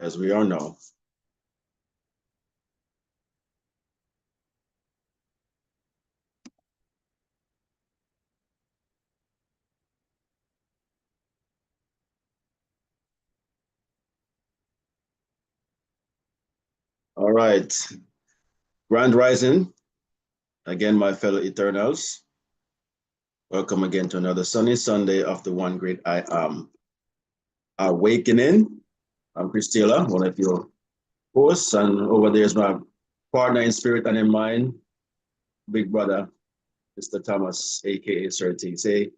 as we all know. All right. Grand Rising. Again, my fellow Eternals. Welcome again to another sunny Sunday of the One Great I Am Awakening. I'm Chris Taylor, one of your hosts, and over there is my partner in spirit and in mind, big brother, Mr. Thomas, aka Sir T. Say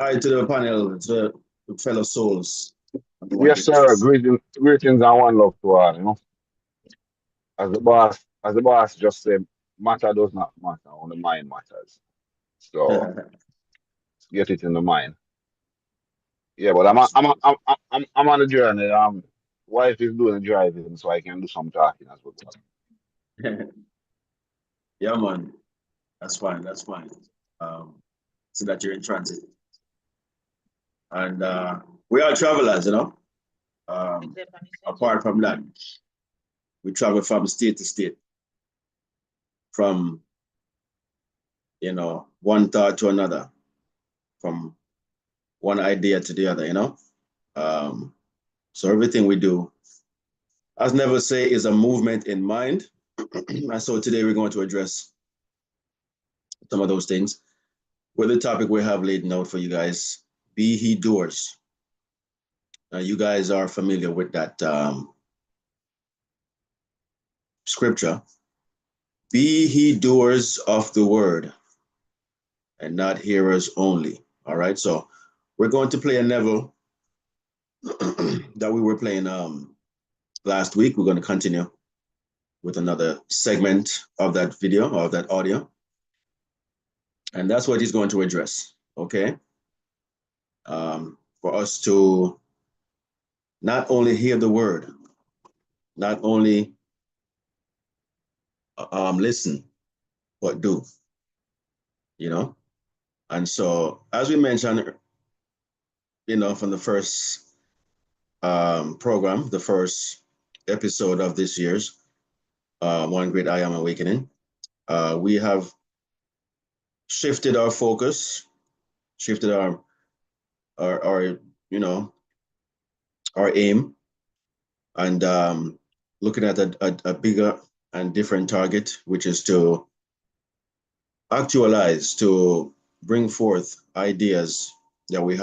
hi to the panel, to the fellow souls. Yes, sir. Greetings and one love to all. As the boss just said, matter does not matter, only mind matters. So get it in the mind. Yeah, but I'm on the journey. Wife is doing the driving, so I can do some talking as well. Yeah, man. That's fine. That's fine. So that you're in transit. And we are travelers, apart from that, we travel from state to state, from, one thought to another, from one idea to the other. So everything we do, as never say, is a movement in mind. And so today we're going to address some of those things with the topic we have laid out for you guys, be he doers. Now, you guys are familiar with that scripture. Be he doers of the word and not hearers only. All right. So we're going to play a level that we were playing last week. We're going to continue with another segment of that video or of that audio. And that's what he's going to address. Okay. For us to not only hear the word, not only listen, but do, And so, as we mentioned, from the first program, the first episode of this year's One Great I Am Awakening, we have shifted our focus, shifted our aim, and looking at a bigger and different target, which is to actualize, to bring forth ideas that we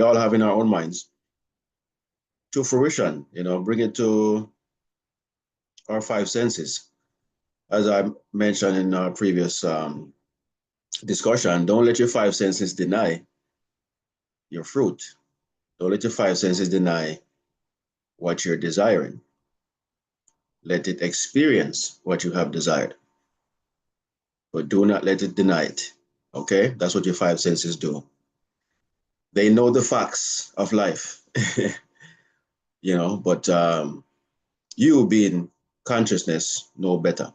all have in our own minds to fruition, bring it to our five senses. As I mentioned in our previous discussion, don't let your five senses deny your fruit. Don't let your five senses deny what you're desiring. Let it experience what you have desired, but do not let it deny it. Okay? That's what your five senses do. They know the facts of life, but you being consciousness know better.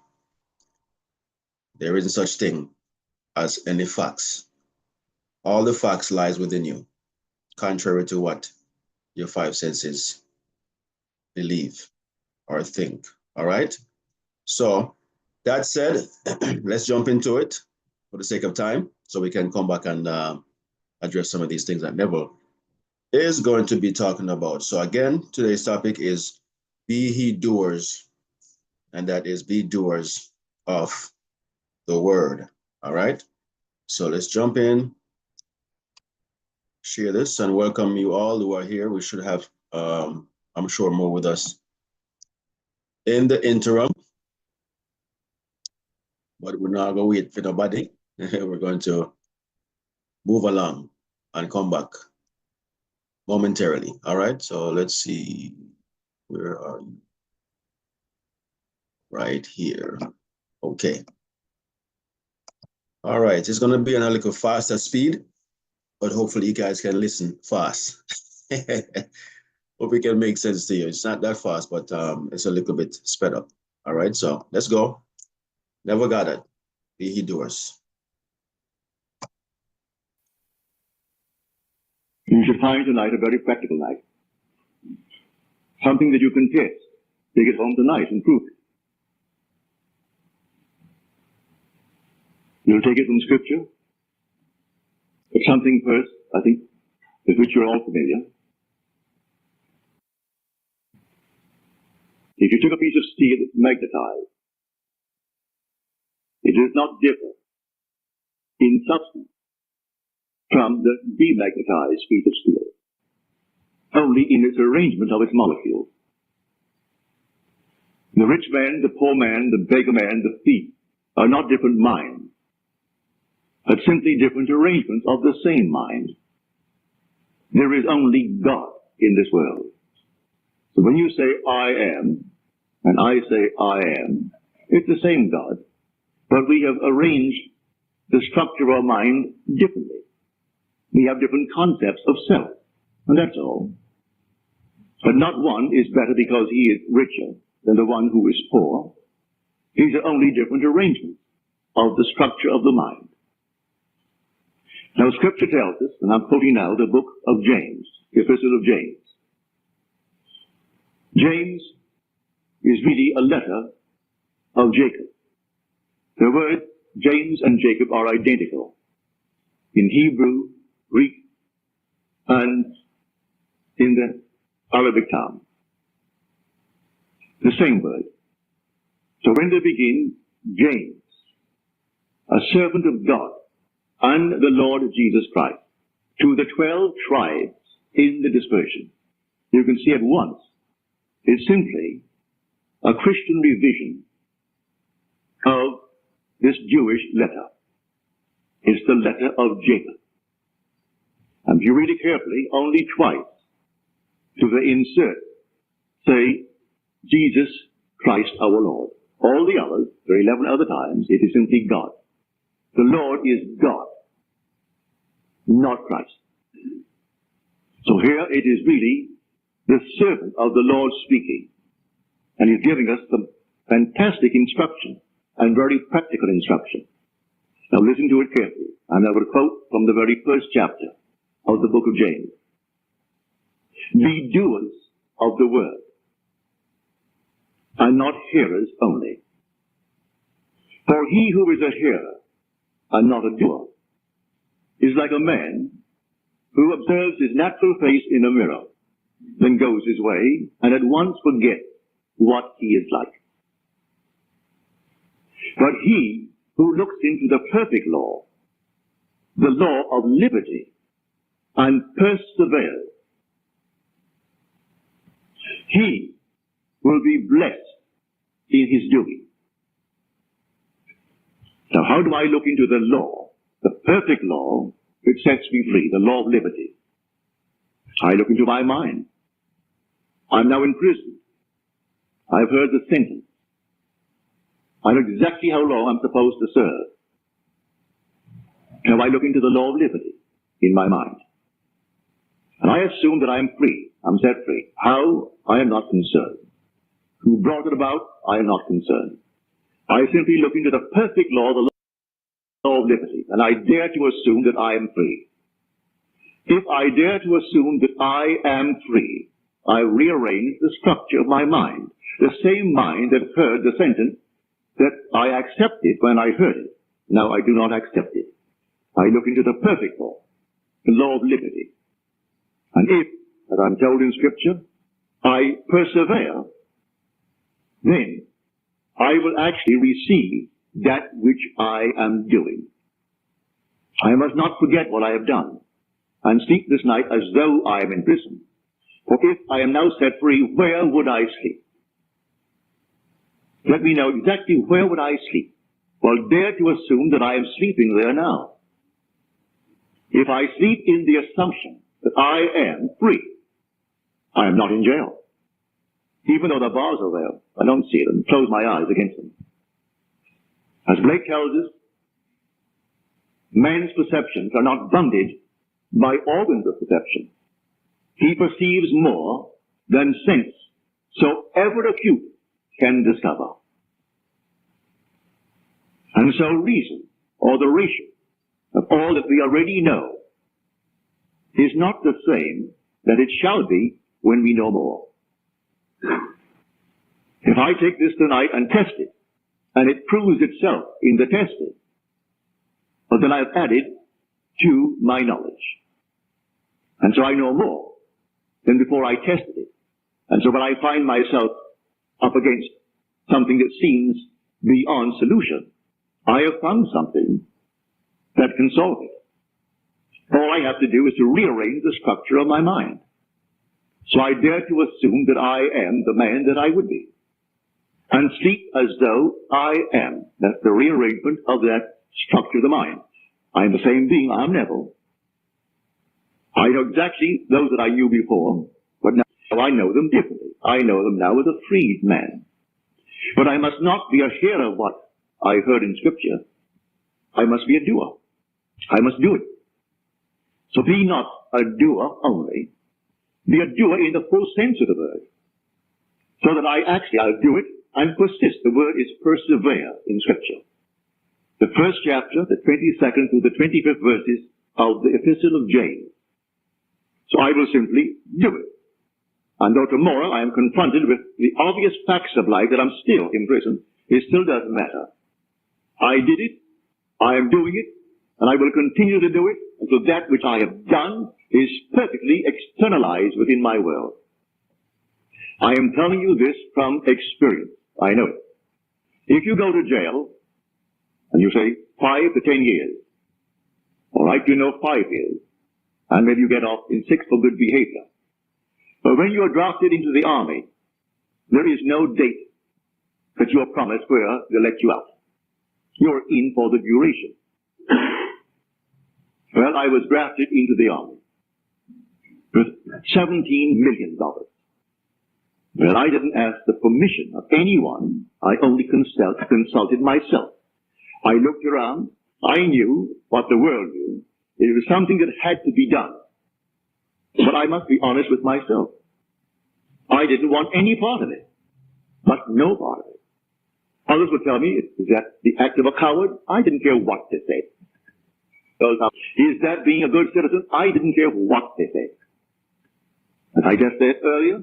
There isn't such thing as any facts. All the facts lies within you, contrary to what your five senses believe or think. All right? So that said, let's jump into it for the sake of time so we can come back and address some of these things that Neville is going to be talking about. So again, today's topic is be he doers, and that is be doers of the word. All right? So let's jump in, share this, and welcome you all who are here. We should have, I'm sure, more with us in the interim, but we're not going to wait for nobody. We're going to move along and come back momentarily. All right, so let's see. Where are you? Right here. Okay. All right, it's going to be on a little faster speed, but hopefully you guys can listen fast. Hope it can make sense to you. It's not that fast, but it's a little bit sped up. All right, so let's go. Never got it. Be he doers. You should find tonight a very practical night. something that you can test. Take it home tonight and prove it. You'll take it from Scripture, but something first, I think, with which you're all familiar. If you took a piece of steel that's magnetized, it does not differ in substance from the demagnetized piece of steel, only in its arrangement of its molecules. The rich man, the poor man, the beggar man, the thief are not different minds, but simply different arrangements of the same mind. There is only God in this world. So when you say I am, and I say I am, it's the same God, but we have arranged the structure of our mind differently. We have different concepts of self, and that's all. But not one is better because he is richer than the one who is poor. These are only different arrangements of the structure of the mind. Now, Scripture tells us, and I'm quoting now the book of James, the Epistle of James. James is really a letter of Jacob. The words James and Jacob are identical in Hebrew, Greek, and in the Arabic tongue. The same word. So when they begin, James, a servant of God and the Lord Jesus Christ, to the 12 tribes in the dispersion, you can see at once it's simply a Christian revision of this Jewish letter. It's the letter of Jacob. And if you read it carefully, only twice do they insert, say, Jesus Christ our Lord. All the others, there are 11 other times, it is simply God. The Lord is God, not Christ. So here it is really the servant of the Lord speaking. And he's giving us some fantastic instruction and very practical instruction. Now listen to it carefully. And I will quote from the very first chapter of the book of James. Be doers of the word, and not hearers only. For he who is a hearer and not a doer is like a man who observes his natural face in a mirror, then goes his way and at once forgets what he is like. But he who looks into the perfect law, the law of liberty, and perseveres, he will be blessed in his doing. Now, how do I look into the law, the perfect law which sets me free, the law of liberty? I look into my mind. I'm now in prison. I've heard the sentence. I know exactly how long I'm supposed to serve. Now I look into the law of liberty in my mind. And I assume that I'm free. I'm set free. How? I am not concerned. Who brought it about? I am not concerned. I simply look into the perfect law, the law of liberty, and I dare to assume that I am free. If I dare to assume that I am free, I rearrange the structure of my mind, the same mind that heard the sentence that I accepted when I heard it. Now I do not accept it. I look into the perfect law, the law of liberty. And if, as I'm told in Scripture, I persevere, then I will actually receive that which I am doing. I must not forget what I have done and sleep this night as though I am in prison. For if I am now set free, where would I sleep? Let me know exactly where would I sleep. Well, dare to assume that I am sleeping there now. If I sleep in the assumption that I am free, I am not in jail. Even though the bars are there, I don't see them, close my eyes against them. As Blake tells us, man's perceptions are not bounded by organs of perception. He perceives more than sense, so ever acute, can discover. And so reason, or the ratio of all that we already know, is not the same that it shall be when we know more. If I take this tonight and test it, and it proves itself in the testing, well, then I've added to my knowledge. And so I know more than before I tested it. And so when I find myself up against something that seems beyond solution, I have found something that can solve it. All I have to do is to rearrange the structure of my mind. So I dare to assume that I am the man that I would be, and sleep as though I am. That's the rearrangement of that structure of the mind. I am the same being. I'm Neville. I know exactly those that I knew before, but now I know them differently. I know them now as a freed man. But I must not be a hearer of what I heard in Scripture. I must be a doer. I must do it. So be not a doer only. Be a doer in the full sense of the word. So that I'll do it and persist. The word is persevere in Scripture. The first chapter, the 22nd through the 25th verses of the Epistle of James. So I will simply do it. And though tomorrow I am confronted with the obvious facts of life that I'm still in prison, it still doesn't matter. I did it, I am doing it, and I will continue to do it until that which I have done is perfectly externalized within my world. I am telling you this from experience. I know it. If you go to jail, and you say 5 to 10 years, all right, you know 5 years, and maybe you get off in 6 for good behavior. But when you are drafted into the army, there is no date that you are promised where they'll let you out. You're in for the duration. Well, I was drafted into the army with $17 million. Well, I didn't ask the permission of anyone. I only consulted myself. I looked around. I knew what the world knew. It was something that had to be done. But I must be honest with myself. I didn't want any part of it. But no part of it. Others would tell me, is that the act of a coward? I didn't care what they said. Is that being a good citizen? I didn't care what they said. As I just said earlier,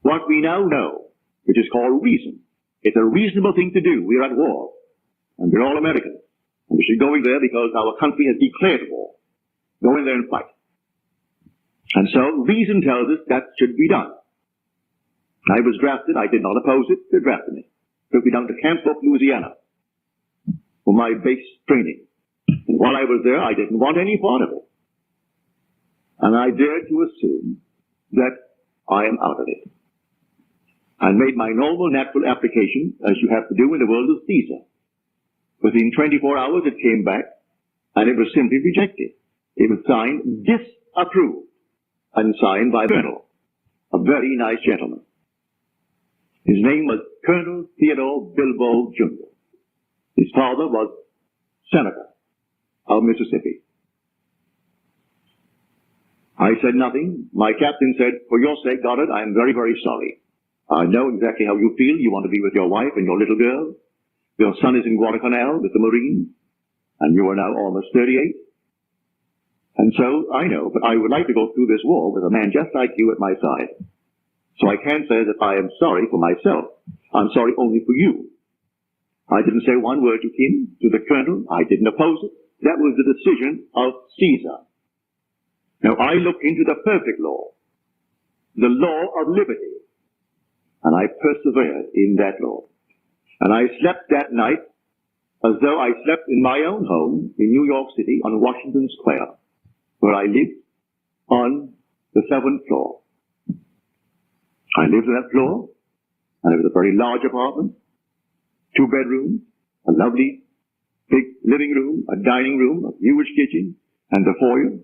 what we now know, which is called reason, it's a reasonable thing to do. We're at war. And we're all Americans. And we should go in there because our country has declared war. Go in there and fight. And so reason tells us that should be done. I was drafted. I did not oppose it. They drafted me. Took me down to Camp Hope, Louisiana for my base training. And while I was there, I didn't want any part of it. And I dared to assume that I am out of it. I made my normal natural application, as you have to do in the world of Caesar. Within 24 hours, it came back, and it was simply rejected. It was signed, disapproved, and signed by a colonel, a very nice gentleman. His name was Colonel Theodore Bilbo Jr. His father was Senator of Mississippi. I said nothing. My captain said, for your sake, Goddard, I am very, very sorry. I know exactly how you feel. You want to be with your wife and your little girl. Your son is in Guadalcanal with the Marines, and you are now almost 38. And so, I know, but I would like to go through this war with a man just like you at my side. So I can't say that I am sorry for myself. I'm sorry only for you. I didn't say one word to him, to the colonel. I didn't oppose it. That was the decision of Caesar. Now, I looked into the perfect law, the law of liberty, and I persevered in that law. And I slept that night as though I slept in my own home in New York City on Washington Square, where I lived on the 7th floor. I lived on that floor, and it was a very large apartment, 2 bedrooms, a lovely big living room, a dining room, a huge kitchen, and the foyer.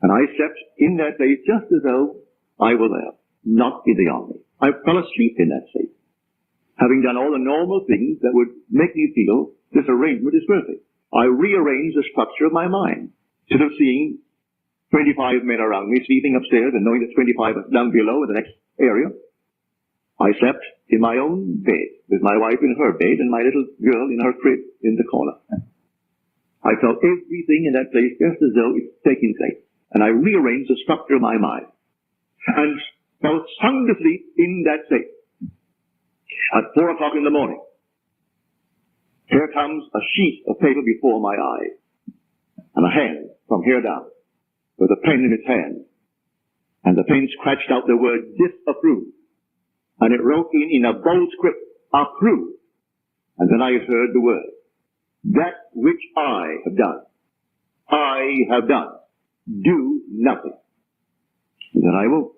And I slept in that place just as though I were there, not in the army. I fell asleep in that state, having done all the normal things that would make me feel this arrangement is perfect. I rearranged the structure of my mind. Instead of seeing 25 men around me sleeping upstairs and knowing that 25 are down below in the next area, I slept in my own bed, with my wife in her bed and my little girl in her crib in the corner. I felt everything in that place just as though it's taking place. And I rearranged the structure of my mind. And fell sound asleep in that state. At 4 o'clock in the morning, here comes a sheet of paper before my eyes, and a hand from here down, with a pen in its hand, and the pen scratched out the word disapprove, and it wrote in a bold script, approve, and then I heard the word, that which I have done, do nothing. And then I woke.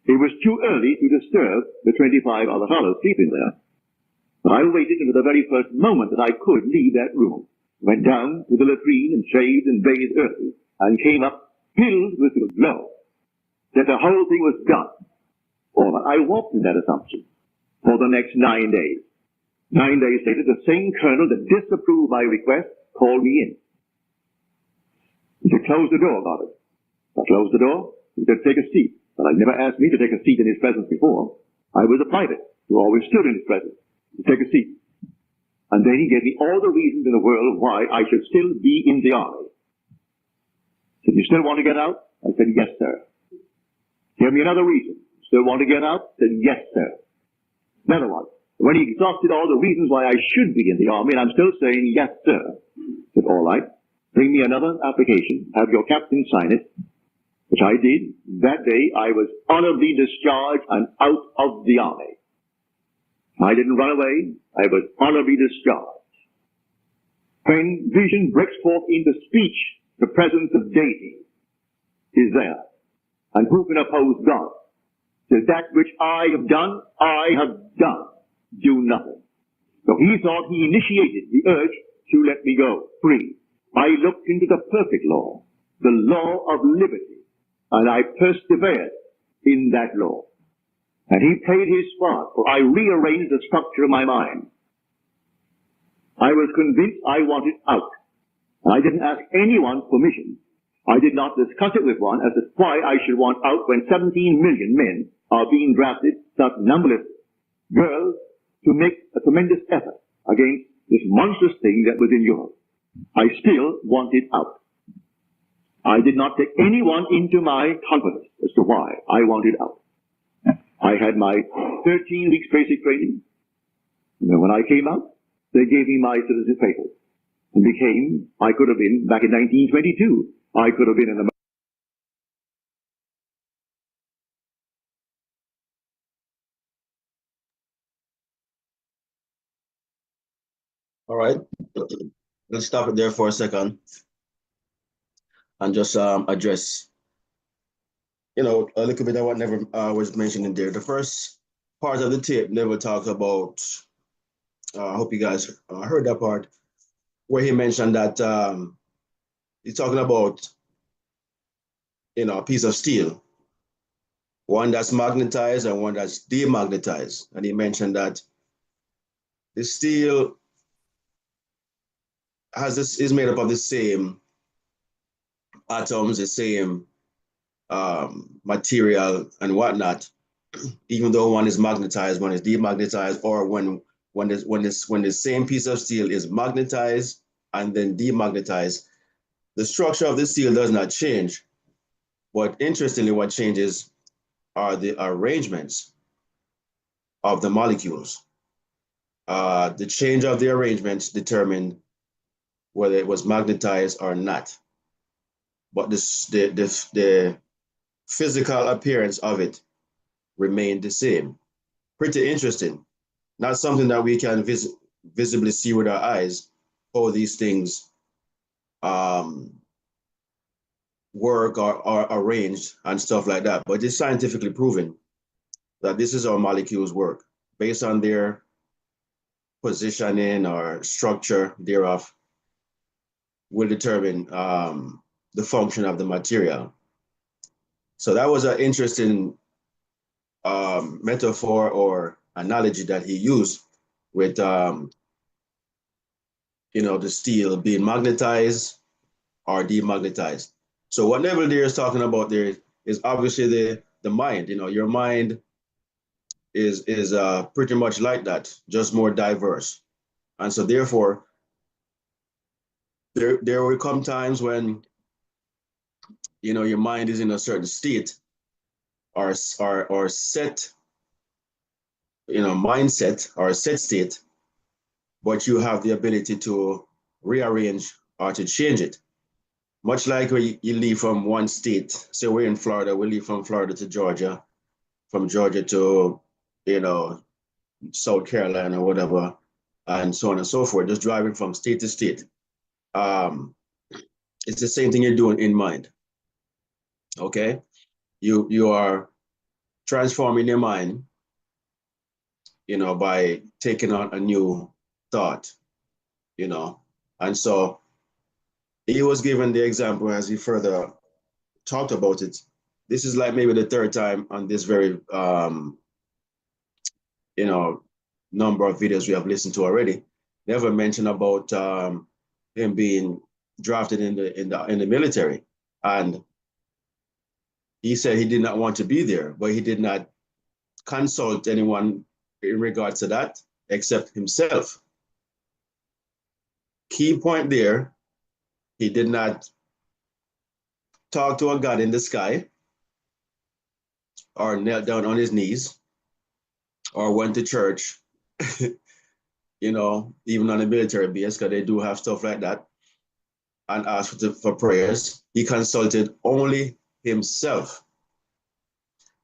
It was too early to disturb the 25 other fellows sleeping there, but I waited until the very first moment that I could leave that room, went down to the latrine and shaved and bathed early, and came up filled with the glow that the whole thing was done. Or I walked in that assumption for the next 9 days. 9 days later, the same colonel that disapproved my request called me in. He said, close the door, Goddard. I closed the door. He said, take a seat. But I'd never asked me to take a seat in his presence before. I was a private who always stood in his presence to take a seat. And then he gave me all the reasons in the world why I should still be in the army. He said, you still want to get out? I said, yes, sir. Give me another reason. Still want to get out? I said, yes, sir. Another one. When he exhausted all the reasons why I should be in the army, and I'm still saying, yes, sir. I said, all right. Bring me another application. Have your captain sign it. Which I did. That day, I was honorably discharged and out of the army. I didn't run away. I was honorably discharged. When vision breaks forth into speech, the presence of deity is there. And who can oppose God? So that which I have done, do nothing. So he thought he initiated the urge to let me go free. I looked into the perfect law, the law of liberty, and I persevered in that law. And he played his part, for I rearranged the structure of my mind. I was convinced I wanted out. And I didn't ask anyone's permission. I did not discuss it with one as to why I should want out when 17 million men are being drafted, such numberless girls, to make a tremendous effort against this monstrous thing that was in Europe. I still wanted out. I did not take anyone into my confidence as to why I wanted out. I had my 13 weeks basic training, and then when I came out, they gave me my citizenship papers, and became, I could have been, back in 1922, I could have been an American. All right, let's stop it there for a second and just address, a little bit of what never was mentioned in there. The first part of the tape never talked about, I hope you guys heard that part, where he mentioned that he's talking about, a piece of steel, one that's magnetized and one that's demagnetized. And he mentioned that the steel is made up of the same atoms, the same material and whatnot, even though one is magnetized, one is demagnetized, or when the same piece of steel is magnetized and then demagnetized, the structure of the steel does not change. But interestingly, what changes are the arrangements of the molecules. The change of the arrangements determined whether it was magnetized or not. But the physical appearance of it remained the same. Pretty interesting. Not something that we can visibly see with our eyes, how these things work or are arranged and stuff like that. But it's scientifically proven that this is how molecules work. Based on their positioning or structure thereof will determine the function of the material. So that was an interesting metaphor or analogy that he used with the steel being magnetized or demagnetized. So what Neville there is talking about there is obviously the mind. Your mind is pretty much like that, just more diverse. And so therefore, there will come times when your mind is in a certain state, or set, mindset or set state, but you have the ability to rearrange or to change it. Much like when you leave from one state, say we're in Florida, we leave from Florida to Georgia, from Georgia to, South Carolina or whatever, and so on and so forth, just driving from state to state. Um, it's the same thing you're doing in mind. Okay? You are transforming your mind, by taking on a new thought, you know. And so he was given the example as he further talked about it. This is like maybe the third time on this very you know, number of videos we have listened to already. Never mentioned about him being drafted in the military, and he said he did not want to be there, but he did not consult anyone in regards to that except himself. Key point there, he did not talk to a God in the sky or knelt down on his knees or went to church, even on a military base, because they do have stuff like that, and asked for prayers. He consulted only himself,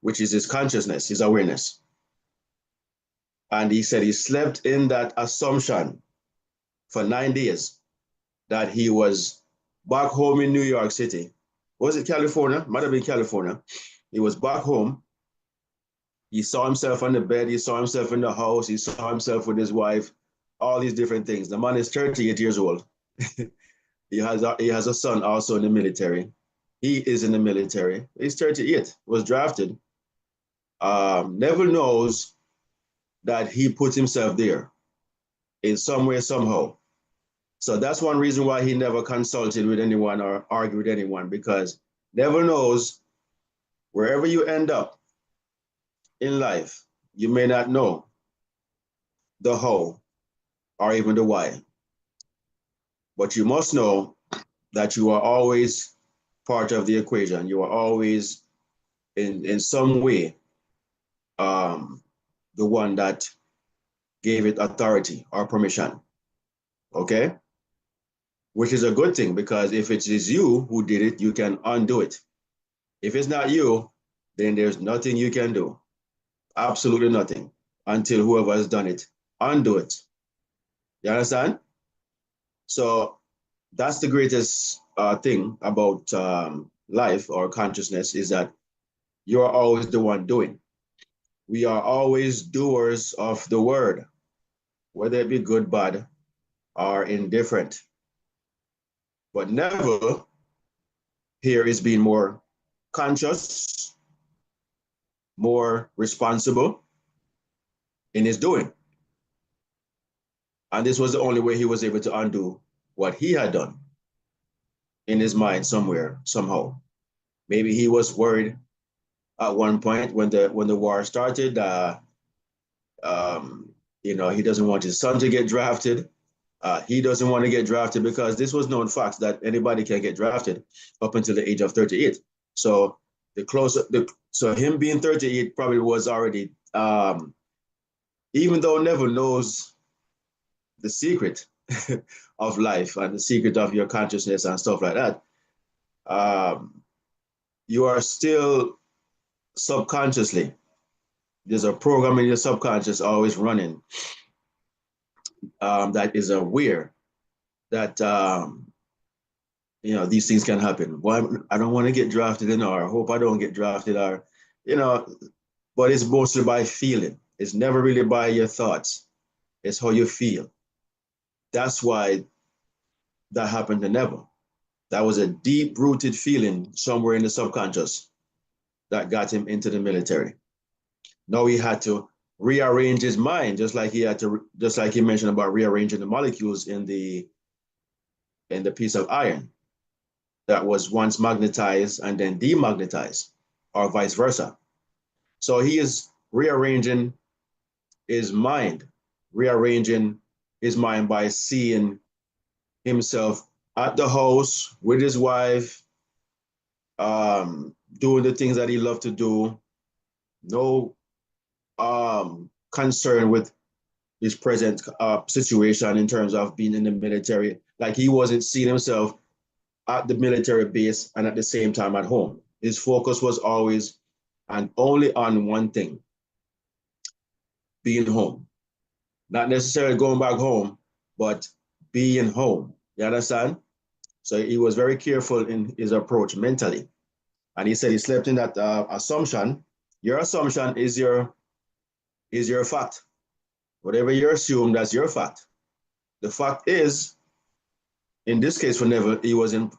which is his consciousness, his awareness. And he said he slept in that assumption for 9 days that he was back home in New York City. Was it California? Might have been California. He was back home. He saw himself on the bed. He saw himself in the house. He saw himself with his wife, all these different things. The man is 38 years old. He has a son also in the military. He is in the military. He's 38, was drafted. Never knows that he put himself there in some way, somehow. So that's one reason why he never consulted with anyone or argued with anyone, because never knows wherever you end up in life, you may not know the how or even the why. But you must know that you are always part of the equation. You are always in some way the one that gave it authority or permission. Okay? Which is a good thing, because if it is you who did it, you can undo it. If it's not you, then there's nothing you can do. Absolutely nothing until whoever has done it, undo it. You understand? So that's the greatest thing about life or consciousness, is that you're always the one doing. We are always doers of the word, whether it be good, bad, or indifferent. But never here is being more conscious, more responsible in his doing. And this was the only way he was able to undo what he had done in his mind somewhere, somehow. Maybe he was worried at one point when the war started. He doesn't want his son to get drafted. He doesn't want to get drafted because this was known fact that anybody can get drafted up until the age of 38. So so him being 38 probably was already, even though never knows the secret of life and the secret of your consciousness and stuff like that, you are still subconsciously, there's a program in your subconscious always running, that is aware that these things can happen. Well, I don't want to get drafted in, or I hope I don't get drafted, or but it's mostly by feeling. It's never really by your thoughts. It's how you feel. That's why that happened to Neville. That was a deep-rooted feeling somewhere in the subconscious that got him into the military. Now he had to rearrange his mind, just like he mentioned about rearranging the molecules in the piece of iron that was once magnetized and then demagnetized, or vice versa. So he is rearranging his mind, by seeing himself at the house with his wife, doing the things that he loved to do, no concern with his present situation in terms of being in the military. Like he wasn't seeing himself at the military base and at the same time at home. His focus was always and only on one thing, being home. Not necessarily going back home, but being home. You understand? So he was very careful in his approach mentally. And he said he slept in that assumption. Your assumption is your fact. Whatever you assume, that's your fact. The fact is, in this case for Neville, he was in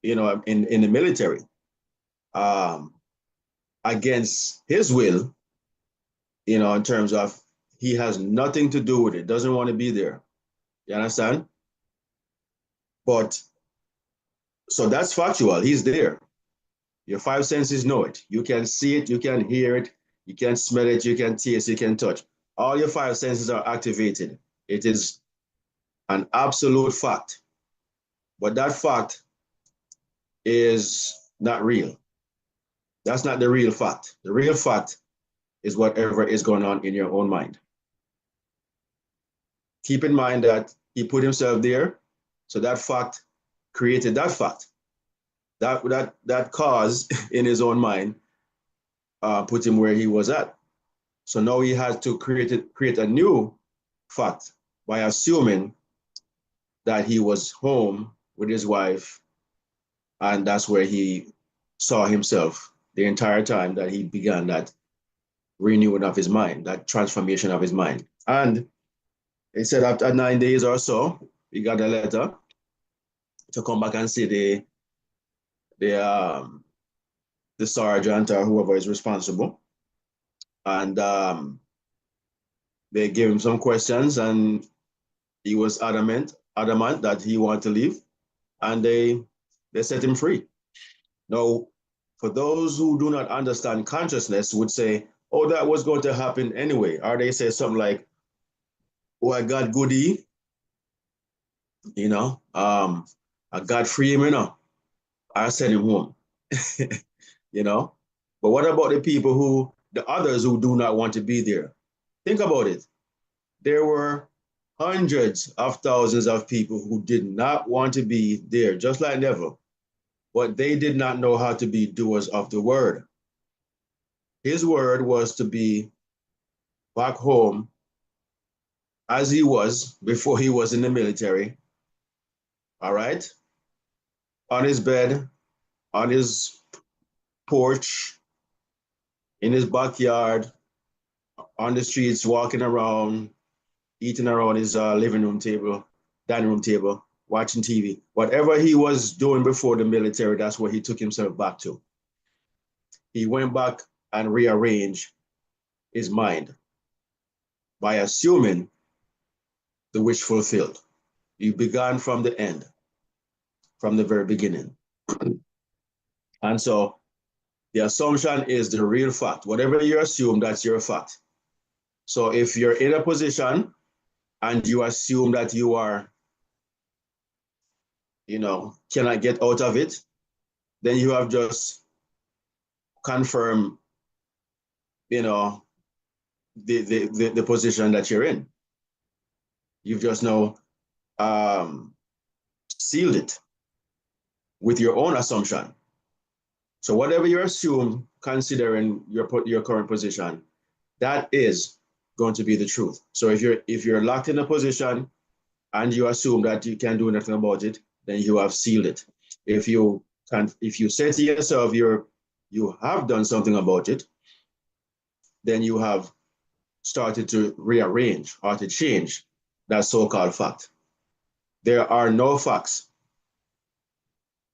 in the military um, against his will, in terms of he has nothing to do with it, doesn't want to be there. You understand? But so that's factual. He's there. Your five senses know it. You can see it, you can hear it, you can smell it, you can taste, you can touch. All your five senses are activated. It is an absolute fact. But that fact is not real. That's not the real fact. The real fact is whatever is going on in your own mind. Keep in mind that he put himself there, so that fact created that fact. That cause in his own mind put him where he was at. So now he has to create a new fact by assuming that he was home with his wife, and that's where he saw himself the entire time that he began that renewing of his mind, that transformation of his mind. And he said after 9 days or so, he got a letter to come back and see the the sergeant or whoever is responsible, and they gave him some questions, and he was adamant that he wanted to leave, and they set him free. Now, for those who do not understand consciousness, would say, "Oh, that was going to happen anyway," or they say something like, "Oh, I got goodie, you know, I got free him, I sent him home." you know. But what about the others who do not want to be there? Think about it. There were hundreds of thousands of people who did not want to be there, just like Neville, but they did not know how to be doers of the word. His word was to be back home as he was before he was in the military, all right? On his bed, on his porch, in his backyard, on the streets, walking around, eating around his living room table, dining room table, watching TV. Whatever he was doing before the military, that's where he took himself back to. He went back and rearranged his mind by assuming the wish fulfilled. You began from the end, from the very beginning. And so the assumption is the real fact. Whatever you assume, that's your fact. So if you're in a position and you assume that you are, cannot get out of it, then you have just confirmed, the position that you're in. You've just now sealed it with your own assumption. So whatever you assume, considering your current position, that is going to be the truth. So if you're locked in a position and you assume that you can't do nothing about it, then you have sealed it. If you say to yourself you have done something about it, then you have started to rearrange or to change that so-called fact. There are no facts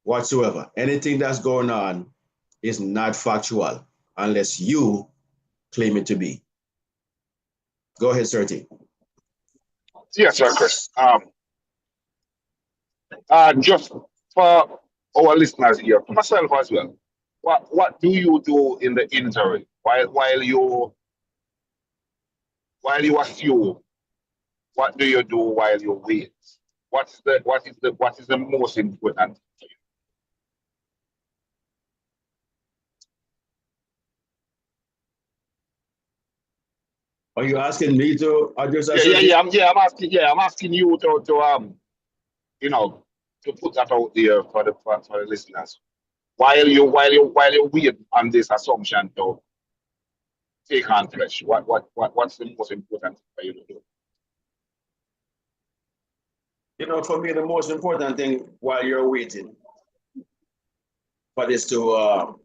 whatsoever. Anything that's going on is not factual unless you claim it to be. Go ahead, Serti. Yes, sir, Chris. Just for our listeners here, for myself as well. What do you do in the interim while you assume? What do you do while you wait? What is the most important? Are you asking me to address that, Yeah, sir? I'm asking you to you know, to put that out there for the listeners. While you wait on this assumption to take on flesh, what's the most important thing for you to do? You know, for me, the most important thing while you're waiting for this to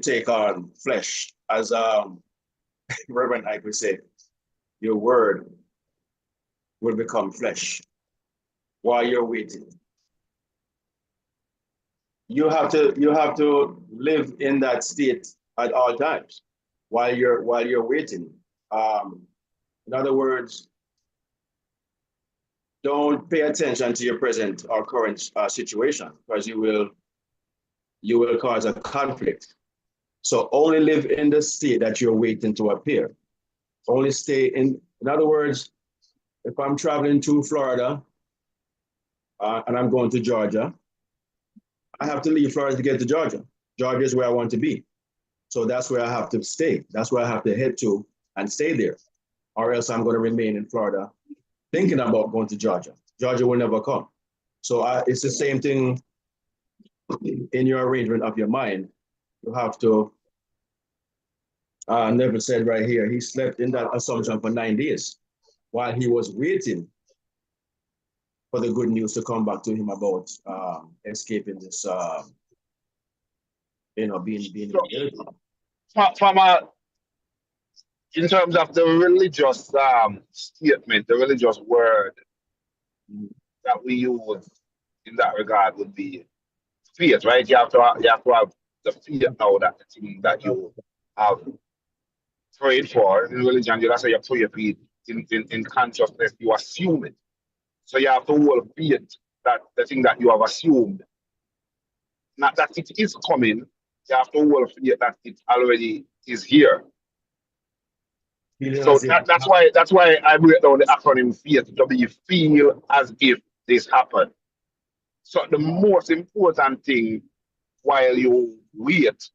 take on flesh, as Reverend Ike would say, your word will become flesh while you're waiting. You have to live in that state at all times while you're waiting. Um, in other words, don't pay attention to your present or current situation because you will cause a conflict. So only live in the state that you're waiting to appear. Only stay in other words, if I'm traveling to Florida and I'm going to Georgia, I have to leave Florida to get to Georgia. Georgia is where I want to be. So that's where I have to stay. That's where I have to head to and stay there. Or else I'm going to remain in Florida thinking about going to Georgia. Georgia will never come. So it's the same thing in your arrangement of your mind. You have to, Neville said right here, he slept in that assumption for 9 days while he was waiting for the good news to come back to him about escaping this, being So, in from in terms of the religious statement, the religious word that we use in that regard would be faith, right? You have to have the faith now that the thing that you have prayed for in religion, you that's how you pray for it in consciousness, you assume it. So you have to hold faith that the thing that you have assumed, not that it is coming, you have to hold faith that it already is here. feeling So as if that's why I break down the acronym faith to be feel as if this happened. So the most important thing while you wait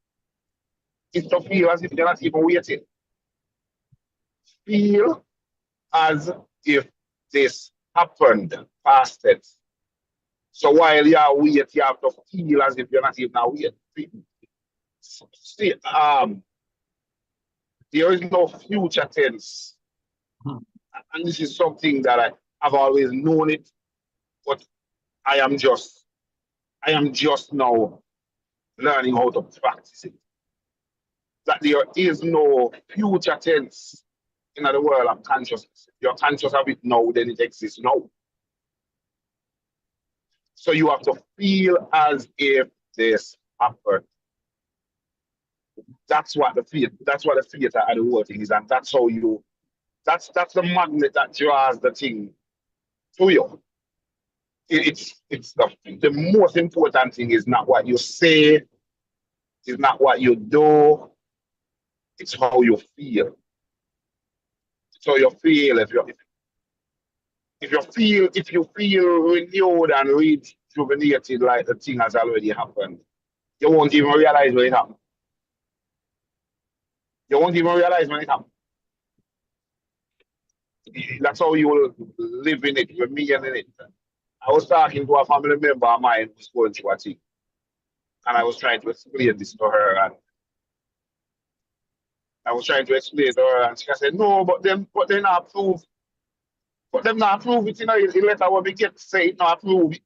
is to feel as if you're not even waiting. Feel as if this happened past tense. So while you're waiting, you have to feel as if you're not even waiting. See, there is no future tense. And this is something that I've always known it, but I am just I am just now learning how to practice it. That there is no future tense in the world of consciousness. If you're conscious of it now, then it exists now. So you have to feel as if this happened. That's what the theater and the whole thing is, and that's how you that's the magnet that draws the thing to you. It's the most important thing is not what you say, is not what you do, it's how you feel. So you feel if you feel renewed and rejuvenated like the thing has already happened, you won't even realize when it happened. You won't even realize when it happened. That's how you will live in it, remain in it. I was talking to a family member of mine who's going through a thing, and I was trying to explain this to her, and I was trying to explain to her, and she said, "No, but they not prove, but them not prove it. You know, the letter what we get say it not prove it.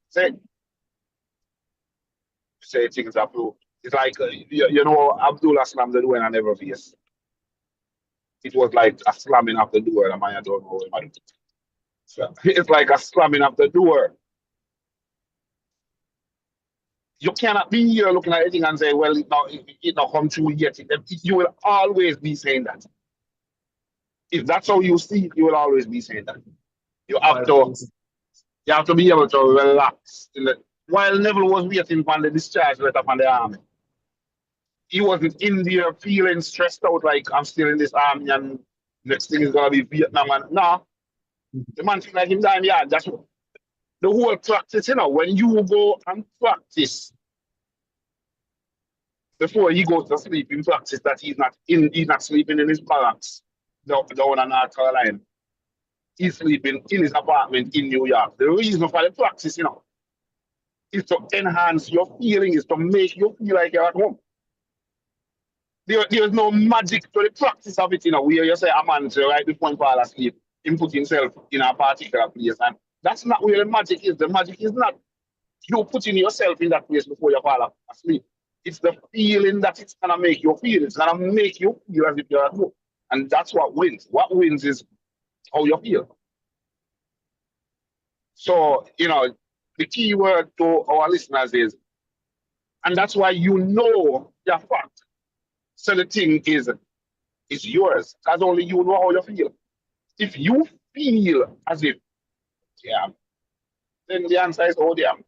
Say things are proof. It's like you know, Abdullah slammed the door and I never face. It was like a slamming of the door, and I don't know. So it's like a slamming of the door. You cannot be here looking at everything and say, well, it not come true yet. You will always be saying that. If that's how you see it, you will always be saying that. You have to you have to be able to relax. While Neville was waiting for the discharge letter from the army, he wasn't in there feeling stressed out like I'm still in this army and next thing is gonna be Vietnam and no. The man feel like him dying, yeah, that's what the whole practice, when you go and practice before he goes to sleep in practice that he's not sleeping in his barracks. down in North Carolina. He's sleeping in his apartment in New York. The reason for the practice, is to enhance your feeling, is to make you feel like you're at home. There's no magic to the practice of it, where you say a man right before he fall asleep, he put himself in a particular place. And that's not where the magic is. The magic is not you putting yourself in that place before you fall asleep. It's the feeling that it's gonna make you feel. It's gonna make you feel as if you're at home. And that's what wins. What wins is how you feel. So, the key word to our listeners is, and that's why the fact. So the thing is yours. As only you know how you feel. If you feel as if, yeah, then the answer is, oh, damn.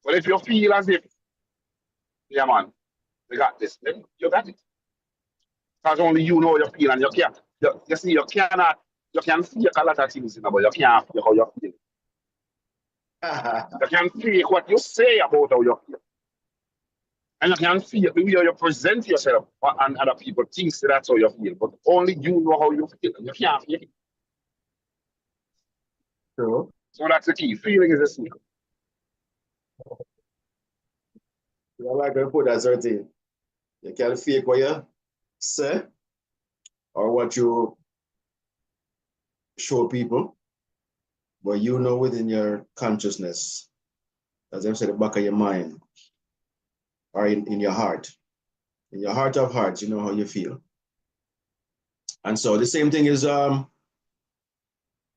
But if you feel as if, yeah, man, you got this, then you got it. Because only you know how you feel, and you can't. You see, you can fake a lot of things, but you can't feel how you feel. You can fake what you say about how you feel. And you can feel the way you present yourself, and other people think that's how you feel. But only you know how you feel, and you can't feel it. True. So that's the key. Feeling is a secret. I like to put that certain. You can fake what you say or what you show people, but you know within your consciousness, as I said, the back of your mind or in your heart. In your heart of hearts, you know how you feel. And so the same thing is,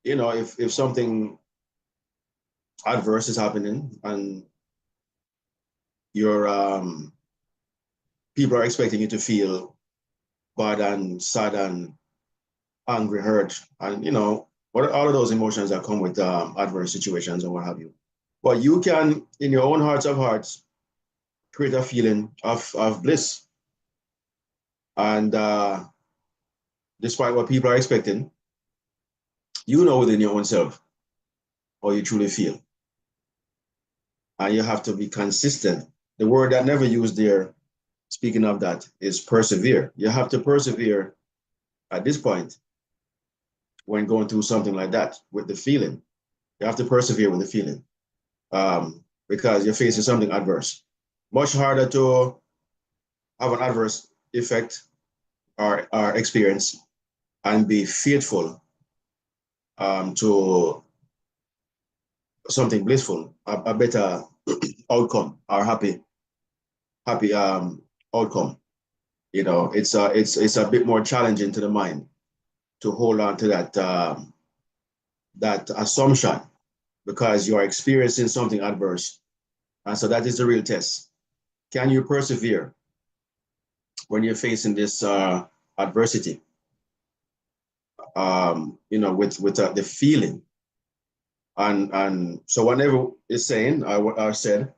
if something adverse is happening and your people are expecting you to feel bad and sad and angry, hurt, and what all of those emotions that come with adverse situations and what have you. But you can, in your own hearts of hearts, create a feeling of bliss. And despite what people are expecting, you know within your own self how you truly feel. And you have to be consistent. The word that never used there, speaking of that, is persevere. You have to persevere at this point when going through something like that with the feeling. You have to persevere with the feeling because you're facing something adverse. Much harder to have an adverse effect or experience and be faithful to something blissful, a better outcome or happy outcome. It's a bit more challenging to the mind to hold on to that assumption because you are experiencing something adverse. And so that is the real test. Can you persevere when you're facing this adversity? With the feeling. And so whenever it's saying, I said,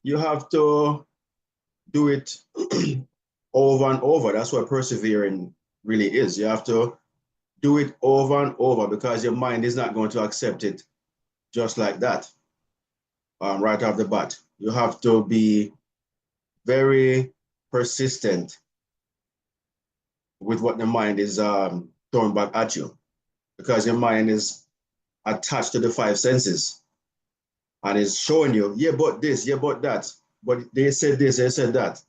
you have to do it over and over. That's what persevering really is. You have to do it over and over because your mind is not going to accept it just like that right off the bat. You have to be very persistent with what the mind is throwing back at you because your mind is attached to the five senses and is showing you, yeah, but this, yeah, but that, but they said this, they said that,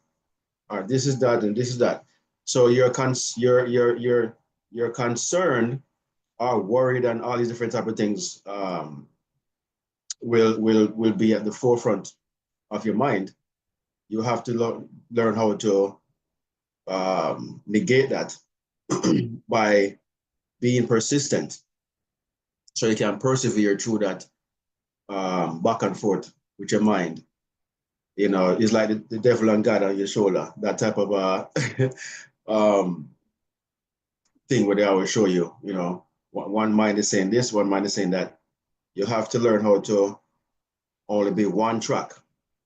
or this is that, and this is that. So you're concerned or worried and all these different type of things will be at the forefront of your mind. You have to learn how to negate that by being persistent so you can persevere through that back and forth with your mind. It's like the devil and God on your shoulder, that type of thing where they always show you, one mind is saying this, one mind is saying that. You have to learn how to only be one track.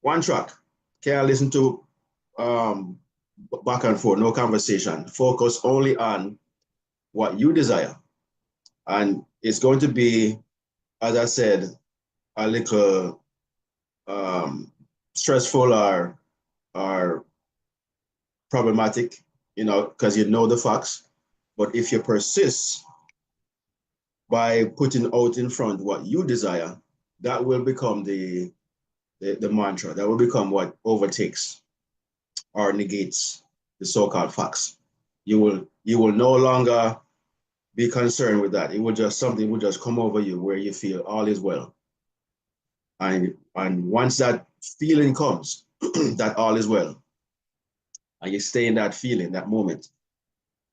One track. Can't listen to back and forth, no conversation. Focus only on what you desire. And it's going to be, as I said, a little stressful or problematic because you know the facts. But if you persist by putting out in front what you desire, that will become the mantra. That will become what overtakes or negates the so-called facts. You will no longer be concerned with that. It will just something will just come over you where you feel all is well. And once that feeling comes, that all is well, and you stay in that feeling, that moment,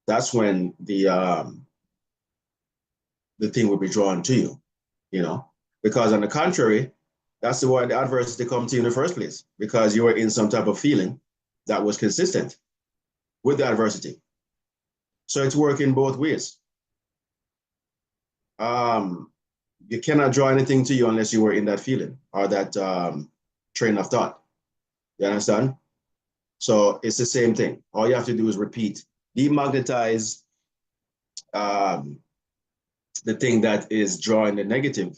that's when the thing will be drawn to you, because on the contrary, that's why the adversity come to you in the first place, because you were in some type of feeling that was consistent with the adversity. So it's working both ways. You cannot draw anything to you unless you were in that feeling or that train of thought. You understand? So it's the same thing. All you have to do is repeat, demagnetize the thing that is drawing the negative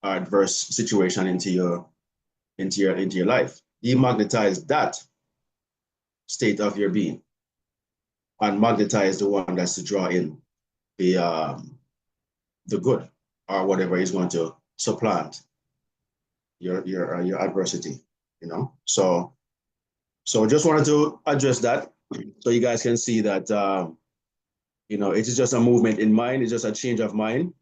adverse situation into your life. Demagnetize that state of your being and magnetize the one that's to draw in the good or whatever is going to supplant your adversity. So just wanted to address that so you guys can see that it is just a movement in mind. It's just a change of mind.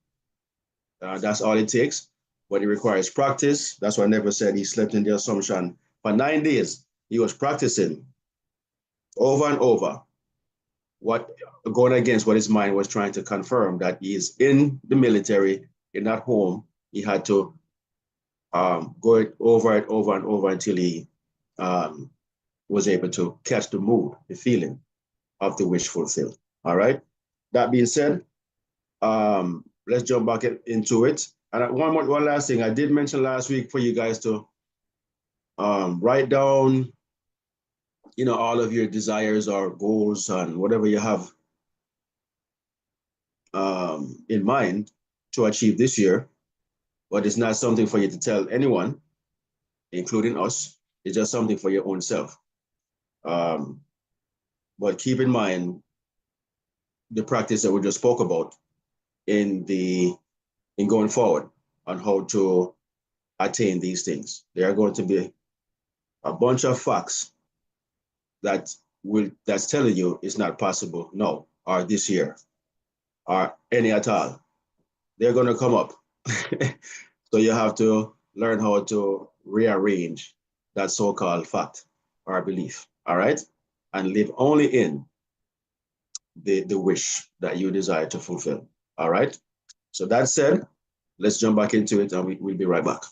That's all it takes, but it requires practice. That's why I never said he slept in the assumption for 9 days. He was practicing over and over going against what his mind was trying to confirm, that he is in the military, in that home. He had to go over it over and over until he was able to catch the mood, the feeling of the wish fulfilled. All right. That being said, let's jump back into it. And one last thing I did mention last week for you guys to write down, all of your desires or goals and whatever you have in mind to achieve this year. But it's not something for you to tell anyone, including us. It's just something for your own self. But keep in mind the practice that we just spoke about in going forward on how to attain these things. There are going to be a bunch of facts that's telling you it's not possible now or this year or any at all. They're going to come up. So you have to learn how to rearrange that so-called fact or belief, all right? And live only in the wish that you desire to fulfill, all right? So that said, let's jump back into it and we'll be right back.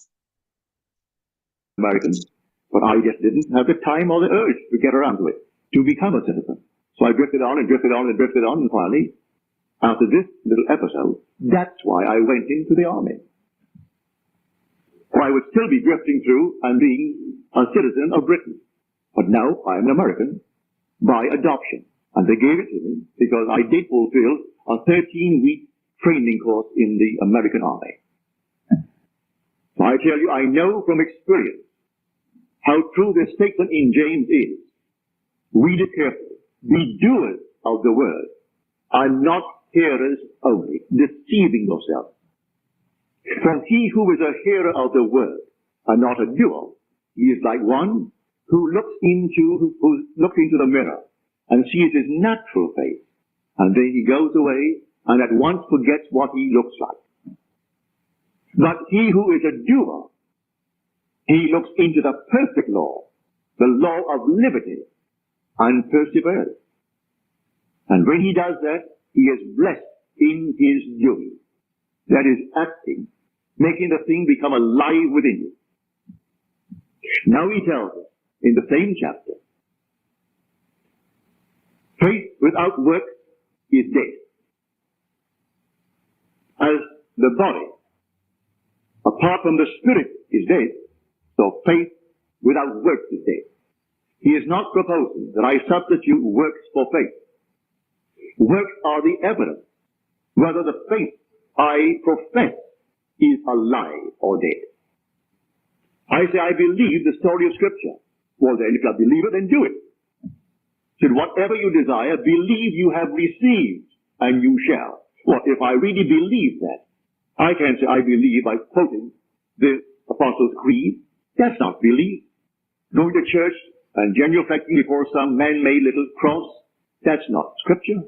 American, but I just didn't have the time or the urge to get around to it, to become a citizen. So I drifted on and drifted on and drifted on, and finally, after this little episode, that's why I went into the army. For I would still be drifting through and being a citizen of Britain. But now I'm an American by adoption. And they gave it to me because I did fulfill a 13-week training course in the American Army. So I tell you, I know from experience how true this statement in James is. Read it carefully. Be doers of the word, and not hearers only, deceiving yourself. For he who is a hearer of the word and not a doer, he is like one who looks into the mirror and sees his natural face, and then he goes away and at once forgets what he looks like. But he who is a doer, he looks into the perfect law, the law of liberty, and perseveres. And when he does that, he is blessed in his doing. That is acting, making the thing become alive within you. Now he tells us in the same chapter, faith without works is dead. As the body, apart from the spirit, is dead, so faith without works is dead. He is not proposing that I substitute works for faith. Works are the evidence whether the faith I profess is alive or dead. I say I believe the story of Scripture. Well then, if you believe it, then do it. said, whatever you desire, believe you have received, and you shall. What if I really believe that? I can't say I believe by quoting the Apostles' Creed. That's not belief. Going to church and genuflecting before some man-made little cross, that's not Scripture.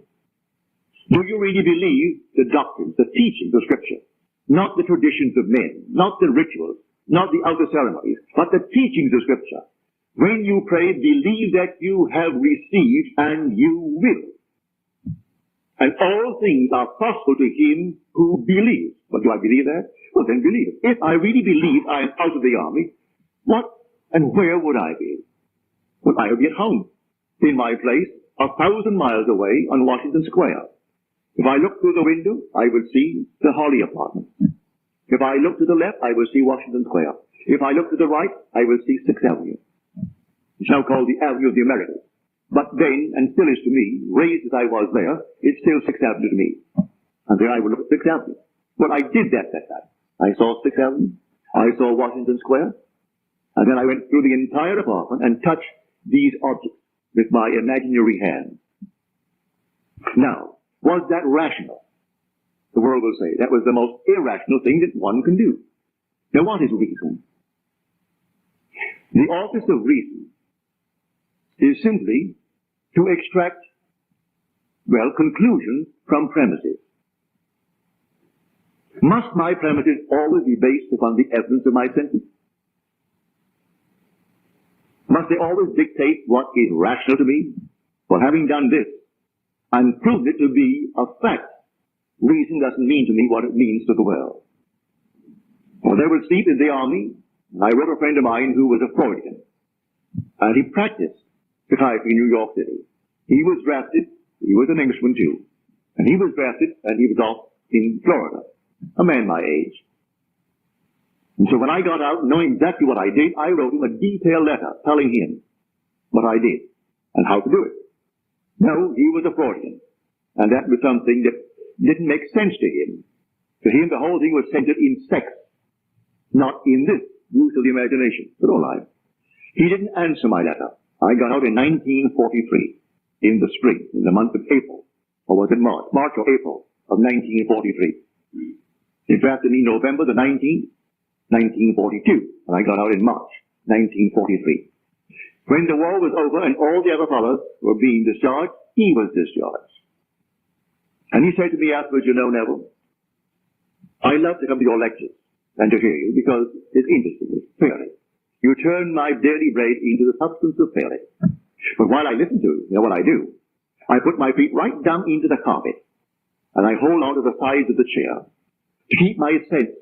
Do you really believe the doctrines, the teachings of Scripture? Not the traditions of men, not the rituals, not the outer ceremonies, but the teachings of Scripture. When you pray, believe that you have received and you will. And all things are possible to him who believes. But do I believe that? Well, then believe it. If I really believe I am out of the army, what and where would I be? Well, I would be at home, in my place, 1,000 miles away on Washington Square. If I look through the window, I would see the Holly apartment. If I look to the left, I will see Washington Square. If I look to the right, I will see 6th Avenue. It's now called the Avenue of the Americas. But then, and still is to me, raised as I was there, it's still 6th Avenue to me. And there I would look at 6th Avenue. Well, I did that time. I saw 6th Avenue. I saw Washington Square. And then I went through the entire apartment and touched these objects with my imaginary hand. Now, was that rational? The world will say that was the most irrational thing that one can do. Now, what is reason? The office of reason is simply to extract, well, conclusions from premises. Must my premises always be based upon the evidence of my senses? Must they always dictate what is rational to me? Well, having done this and proved it to be a fact, reason doesn't mean to me what it means to the world. Well, they were asleep in the army, and I wrote a friend of mine who was a Freudian, and he practiced psychiatry in New York City. He was drafted, he was an Englishman too, and he was drafted, and he was off in Florida, a man my age. And so when I got out, knowing exactly what I did, I wrote him a detailed letter telling him what I did and how to do it. No, he was a Freudian, and that was something that didn't make sense to him. To him, the whole thing was centered in sex, not in this use of the imagination. But all right. He didn't answer my letter. I got out in 1943, in the spring, in the month of April, or was it March? March or April of 1943. He drafted me November the 19th, 1942, and I got out in March 1943. When the war was over and all the other fellows were being discharged, he was discharged. And he said to me afterwards, you know, Neville, I love to come to your lectures and to hear you because it's interesting, it's theory. You turn my daily bread into the substance of theory. But while I listen to you, you know what I do? I put my feet right down into the carpet and I hold on to the sides of the chair to keep my sense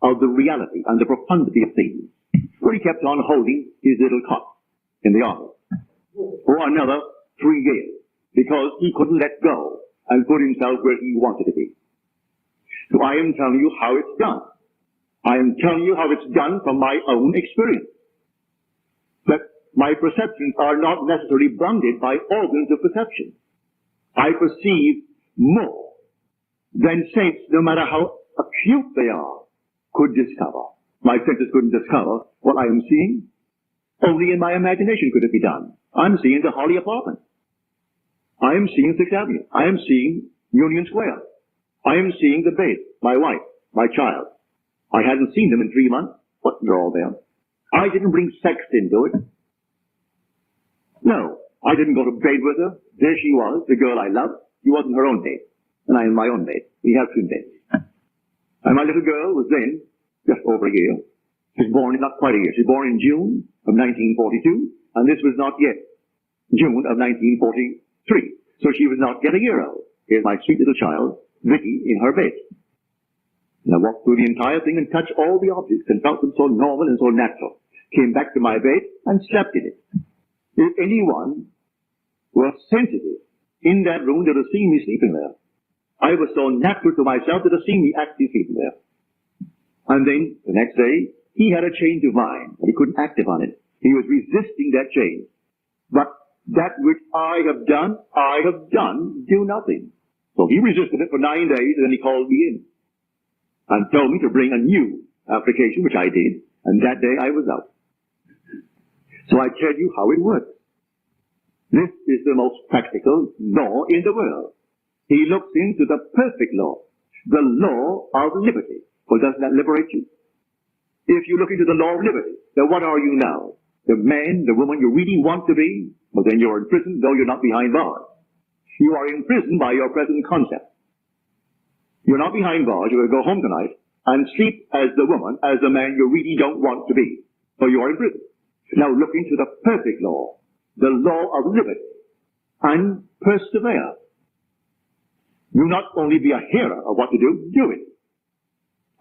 of the reality and the profundity of things. Where he kept on holding his little cot in the office for another 3 years because he couldn't let go and put himself where he wanted to be. So I am telling you how it's done. I am telling you how it's done from my own experience. That my perceptions are not necessarily bounded by organs of perception. I perceive more than sense, no matter how acute they are, could discover. My senses couldn't discover what I am seeing. Only in my imagination could it be done. I'm seeing the Holly apartment. I am seeing 6th Avenue. I am seeing Union Square. I am seeing the bed, my wife, my child. I hadn't seen them in 3 months, but they're all there. I didn't bring sex into it. No, I didn't go to bed with her. There she was, the girl I loved. She wasn't her own bed, and I in my own bed. We have 2 beds. And my little girl was then just over a year. She was born, not quite a year. She was born in June of 1942, and this was not yet June of 1943. So she was not yet a year old. Here's my sweet little child, Vicky, in her bed. And I walked through the entire thing and touched all the objects and felt them so normal and so natural. Came back to my bed and slept in it. If anyone was sensitive in that room, they would have seen me sleeping there. I was so natural to myself that they would have seen me actually sleeping there. And then, the next day, he had a change of mind. He couldn't act upon it. He was resisting that change. But that which I have done, do nothing. So he resisted it for 9 days, and then he called me in and told me to bring a new application, which I did, and that day I was out. So I tell you how it works. This is the most practical law in the world. He looks into the perfect law, the law of liberty. Well, doesn't that liberate you? If you look into the law of liberty, then what are you now? The man, the woman you really want to be? Well, then you're in prison, though you're not behind bars. You are in prison by your present concept. You're not behind bars. You're going to go home tonight and sleep as the woman, as the man you really don't want to be. So you are in prison. Now look into the perfect law, the law of liberty, and persevere. You not only be a hearer of what to do it.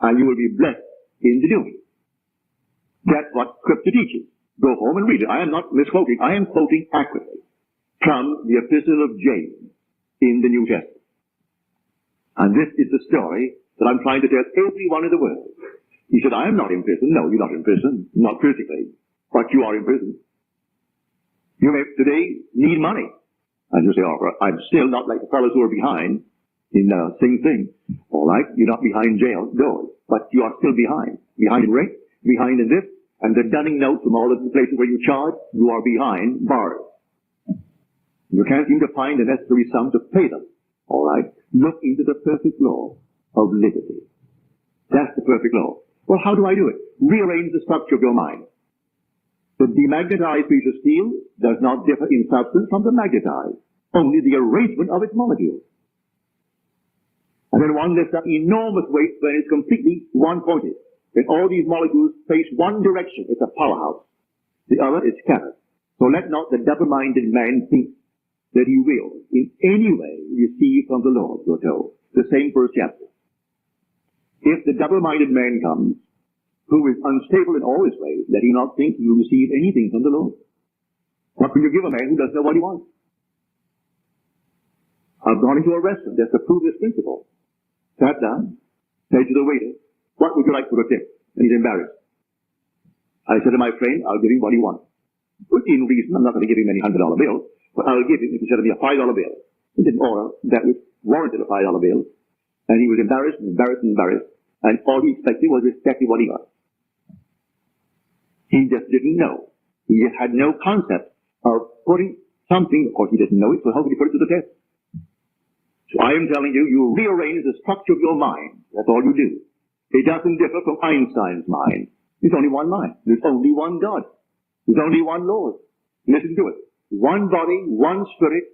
And you will be blessed in the doing. That's what Scripture teaches. Go home and read it. I am not misquoting. I am quoting accurately from the Epistle of James in the New Testament. And this is the story that I'm trying to tell everyone in the world. He said, I am not in prison. No, you're not in prison. Not physically. But you are in prison. You may today need money. And you say, oh, I'm still not like the fellows who are behind in the same thing. All right, you're not behind jail doors, but you are still behind. Behind in rent, behind in this, and the dunning notes from all of the places where you charge, you are behind bars. You can't seem to find the necessary sum to pay them. All right, look into the perfect law of liberty. That's the perfect law. Well, how do I do it? Rearrange the structure of your mind. The demagnetized piece of steel does not differ in substance from the magnetized, only the arrangement of its molecules. And then one lifts up enormous weight when it's completely one-pointed. When all these molecules face one direction, it's a powerhouse. The other is scattered. So let not the double-minded man think that he will in any way receive from the Lord, you're told. The same first chapter. If the double-minded man comes, who is unstable in all his ways, let him not think he will receive anything from the Lord. What can you give a man who doesn't know what he wants? I've gone into a restaurant just to prove this principle. Sat down, said to the waiter, what would you like for a tip? And he's embarrassed. I said to my friend, I'll give him what he wants. Within reason, I'm not going to give him any $100 bill, but I'll give him, if he said to me, a $5 bill. He didn't order that which warranted a $5 bill. And he was embarrassed, and all he expected was exactly what he got. He just didn't know. He just had no concept of putting something, of course he didn't know it, so how could he put it to the test? So I am telling you, you rearrange the structure of your mind. That's all you do. It doesn't differ from Einstein's mind. There's only one mind. There's only one God. There's only one Lord. Listen to it. One body, one spirit,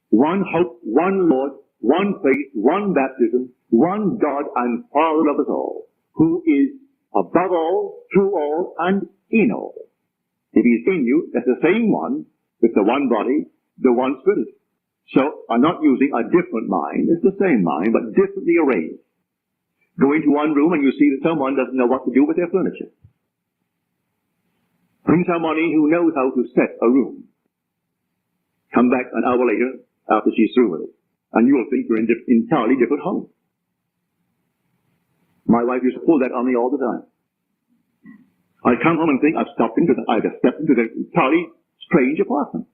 one hope, one Lord, one faith, one baptism, one God and Father of us all, who is above all, through all, and in all. If he's in you, that's the same one with the one body, the one spirit. So I'm not using a different mind. It's the same mind, but differently arranged. Go into one room and you see that someone doesn't know what to do with their furniture. Bring somebody who knows how to set a room. Come back an hour later after she's through with it, and you'll think you're in an entirely different home. My wife used to pull that on me all the time. I come home and think I've stepped into the entirely strange apartment.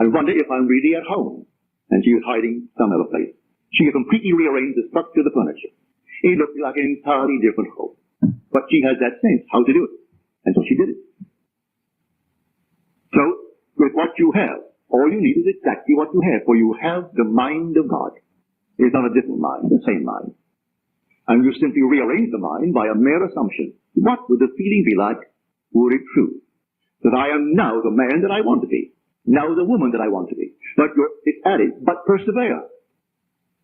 I wonder if I'm really at home. And she was hiding some other place. She had completely rearranged the structure of the furniture. It looked like an entirely different home. But she has that sense how to do it. And so she did it. So, with what you have, all you need is exactly what you have. For you have the mind of God. It's not a different mind, the same mind. And you simply rearrange the mind by a mere assumption. What would the feeling be like were it true? That I am now the man that I want to be. Now the woman that I want to be. But it's added, but persevere.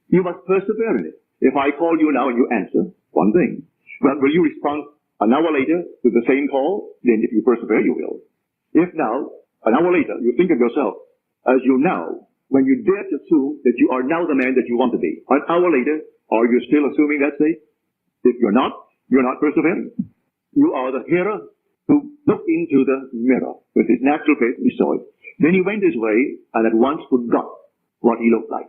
You must persevere in it. If I call you now and you answer, one thing. Well, will you respond an hour later to the same call? Then if you persevere, you will. If now, an hour later, you think of yourself as you now, when you dare to assume that you are now the man that you want to be, an hour later, are you still assuming that state? If you're not persevering. You are the hearer who looked into the mirror with his natural face and he saw it. Then he went his way and at once forgot what he looked like.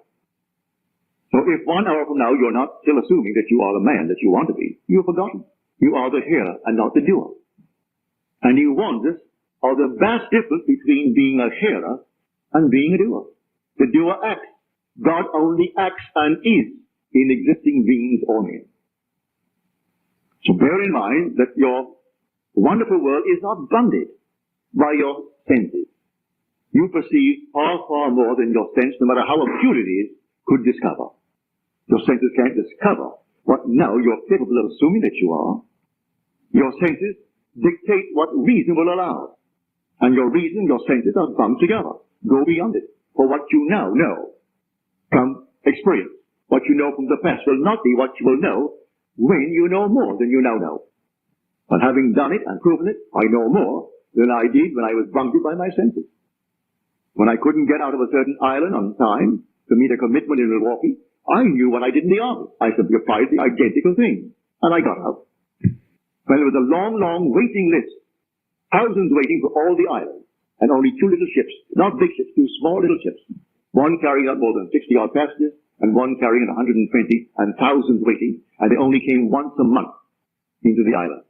So if 1 hour from now you're not still assuming that you are the man that you want to be, you've forgotten. You are the hearer and not the doer. And he warns us of the vast difference between being a hearer and being a doer. The doer acts. God only acts and is in existing beings or men. So bear in mind that your wonderful world is not bounded by your senses. You perceive far, far more than your sense, no matter how acute it is, could discover. Your senses can't discover what now you're capable of assuming that you are. Your senses dictate what reason will allow. And your reason, your senses are bound together. Go beyond it. For what you now know from experience, what you know from the past will not be what you will know when you know more than you now know. But having done it and proven it, I know more than I did when I was bounded by my senses. When I couldn't get out of a certain island on time to meet a commitment in Milwaukee, I knew what I did in the army. I simply applied the identical thing. And I got out. When there was a long, long waiting list, thousands waiting for all the islands, and only 2 little ships, not big ships, 2 small little ships, one carrying out more than 60-odd passengers, and one carrying 120, and thousands waiting, and they only came once a month into the island.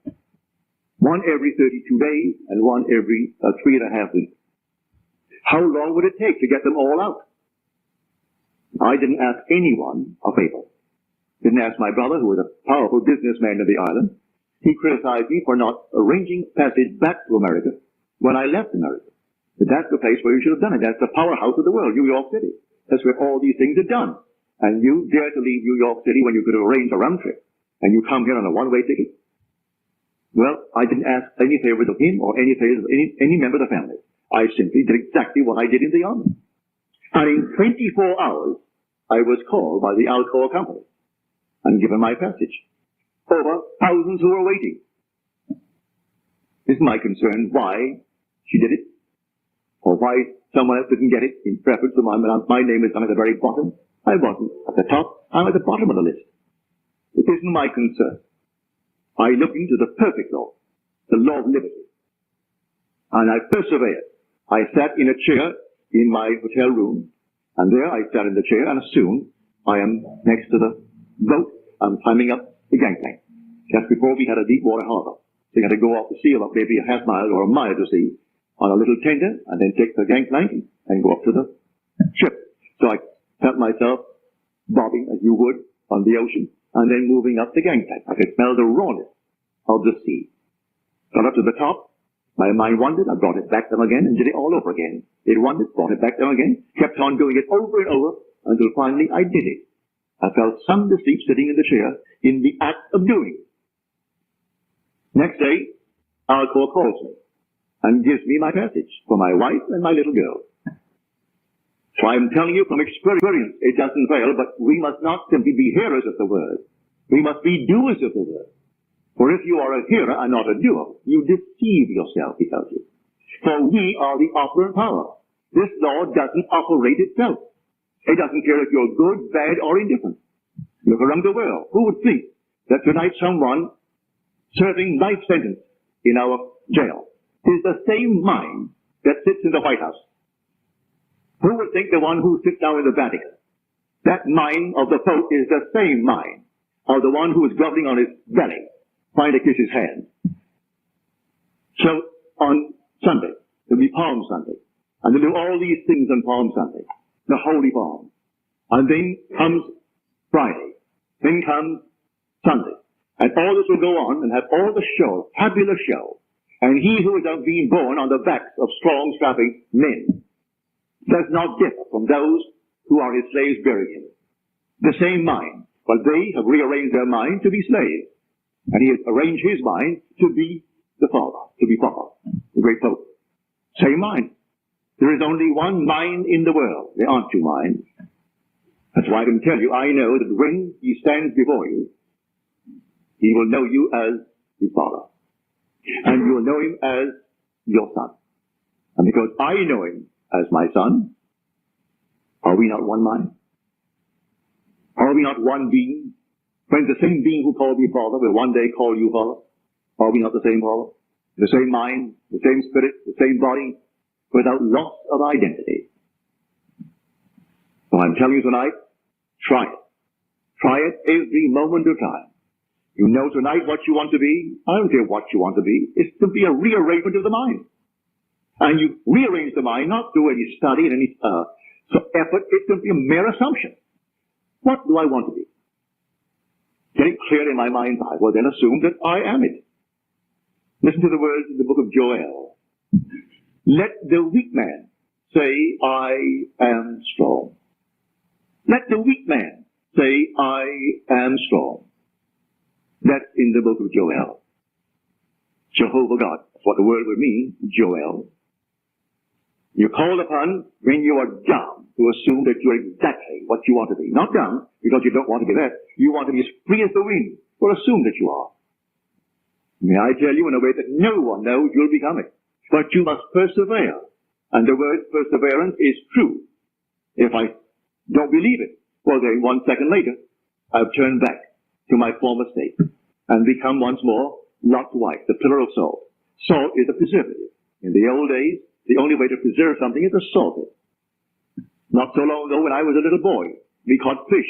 One every 32 days, and one every 3.5 weeks. How long would it take to get them all out? I didn't ask anyone a favor. Didn't ask my brother, who was a powerful businessman of the island. He criticized me for not arranging passage back to America when I left America. But that's the place where you should have done it. That's the powerhouse of the world, New York City. That's where all these things are done. And you dare to leave New York City when you could have arranged a round trip. And you come here on a one-way ticket. Well, I didn't ask any favors of him or any favors of any member of the family. I simply did exactly what I did in the army. And in 24 hours, I was called by the Alcoa company and given my passage. Over thousands who were waiting. Isn't my concern why she did it? Or why someone else didn't get it in preference to my name is at the very bottom? I wasn't at the top, I'm at the bottom of the list. It isn't my concern. I look into the perfect law, the law of liberty. And I persevered. I sat in a chair in my hotel room, and there I sat in the chair, and soon I am next to the boat. I'm climbing up the gangplank. Just before we had a deep water harbor. So you had to go off the sea about maybe a half mile or a mile to sea on a little tender, and then take the gangplank and go up to the ship. So I felt myself bobbing as you would on the ocean, and then moving up the gangplank. I could smell the rawness of the sea. Got up to the top. My mind wandered, I brought it back down again and did it all over again. It wandered, brought it back down again, kept on doing it over and over until finally I did it. I felt some deceit sitting in the chair in the act of doing it. Next day, Alcoa calls me and gives me my passage for my wife and my little girl. So I'm telling you from experience, it doesn't fail, but we must not simply be hearers of the word. We must be doers of the word. For if you are a hearer and not a doer, you deceive yourself, he tells you. For we are the operant power. This law doesn't operate itself. It doesn't care if you're good, bad, or indifferent. Look around the world. Who would think that tonight someone serving life sentence in our jail is the same mind that sits in the White House? Who would think the one who sits now in the Vatican? That mind of the Pope is the same mind of the one who is groveling on his belly, trying to kiss his hand. So on Sunday, it'll be Palm Sunday, and they'll do all these things on Palm Sunday, the Holy Palm. And then comes Friday, then comes Sunday, and all this will go on and have all the show, fabulous show. And he who is being born on the backs of strong, strapping men does not differ from those who are his slaves bearing him. The same mind, but they have rearranged their mind to be slaves. And he has arranged his mind to be the Father, to be Papa, the great Pope. Same mind. There is only one mind in the world. There aren't 2 minds. That's why I can tell you, I know that when he stands before you, he will know you as his Father. And you will know him as your Son. And because I know him as my Son, are we not one mind? Are we not one being? Friends, the same being who called me Father will one day call you Father. Are we not the same Father? The same mind, the same spirit, the same body, without loss of identity. So I'm telling you tonight, try it. Try it every moment of time. You know tonight what you want to be. I don't care what you want to be. It's simply a rearrangement of the mind. And you rearrange the mind not through any study and any effort. It's simply a mere assumption. What do I want to be? Get it clear in my mind's eye. Well, then assume that I am it. Listen to the words in the book of Joel. Let the weak man say, I am strong. Let the weak man say, I am strong. That's in the book of Joel. Jehovah God. That's what the word would mean, Joel. You're called upon when you are dumb to assume that you're exactly what you want to be. Not dumb because you don't want to be that. You want to be as free as the wind. Or assume that you are. May I tell you in a way that no one knows you'll become it. But you must persevere. And the word perseverance is true. If I don't believe it, well then 1 second later, I've turned back to my former state and become once more Lot's wife, the pillar of salt. Salt is a preservative. In the old days, the only way to preserve something is to salt it. Not so long ago when I was a little boy, we caught fish.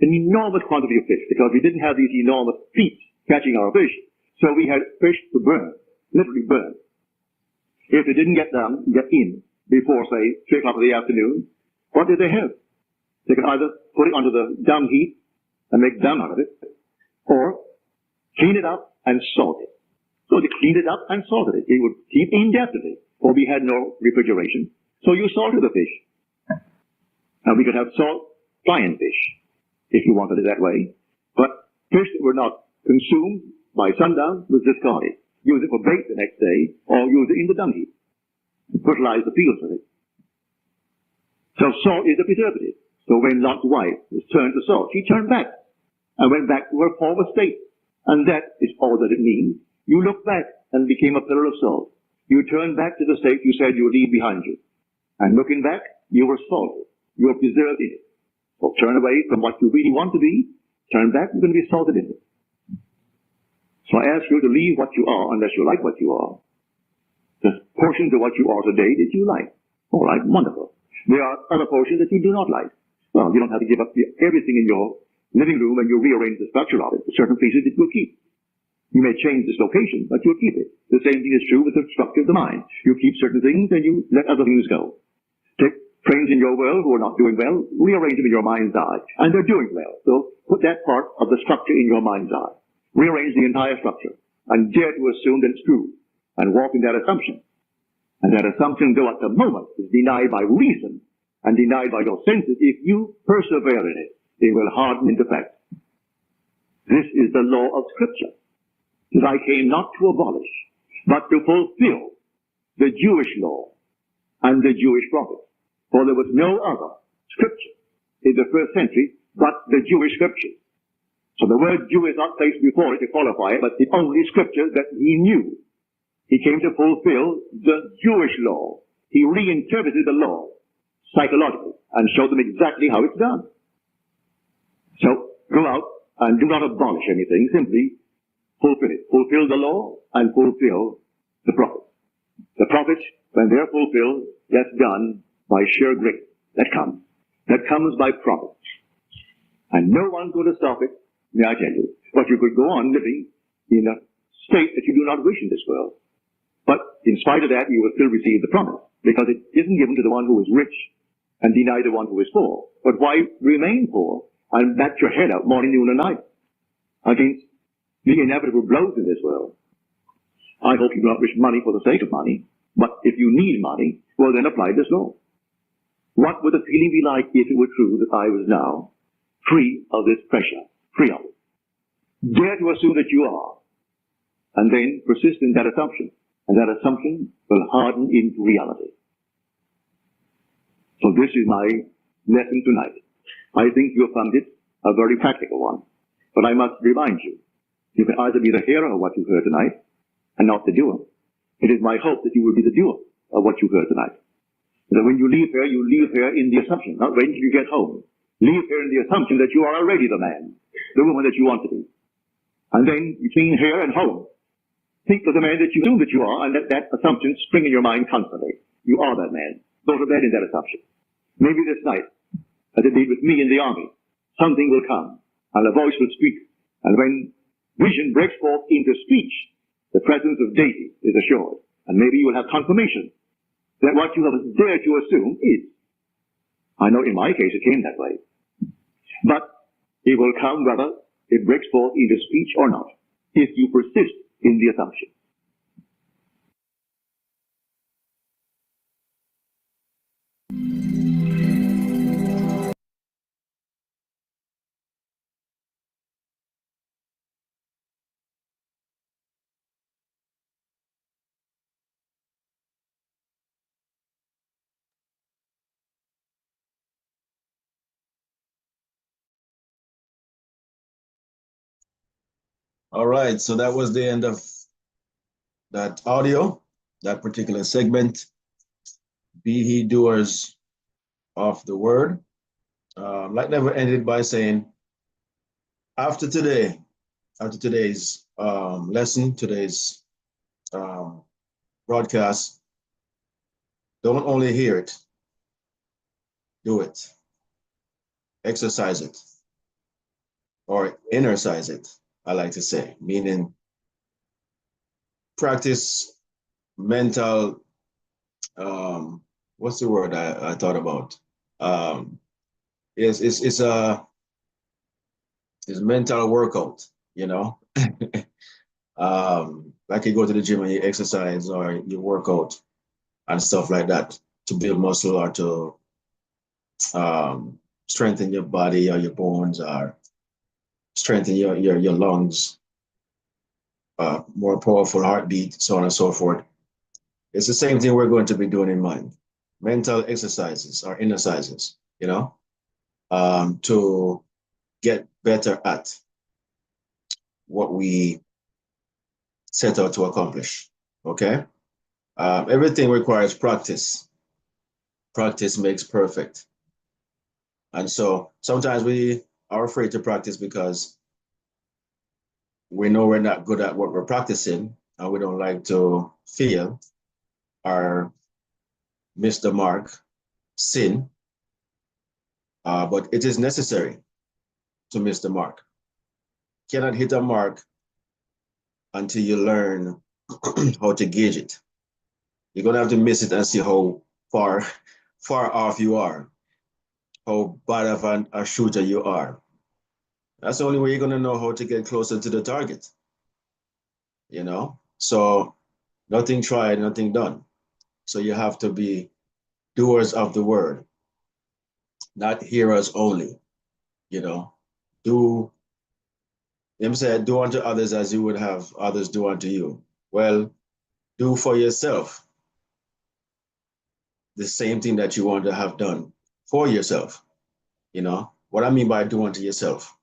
An enormous quantity of fish because we didn't have these enormous feet catching our fish. So we had fish to burn, literally burn. If they didn't get in before, say, 3 o'clock in the afternoon, what did they have? They could either put it onto the dung heap and make dung out of it, or clean it up and salt it. So they cleaned it up and salted it. It would keep indefinitely, for we had no refrigeration. So you salted the fish. And we could have salt flying fish, if you wanted it that way. But fish that were not consumed by sundown was discarded. Use it for bait the next day, or use it in the dung heap. Fertilize the fields with it. So salt is a preservative. So when Lot's wife was turned to salt, she turned back and went back to her former state. And that is all that it means. You look back and became a pillar of salt. You turned back to the state you said you would leave behind you. And looking back, you were salted. You were preserved in it. So turn away from what you really want to be. Turn back, you're going to be salted in it. So I ask you to leave what you are unless you like what you are. There's portions of what you are today that you like. All right, wonderful. There are other portions that you do not like. Well, you don't have to give up everything in your living room and you rearrange the structure of it. Certain pieces that you'll keep. You may change this location, but you'll keep it. The same thing is true with the structure of the mind. You keep certain things and you let other things go. Take friends in your world who are not doing well, rearrange them in your mind's eye. And they're doing well. So put that part of the structure in your mind's eye. Rearrange the entire structure and dare to assume that it's true and walk in that assumption. And that assumption, though at the moment is denied by reason and denied by your senses, if you persevere in it, it will harden into fact. This is the law of Scripture, that I came not to abolish, but to fulfill the Jewish law and the Jewish prophets. For there was no other Scripture in the first century but the Jewish Scriptures. So the word Jew is not placed before it to qualify it, but the only Scripture that he knew. He came to fulfill the Jewish law. He reinterpreted the law psychologically and showed them exactly how it's done. So go out and do not abolish anything, simply fulfill it. Fulfill the law and fulfill the prophets. The prophets, when they're fulfilled, that's done by sheer grace. That comes. That comes by promise. And no one's going to stop it, may I tell you. But you could go on living in a state that you do not wish in this world. But in spite of that, you will still receive the promise, because it isn't given to the one who is rich and deny the one who is poor. But why remain poor and bat your head out morning, noon, and night against the inevitable blows in this world? I hope you do not wish money for the sake of money, but if you need money, well then apply this law. What would the feeling be like if it were true that I was now free of this pressure, free of it? Dare to assume that you are, and then persist in that assumption. And that assumption will harden into reality. So this is my lesson tonight. I think you have found it a very practical one. But I must remind you, you can either be the hearer of what you heard tonight and not the doer. It is my hope that you will be the doer of what you heard tonight. That when you leave here in the assumption, not wait until you get home. Leave here in the assumption that you are already the man, the woman that you want to be. And then between here and home, think of the man that you assume that you are, and let that assumption spring in your mind constantly. You are that man. Go to bed in that assumption. Maybe this night, as it did with me in the army, something will come, and a voice will speak. And when vision breaks forth into speech, the presence of deity is assured. And maybe you will have confirmation that what you have dared to assume is. I know in my case it came that way. But it will come whether it breaks forth into speech or not, if you persist in the assumption. All right, so that was the end of that audio, that particular segment. Be ye doers of the word. Like never ended by saying, after today, after today's lesson, today's um, broadcast, don't only hear it, do it, exercise it, or innercise it, I like to say, meaning practice mental, what's the word I thought about? Um, it's a it's mental workout, you know. Like you go to the gym and you exercise or you work out and stuff like that to build muscle or to um, strengthen your body or your bones or strengthen your lungs, more powerful heartbeat, so on and so forth. It's the same thing we're going to be doing in mind. Mental exercises or exercises, you know, to get better at what we set out to accomplish. Okay. Everything requires practice. Practice makes perfect. And so sometimes we are afraid to practice because we know we're not good at what we're practicing and we don't like to fail or miss the mark, sin. But it is necessary to miss the mark. You cannot hit a mark until you learn how to gauge it. You're gonna have to miss it and see how far far off you are, how bad of a shooter you are. That's the only way you're gonna know how to get closer to the target, you know? So nothing tried, nothing done. So you have to be doers of the word, not hearers only, you know. Do him said, do unto others as you would have others do unto you. Well, do for yourself the same thing that you want to have done for yourself. You know what I mean by do unto yourself?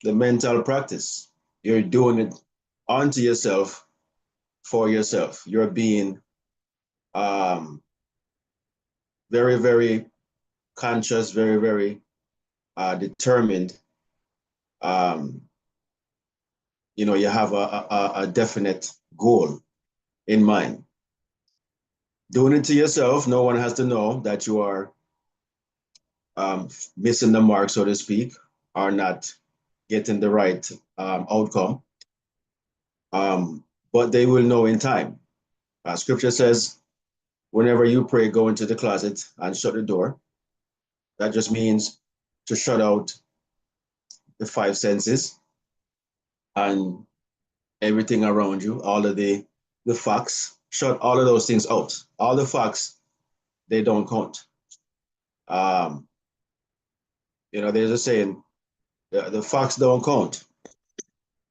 The mental practice. You're doing it unto yourself for yourself. You're being um, very, very conscious, very, very determined. Um, you know, you have a definite goal in mind. Doing it to yourself, no one has to know that you are missing the mark, so to speak, or not getting the right outcome. But they will know in time. Scripture says, whenever you pray, go into the closet and shut the door. That just means to shut out the five senses and everything around you, all of the facts. Shut all of those things out. All the facts, they don't count. Um, you know, there's a saying, the facts don't count.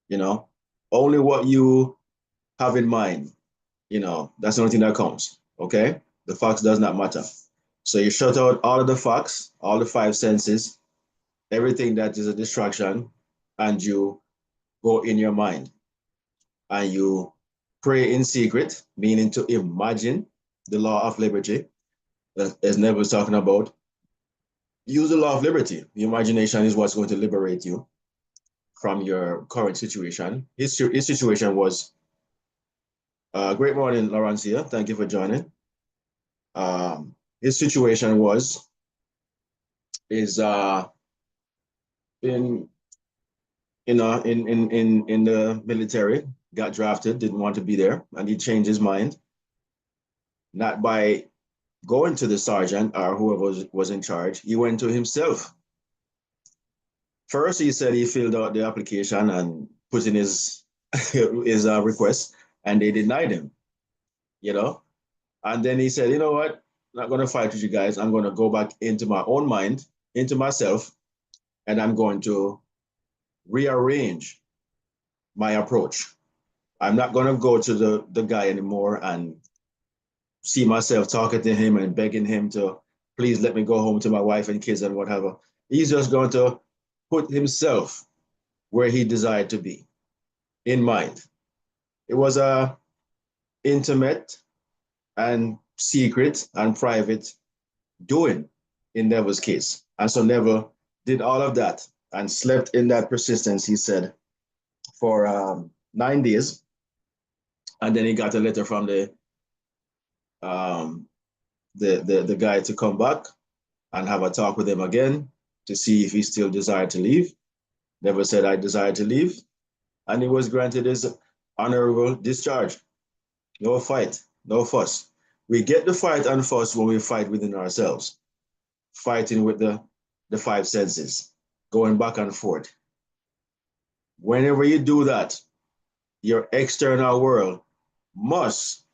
You know, only what you have in mind, you know, that's the only thing that counts. Okay, the facts does not matter. So you shut out all of the facts, all the five senses, everything that is a distraction, and you go in your mind and you pray in secret, meaning to imagine the law of liberty that as Neville was talking about. Use the law of liberty. The imagination is what's going to liberate you from your current situation. His situation was great morning, Laurencia. Thank you for joining. His situation was is in in the military, got drafted, didn't want to be there, and he changed his mind, not by going to the sergeant or whoever was in charge. He went to himself. First, he said he filled out the application and put in his his request, and they denied him. You know, and then he said, you know what? I'm not going to fight with you guys. I'm going to go back into my own mind, into myself, and I'm going to rearrange my approach. I'm not going to go to the guy anymore and see myself talking to him and begging him to please let me go home to my wife and kids and whatever. He's just going to put himself where he desired to be. in mind. It was a intimate and secret and private doing in Neville's case. And so Neville did all of that and slept in that persistence, he said, for 9 days. And then he got a letter from um, the guy to come back and have a talk with him again to see if he still desired to leave. Neville said, I desire to leave. And he was granted his honorable discharge. No fight, no fuss. We get the fight and fuss when we fight within ourselves, fighting with the five senses, going back and forth. Whenever you do that, your external world must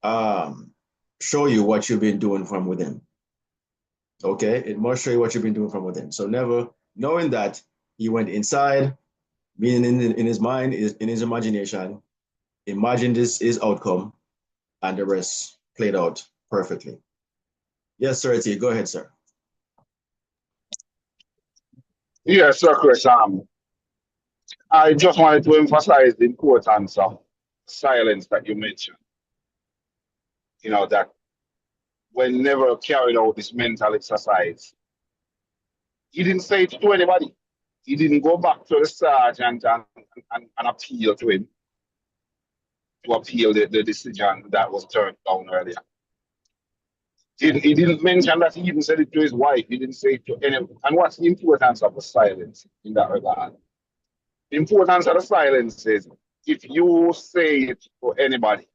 show you what you've been doing from within. Okay, it must show you what you've been doing from within. So never knowing that, he went inside, meaning in his mind, in his imagination, imagined his outcome, and the rest played out perfectly. Yes, sir, T. Go ahead, sir. Yes, sir, Chris. I just wanted to emphasize the importance of silence that you mentioned. You know, that when Neville carried out this mental exercise, he didn't say it to anybody. He didn't go back to the sergeant and appeal to him, to appeal the decision that was turned down earlier. He didn't mention that. He even said it to his wife. He didn't say it to anyone. And what's the importance of the silence in that regard? The importance of the silence is if you say it to anybody,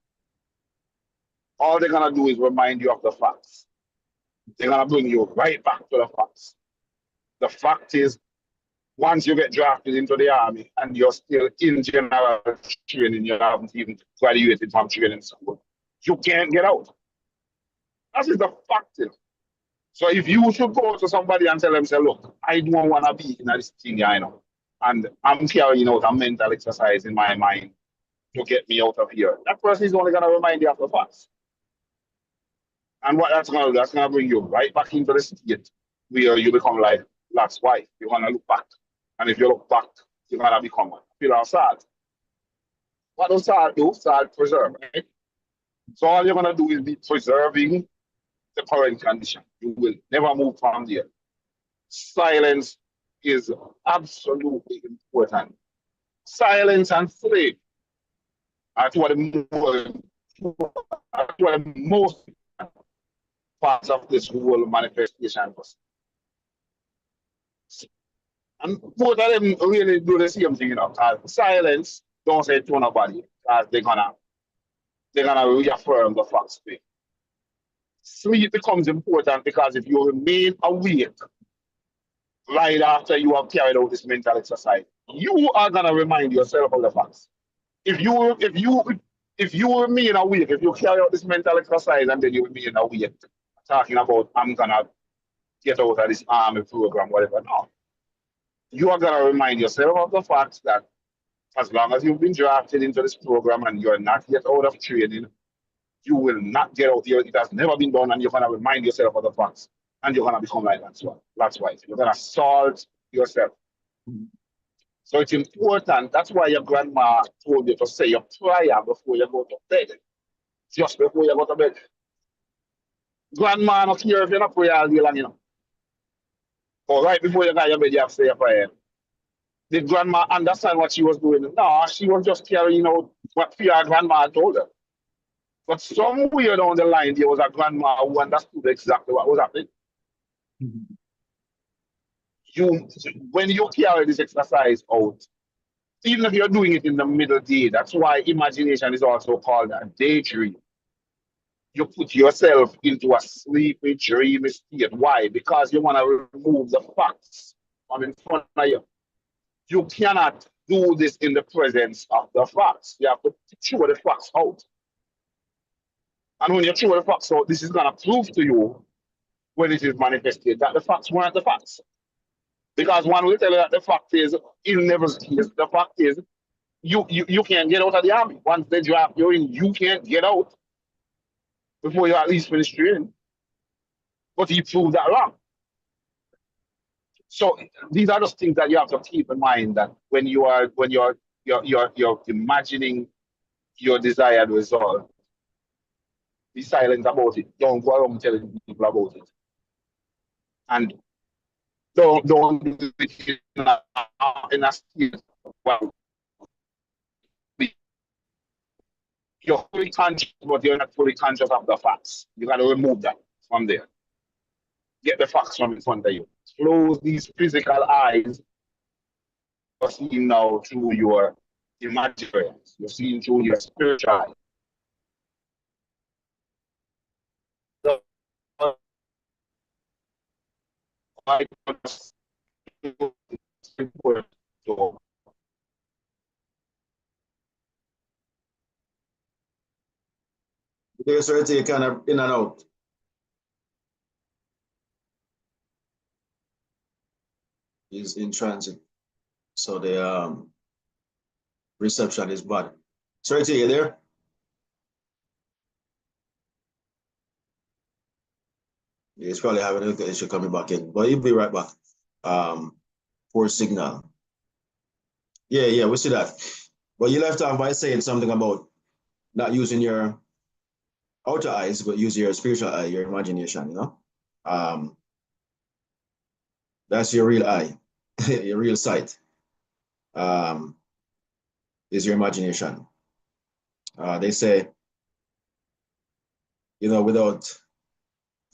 all they're going to do is remind you of the facts. They're going to bring you right back to the facts. The fact is, once you get drafted into the army and you're still in general training, you haven't even graduated from training school, you can't get out. That is the fact. So if you should go to somebody and tell them, say, look, I don't want to be in this thing, I know. And I'm carrying out a mental exercise in my mind to get me out of here. That person is only going to remind you of the facts. And what that's going to do, that's going to bring you right back into the state where you become like Lot's wife. You're going to look back. And if you look back, you're going to become a pillar of salt. What does salt do? Salt preserve, right? So all you're going to do is be preserving the current condition. You will never move from there. Silence is absolutely important. Silence and sleep are two of the most parts of this whole manifestation. And both of them really do the same thing, you know. Silence, don't say it to nobody, because they're gonna reaffirm the facts. Sleep becomes important because if you remain awake right after you have carried out this mental exercise, you are gonna remind yourself of the facts. If you remain awake, if you carry out this mental exercise and then you remain awake, talking about I'm gonna get out of this army program, whatever. No. You are gonna remind yourself of the fact that as long as you've been drafted into this program and you're not yet out of training, you will not get out here. It has never been done, and you're gonna remind yourself of the facts, and you're gonna become like that. That's why you're gonna salt yourself. So it's important. That's why your grandma told you to say your prayer before you go to bed. Just before you go to bed. Grandma not care if you're not pray all day long, you know. But right before you go to your bed, you have to say your prayer. Did grandma understand what she was doing? No, she was just carrying out what your grandma told her. But somewhere down the line, there was a grandma who understood exactly what was happening. When you carry this exercise out, even if you're doing it in the middle day, that's why imagination is also called a daydream. You put yourself into a sleepy, dreamy state. Why? Because you want to remove the facts from in front of you. You cannot do this in the presence of the facts. You have to throw the facts out. And when you throw the facts out, this is going to prove to you when it is manifested that the facts weren't the facts. Because one will tell you that the fact is, in Neville's case, the fact is, you can't get out of the army. Once they draft you in, you can't get out before you at least finish training. But he proved that wrong. So these are just things that you have to keep in mind that when you're you're imagining your desired result. Be silent about it. Don't go around telling people about it. And don't do it in a state. Well, you're fully conscious, but you're not fully conscious of the facts. You got to remove that from there. Get the facts from in front of you. Close these physical eyes. You're seeing now through your imaginary. You're seeing through your spiritual eyes. So, There's already kind of in and out. Is in transit. So the reception is bad. Sorry, T, you there? He's probably having a little issue coming back in, but he'll be right back. Poor signal. Yeah, we see that. But you left off by saying something about not using your outer eyes, but use your spiritual eye, your imagination, you know? That's your real eye, your real sight, is your imagination. They say, you know, without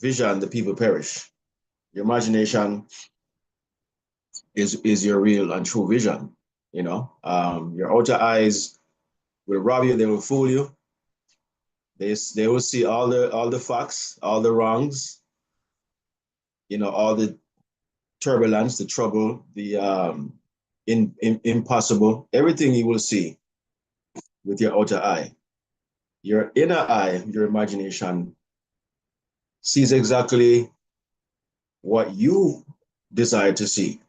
vision, the people perish. Your imagination is your real and true vision, you know? Your outer eyes will rob you, they will fool you. They will see all the facts, all the wrongs, you know, all the turbulence, the trouble, the impossible, everything you will see with your outer eye. Your inner eye, your imagination, sees exactly what you desire to see.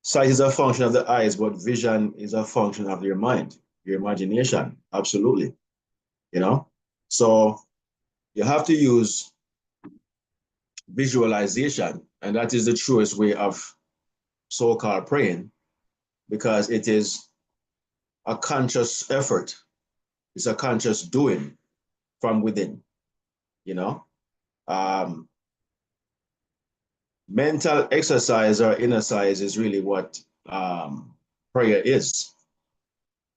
Sight is a function of the eyes, but vision is a function of your mind, your imagination. Absolutely. You know? So you have to use visualization, and that is the truest way of so-called praying, because it is a conscious effort. It's a conscious doing from within, you know? Mental exercise or inner exercise is really what prayer is.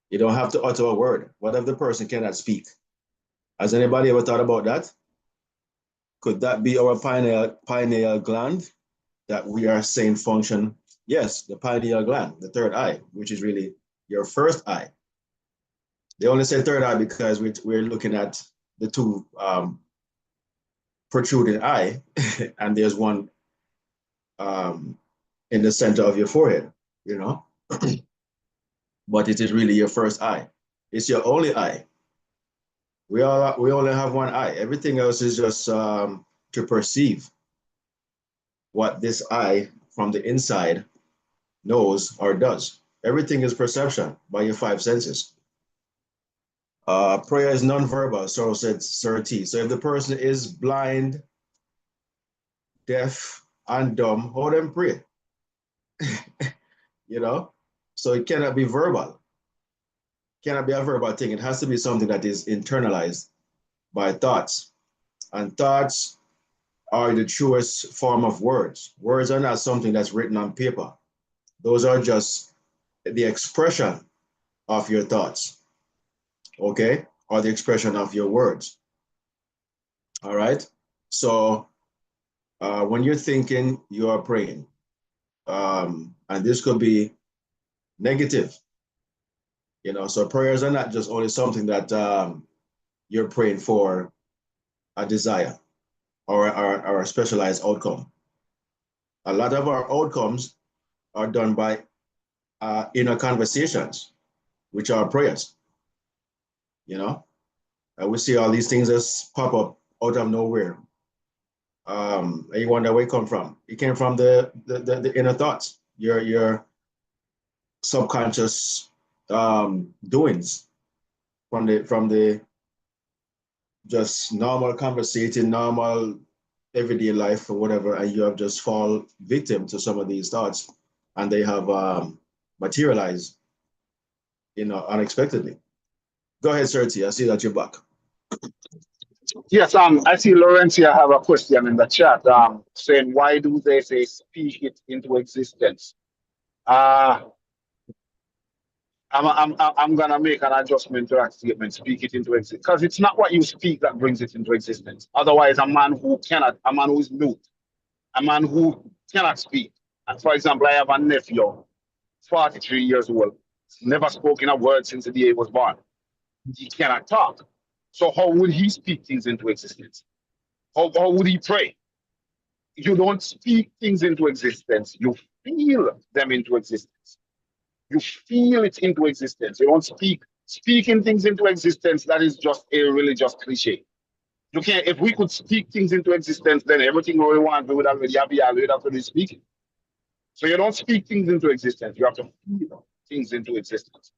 You don't have to utter a word. What if the person cannot speak? Has anybody ever thought about that? Could that be our pineal gland that we are saying function? Yes, the pineal gland, the third eye, which is really your first eye. They only say third eye because we're looking at the two protruding eye, and there's one in the center of your forehead, you know? But it is really your first eye. It's your only eye. We only have one eye. Everything else is just to perceive what this eye from the inside knows or does. Everything is perception by your five senses. Prayer is non-verbal, so said Sir T. So if the person is blind, deaf, and dumb, how them pray? You know? So it cannot be verbal. Cannot be a verbal thing. It has to be something that is internalized by thoughts. And thoughts are the truest form of words. Words are not something that's written on paper. Those are just the expression of your thoughts, okay? Or the expression of your words, all right? So when you're thinking, you are praying. And this could be negative, you know? So prayers are not just only something that you're praying for a desire or a specialized outcome. A lot of our outcomes are done by inner conversations, which are prayers, you know? We see all these things just pop up out of nowhere. And you wonder where it come from. It came from the inner thoughts, your subconscious doings from the just normal conversating, normal everyday life or whatever, and you have just fall victim to some of these thoughts, and they have materialize, unexpectedly. Go ahead, Sir T. I see that you're back. Yes, I see Laurencia have a question in the chat, saying why do they say speak it into existence? Uh I'm gonna make an adjustment to that statement, speak it into existence. Because it's not what you speak that brings it into existence. Otherwise, a man who is mute, a man who cannot speak. And for example, I have a nephew, 43 years old, never spoken a word since the day he was born. He cannot talk. So how would he speak things into existence? How would he pray? You don't speak things into existence. You feel them into existence. You feel it into existence. You don't speaking things into existence. That is just a religious cliche. You can't. If we could speak things into existence, then everything we want, we would already have the we would have to be speaking. So you don't speak things into existence. You have to feel things into existence.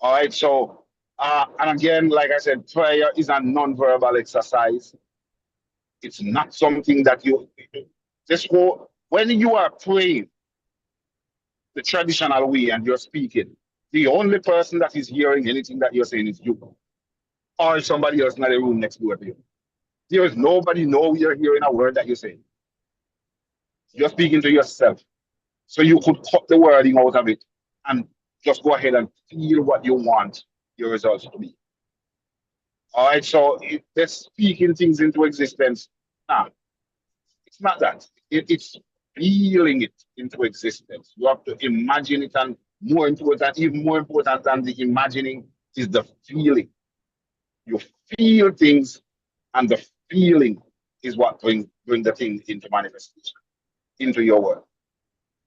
All right. So, and again, like I said, prayer is a non-verbal exercise. It's not something that you just go when you are praying the traditional way and you're speaking. The only person that is hearing anything that you're saying is you, or somebody else in the room next door to you. There is nobody know you're hearing a word that you're saying. You're speaking to yourself. So you could cut the wording out of it and just go ahead and feel what you want your results to be. All right, so that's speaking things into existence. Nah, it's not that. It's feeling it into existence. You have to imagine it, and even more important than the imagining is the feeling. You feel things, and the feeling is what bring the thing into manifestation, into your world.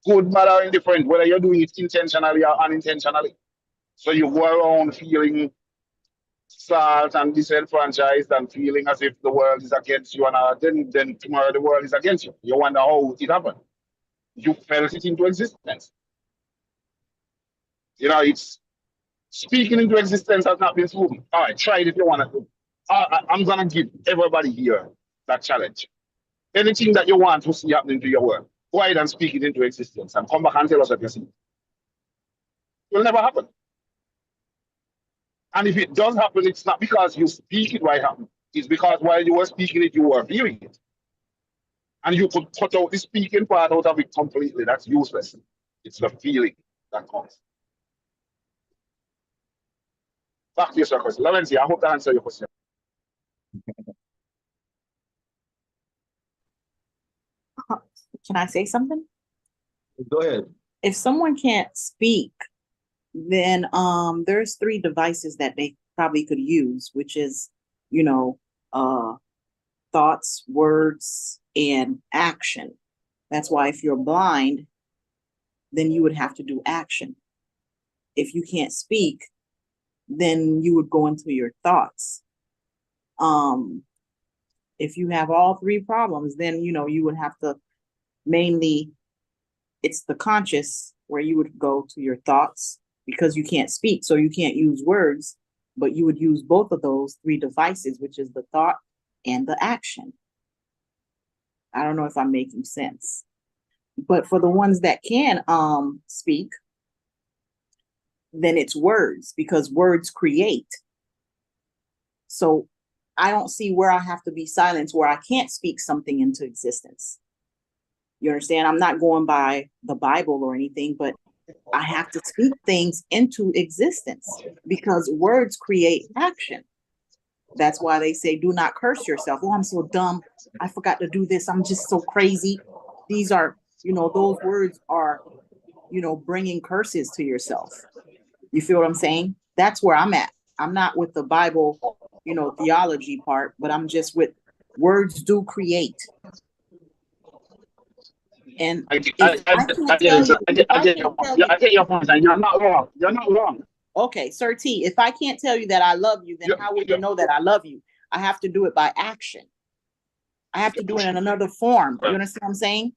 Good, bad, or indifferent, whether you're doing it intentionally or unintentionally. So you go around feeling sad and disenfranchised and feeling as if the world is against you, and then tomorrow the world is against you. You wonder how it happened. You felt it into existence. It's speaking into existence has not been proven. All right, try it if you want to. I'm gonna give everybody here that challenge. Anything that you want to see happening to your world, go ahead and speak it into existence and come back and tell us what you see. It will never happen. And if it does happen, it's not because you speak it right happen. It's because while you were speaking it, you were viewing it. And you could cut out the speaking part out of it completely. That's useless. It's the feeling that counts. Back to your question. Laurencia, I hope that answers your question. Can I say something? Go ahead. If someone can't speak, then there's 3 devices that they probably could use, which is, thoughts, words, and action. That's why if you're blind, then you would have to do action. If you can't speak, then you would go into your thoughts. If you have all 3 problems, then you would have to mainly, it's the conscious where you would go to your thoughts because you can't speak, so you can't use words, but you would use both of those 3 devices, which is the thought and the action. I don't know if I'm making sense. But for the ones that can speak, then it's words, because words create. So I don't see where I have to be silenced, where I can't speak something into existence. You understand? I'm not going by the Bible or anything, but I have to speak things into existence because words create action. That's why they say, do not curse yourself. Oh, I'm so dumb. I forgot to do this. I'm just so crazy. These are, those words are, bringing curses to yourself. You feel what I'm saying? That's where I'm at. I'm not with the Bible, theology part, but I'm just with words do create. And I get your point, and you're not wrong. You're not wrong. Okay, Sir T, if I can't tell you that I love you, then how would you know that I love you? I have to do it by action. I have to do it in another form. You understand what I'm saying?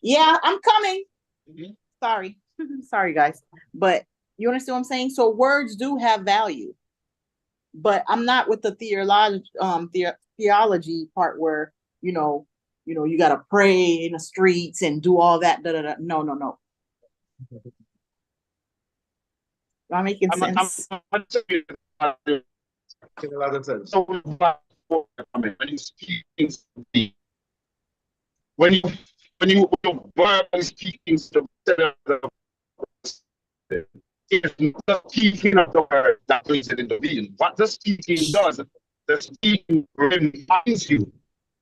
Yeah, I'm coming. Mm-hmm. Sorry. Sorry, guys. But you understand what I'm saying? So words do have value. But I'm not with the theology part where, you got to pray in the streets and do all that. No. Am I making I'm sense? In a lot of sense. so when you speak things to be, when you when you verbally speak things to the it's not the speaking of the word that brings it into being. What the speaking does, the speaking reminds you.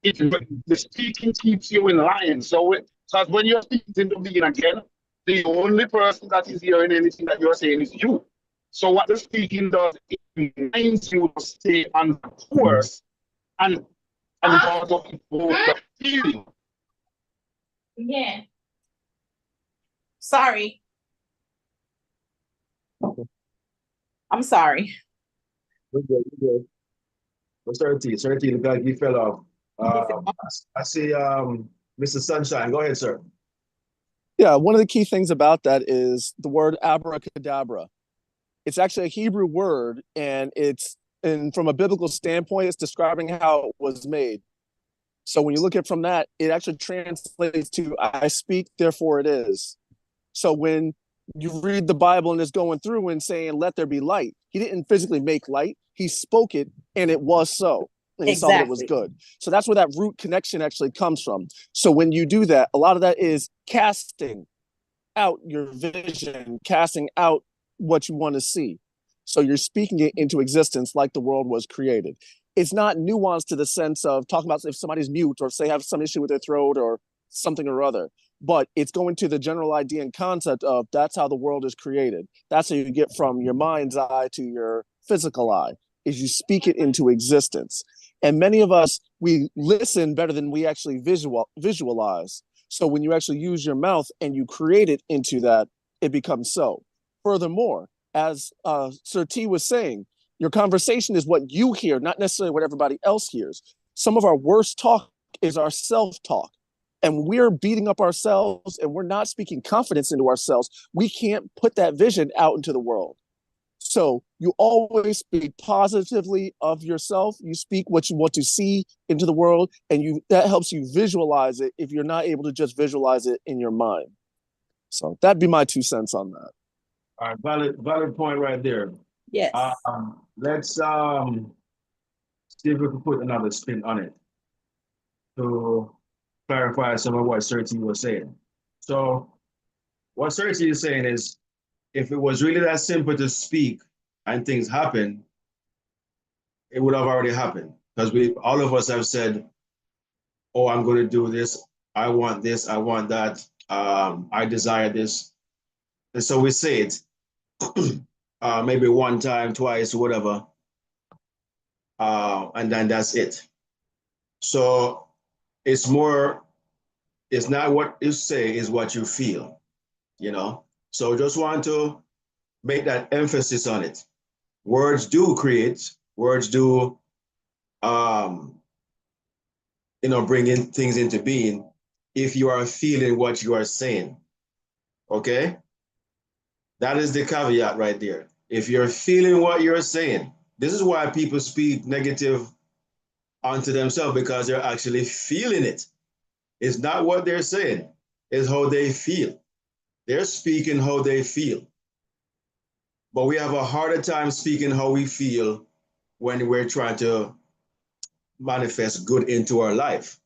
The speaking keeps you in line. So, because when you're speaking into being again, the only person that is hearing anything that you're saying is you. So, what the speaking does, it reminds you to stay on the course and it also evoke the feeling. Yeah. Sorry. I'm sorry. We're good. We're good. What's 13? 13, the guy he fell off. I see Mr. Sunshine. Go ahead, sir. Yeah, one of the key things about that is the word abracadabra. It's actually a Hebrew word, and from a biblical standpoint, it's describing how it was made. So when you look at it from that, it actually translates to I speak, therefore it is. So when you read the Bible and it's going through and saying, let there be light, he didn't physically make light. He spoke it and it was so. And he saw that it was good. So that's where that root connection actually comes from. So when you do that, a lot of that is casting out your vision, casting out what you want to see. So you're speaking it into existence like the world was created. It's not nuanced to the sense of talking about if somebody's mute or say have some issue with their throat or something or other, but it's going to the general idea and concept of that's how the world is created. That's how you get from your mind's eye to your physical eye, is you speak it into existence. And many of us, we listen better than we actually visualize. So when you actually use your mouth and you create it into that, it becomes so. Furthermore, as Sir T was saying, your conversation is what you hear, not necessarily what everybody else hears. Some of our worst talk is our self-talk. And we're beating up ourselves and we're not speaking confidence into ourselves. We can't put that vision out into the world. So you always speak positively of yourself. You speak what you want to see into the world, and that helps you visualize it if you're not able to just visualize it in your mind. So that'd be my 2 cents on that. All right, valid point right there. Yes. Let's see if we can put another spin on it to clarify some of what Sir T was saying. So what Sir T is saying is, if it was really that simple to speak and things happen, it would have already happened. Because all of us have said, oh, I'm going to do this. I want this. I want that. I desire this. And so we say it maybe one time, twice, whatever. And then that's it. So it's not what you say, is what you feel, you know? So just want to make that emphasis on it. Words do create, words do, bring in things into being if you are feeling what you are saying, okay? That is the caveat right there. If you're feeling what you're saying, this is why people speak negative onto themselves, because they're actually feeling it. It's not what they're saying, it's how they feel. They're speaking how they feel. But we have a harder time speaking how we feel when we're trying to manifest good into our life.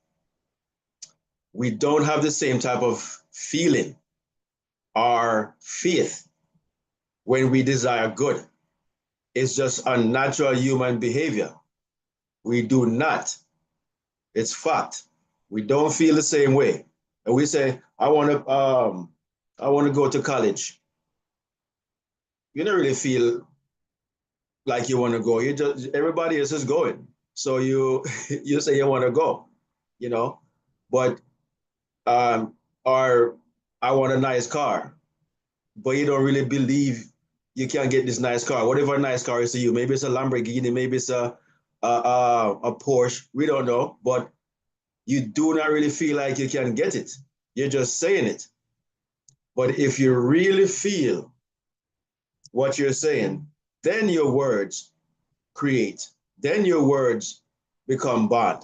We don't have the same type of feeling or faith when we desire good. It's just a natural human behavior. We do not. It's fact. We don't feel the same way. And we say, I want to go to college. You don't really feel like you want to go. You just, everybody else is going. So you you say you want to go, you know. But or I want a nice car, but you don't really believe you can get this nice car. Whatever nice car is to you, maybe it's a Lamborghini, maybe it's a Porsche. We don't know, but you do not really feel like you can get it. You're just saying it. But if you really feel what you're saying, then your words create. Then your words become bond.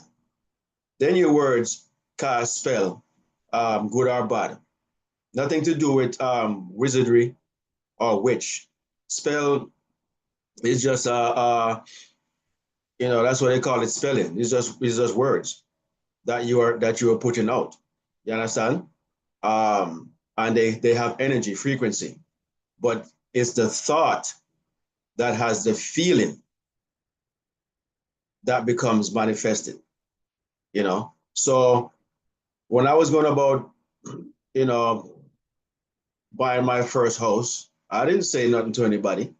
Then your words cast spell, good or bad. Nothing to do with wizardry or witch. Spell is just that's what they call it, spelling. It's just words that you are putting out. You understand? And they have energy, frequency, but it's the thought that has the feeling that becomes manifested. So when I was going about, you know, buying my first house, I didn't say nothing to anybody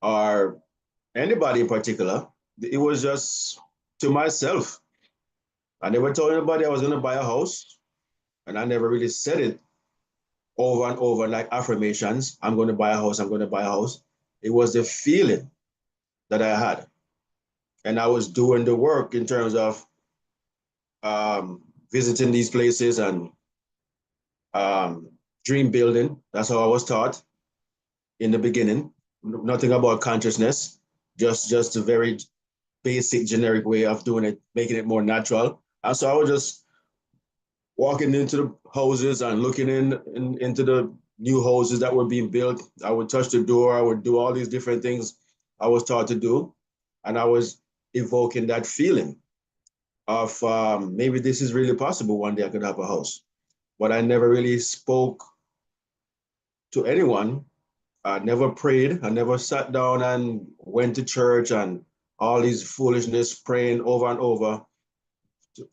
or anybody in particular. It was just to myself. I never told anybody I was going to buy a house, and I never really said it over and over like affirmations. I'm going to buy a house. I'm going to buy a house. It was the feeling that I had, and I was doing the work in terms of visiting these places and um, dream building. That's how I was taught in the beginning. Nothing about consciousness, just a very basic, generic way of doing it, making it more natural. And so I was just walking into the houses and looking into the new houses that were being built. I would touch the door. I would do all these different things I was taught to do, and I was evoking that feeling of maybe this is really possible. One day I could have a house, but I never really spoke to anyone. I never prayed. I never sat down and went to church and all these foolishness, praying over and over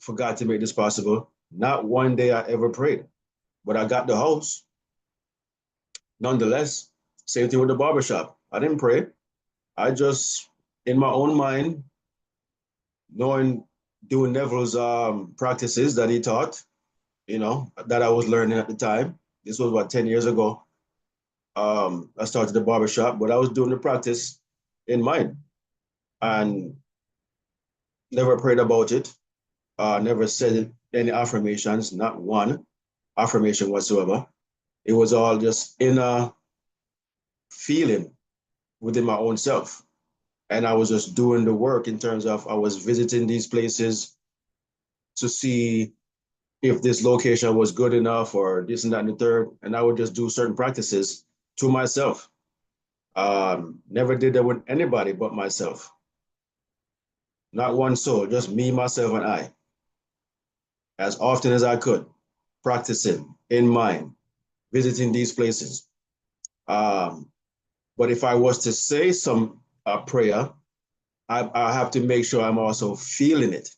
for God to make this possible. Not one day I ever prayed, but I got the house. Nonetheless, same thing with the barbershop. I didn't pray. I just, in my own mind, knowing, doing Neville's practices that he taught, that I was learning at the time. This was what, 10 years ago. I started the barbershop, but I was doing the practice in mind and never prayed about it. Never said any affirmations, not one affirmation whatsoever. It was all just inner feeling within my own self. And I was just doing the work in terms of I was visiting these places to see if this location was good enough or this and that and the third. And I would just do certain practices to myself. Never did that with anybody but myself. Not one soul, just me, myself, and I. As often as I could, practicing in mind, visiting these places. But if I was to say some prayer, I have to make sure I'm also feeling it,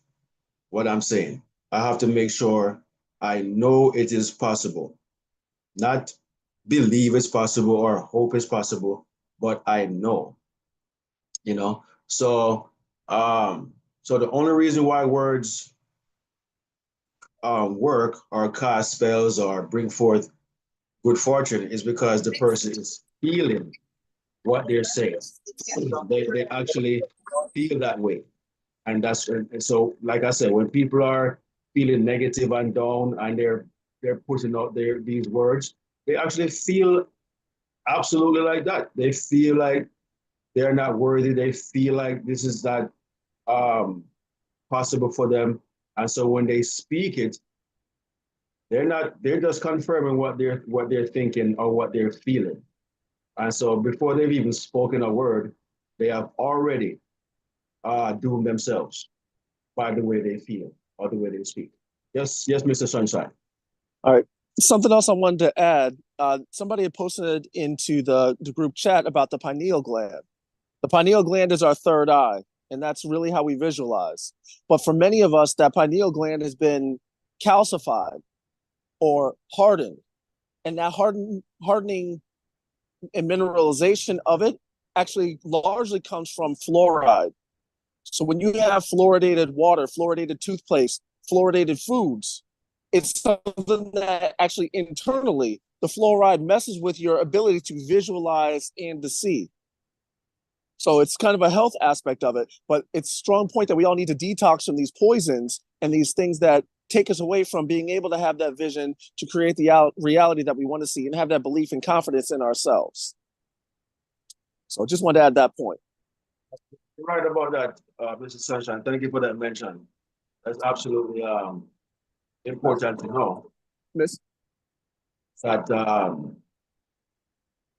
what I'm saying. I have to make sure I know it is possible, not believe it's possible or hope it's possible, but I know, you know. So the only reason why words work or cast spells or bring forth good fortune is because the person is feeling what they're saying. They actually feel that way. And so, like I said, when people are feeling negative and down and they're putting out these words, they actually feel absolutely like that. They feel like they're not worthy. They feel like this is not um, possible for them. And so when they speak it, they're just confirming what they're thinking or what they're feeling. And so before they've even spoken a word, they have already doomed themselves by the way they feel or the way they speak. Yes, Mr. Sunshine. All right. Something else I wanted to add. Somebody had posted into the group chat about the pineal gland. The pineal gland is our third eye, and that's really how we visualize. But for many of us, that pineal gland has been calcified or hardened. And that hardening and mineralization of it actually largely comes from fluoride. So when you have fluoridated water, fluoridated toothpaste, fluoridated foods, it's something that actually internally the fluoride messes with your ability to visualize and to see. So it's kind of a health aspect of it, but it's a strong point that we all need to detox from these poisons and these things that take us away from being able to have that vision to create the reality that we want to see and have that belief and confidence in ourselves. So I just wanted to add that point. You're right about that, Mr. Sunshine. Thank you for that mention. That's absolutely important to know Miss? that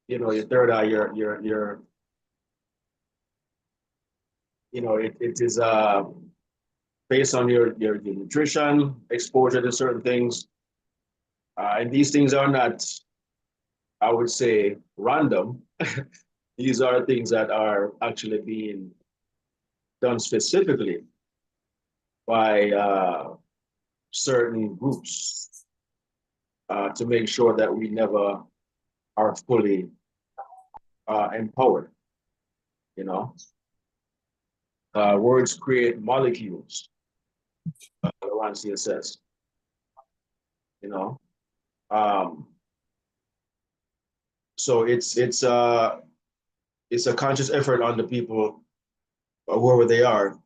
your third eye, it is based on your nutrition, exposure to certain things. And these things are not, I would say, random. These are things that are actually being done specifically by certain groups to make sure that we never are fully empowered. You know, words create molecules. Laurentius says. You know, um, so it's a conscious effort on the people, whoever they are,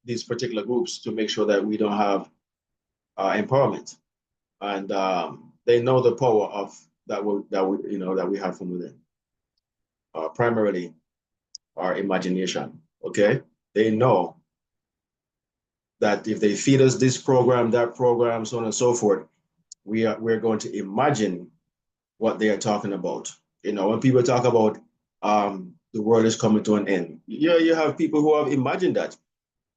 these particular groups, to make sure that we don't have empowerment, and they know the power of that we have from within. Primarily, our imagination. Okay, they know that if they feed us this program, that program, so on and so forth, we're going to imagine what they are talking about. When people talk about the world is coming to an end, yeah, you have people who have imagined that.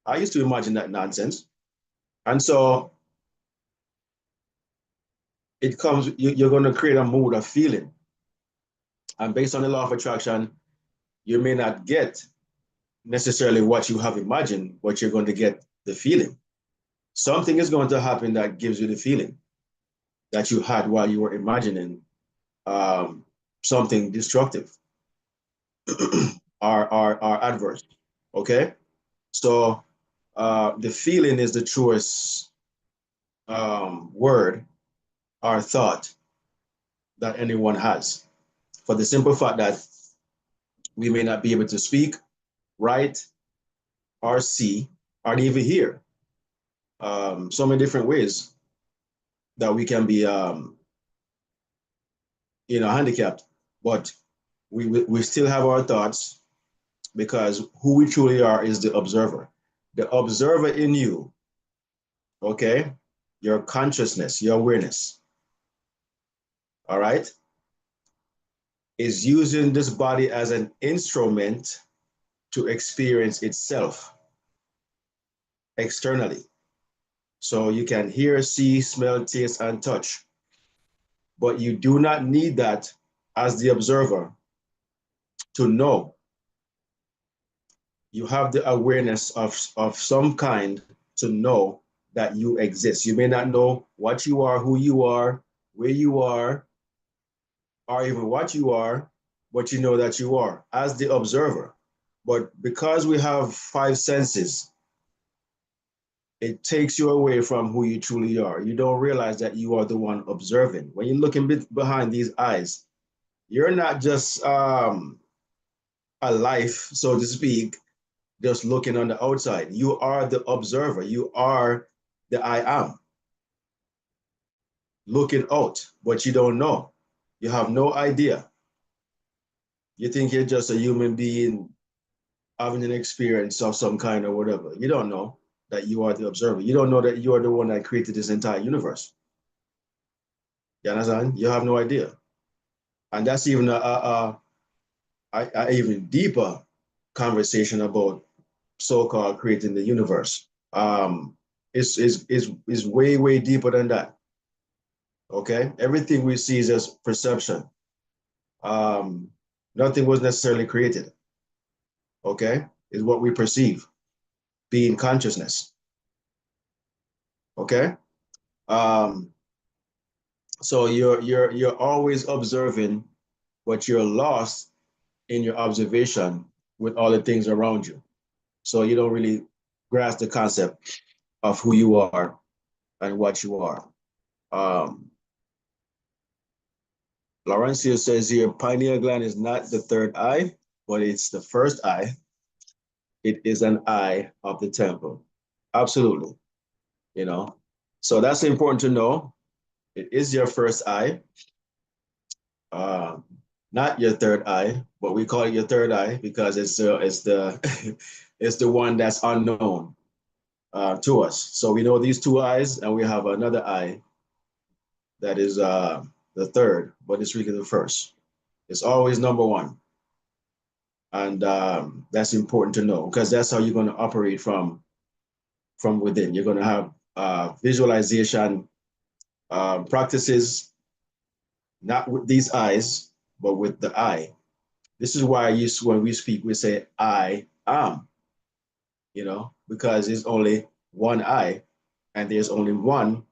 I used to imagine that nonsense, and so it comes. You're going to create a mood of feeling, and based on the law of attraction, you may not get necessarily what you have imagined, but you're going to get the feeling. Something is going to happen that gives you the feeling that you had while you were imagining something destructive or adverse. Okay, so the feeling is the truest word or thought that anyone has, for the simple fact that we may not be able to speak, write, or see, or even hear. So many different ways that we can be, handicapped, but we still have our thoughts, because who we truly are is the observer. The observer in you, okay, your consciousness, your awareness, all right, is using this body as an instrument to experience itself externally. So you can hear, see, smell, taste, and touch. But you do not need that as the observer to know. You have the awareness of some kind to know that you exist. You may not know what you are, who you are, where you are, or even what you are, but you know that you are as the observer. But because we have five senses, it takes you away from who you truly are. You don't realize that you are the one observing. When you're looking behind these eyes, you're not just a life, so to speak, just looking on the outside. You are the observer. You are the I am looking out, but you don't know. You have no idea. You think you're just a human being having an experience of some kind or whatever. You don't know that you are the observer. You don't know that you are the one that created this entire universe. You understand? You have no idea. And that's even a even deeper conversation about so-called creating the universe. Is way, way deeper than that. Okay? Everything we see is just perception. Nothing was necessarily created. Okay? Is what we perceive, being consciousness. Okay? Um, so you're always observing, but you're lost in your observation with all the things around you. So you don't really grasp the concept of who you are and what you are. Laurencio says here, pineal gland is not the third eye, but it's the first eye. It is an eye of the temple. Absolutely. So that's important to know. It is your first eye, uh, not your third eye, but we call it your third eye because it's the it's the one that's unknown to us. So we know these two eyes, and we have another eye that is the third, but it's really the first. It's always number one. And that's important to know, because that's how you're going to operate from within. You're going to have visualization practices, not with these eyes, but with the I. This is why when we speak, we say, I am, because there's only one I, and there's only one.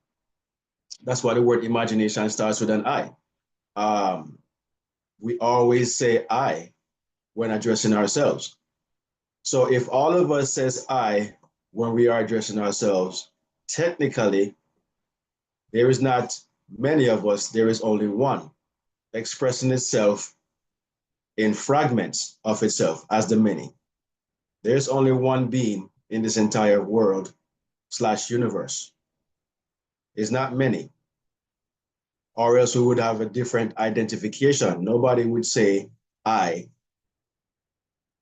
That's why the word imagination starts with an I. We always say I when addressing ourselves. So if all of us says I when we are addressing ourselves, technically, there is not many of us, there is only one expressing itself in fragments of itself as the many. There's only one being in this entire world / universe. It's not many, or else we would have a different identification. Nobody would say I.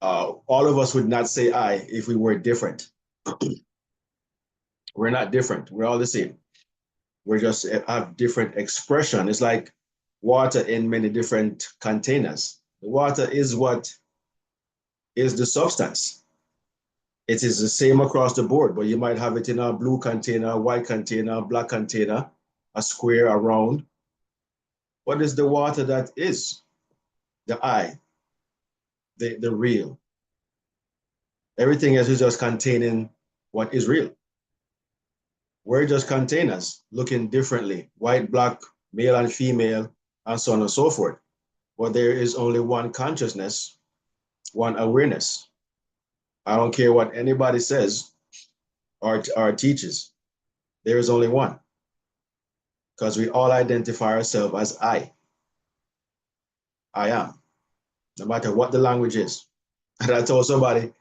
All of us would not say I if we were different. We're not different. We're all the same. We just have different expression. It's like water in many different containers. The water is what is the substance. It is the same across the board, but you might have it in a blue container, a white container, a black container, a square, a round. What is the water that is? The I, the real. Everything else is just containing what is real. We're just containers looking differently, white, black, male and female, and so on and so forth. But there is only one consciousness, one awareness. I don't care what anybody says or teaches. There is only one. Because we all identify ourselves as I am, no matter what the language is. And I told somebody,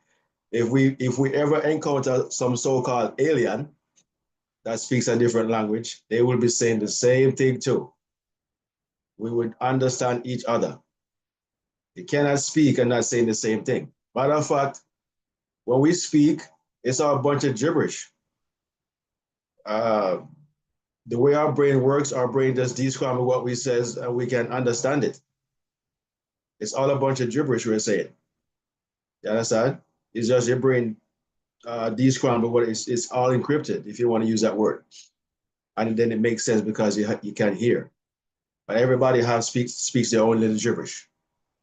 if we ever encounter some so-called alien that speaks a different language, they will be saying the same thing too. We would understand each other. You cannot speak and not saying the same thing. Matter of fact, when we speak, it's all a bunch of gibberish. The way our brain works, our brain just describes what we says and we can understand it. It's all a bunch of gibberish we're saying. You understand? It's just your brain describing what it's all encrypted, if you want to use that word. And then it makes sense because you can hear. But everybody speaks their own little gibberish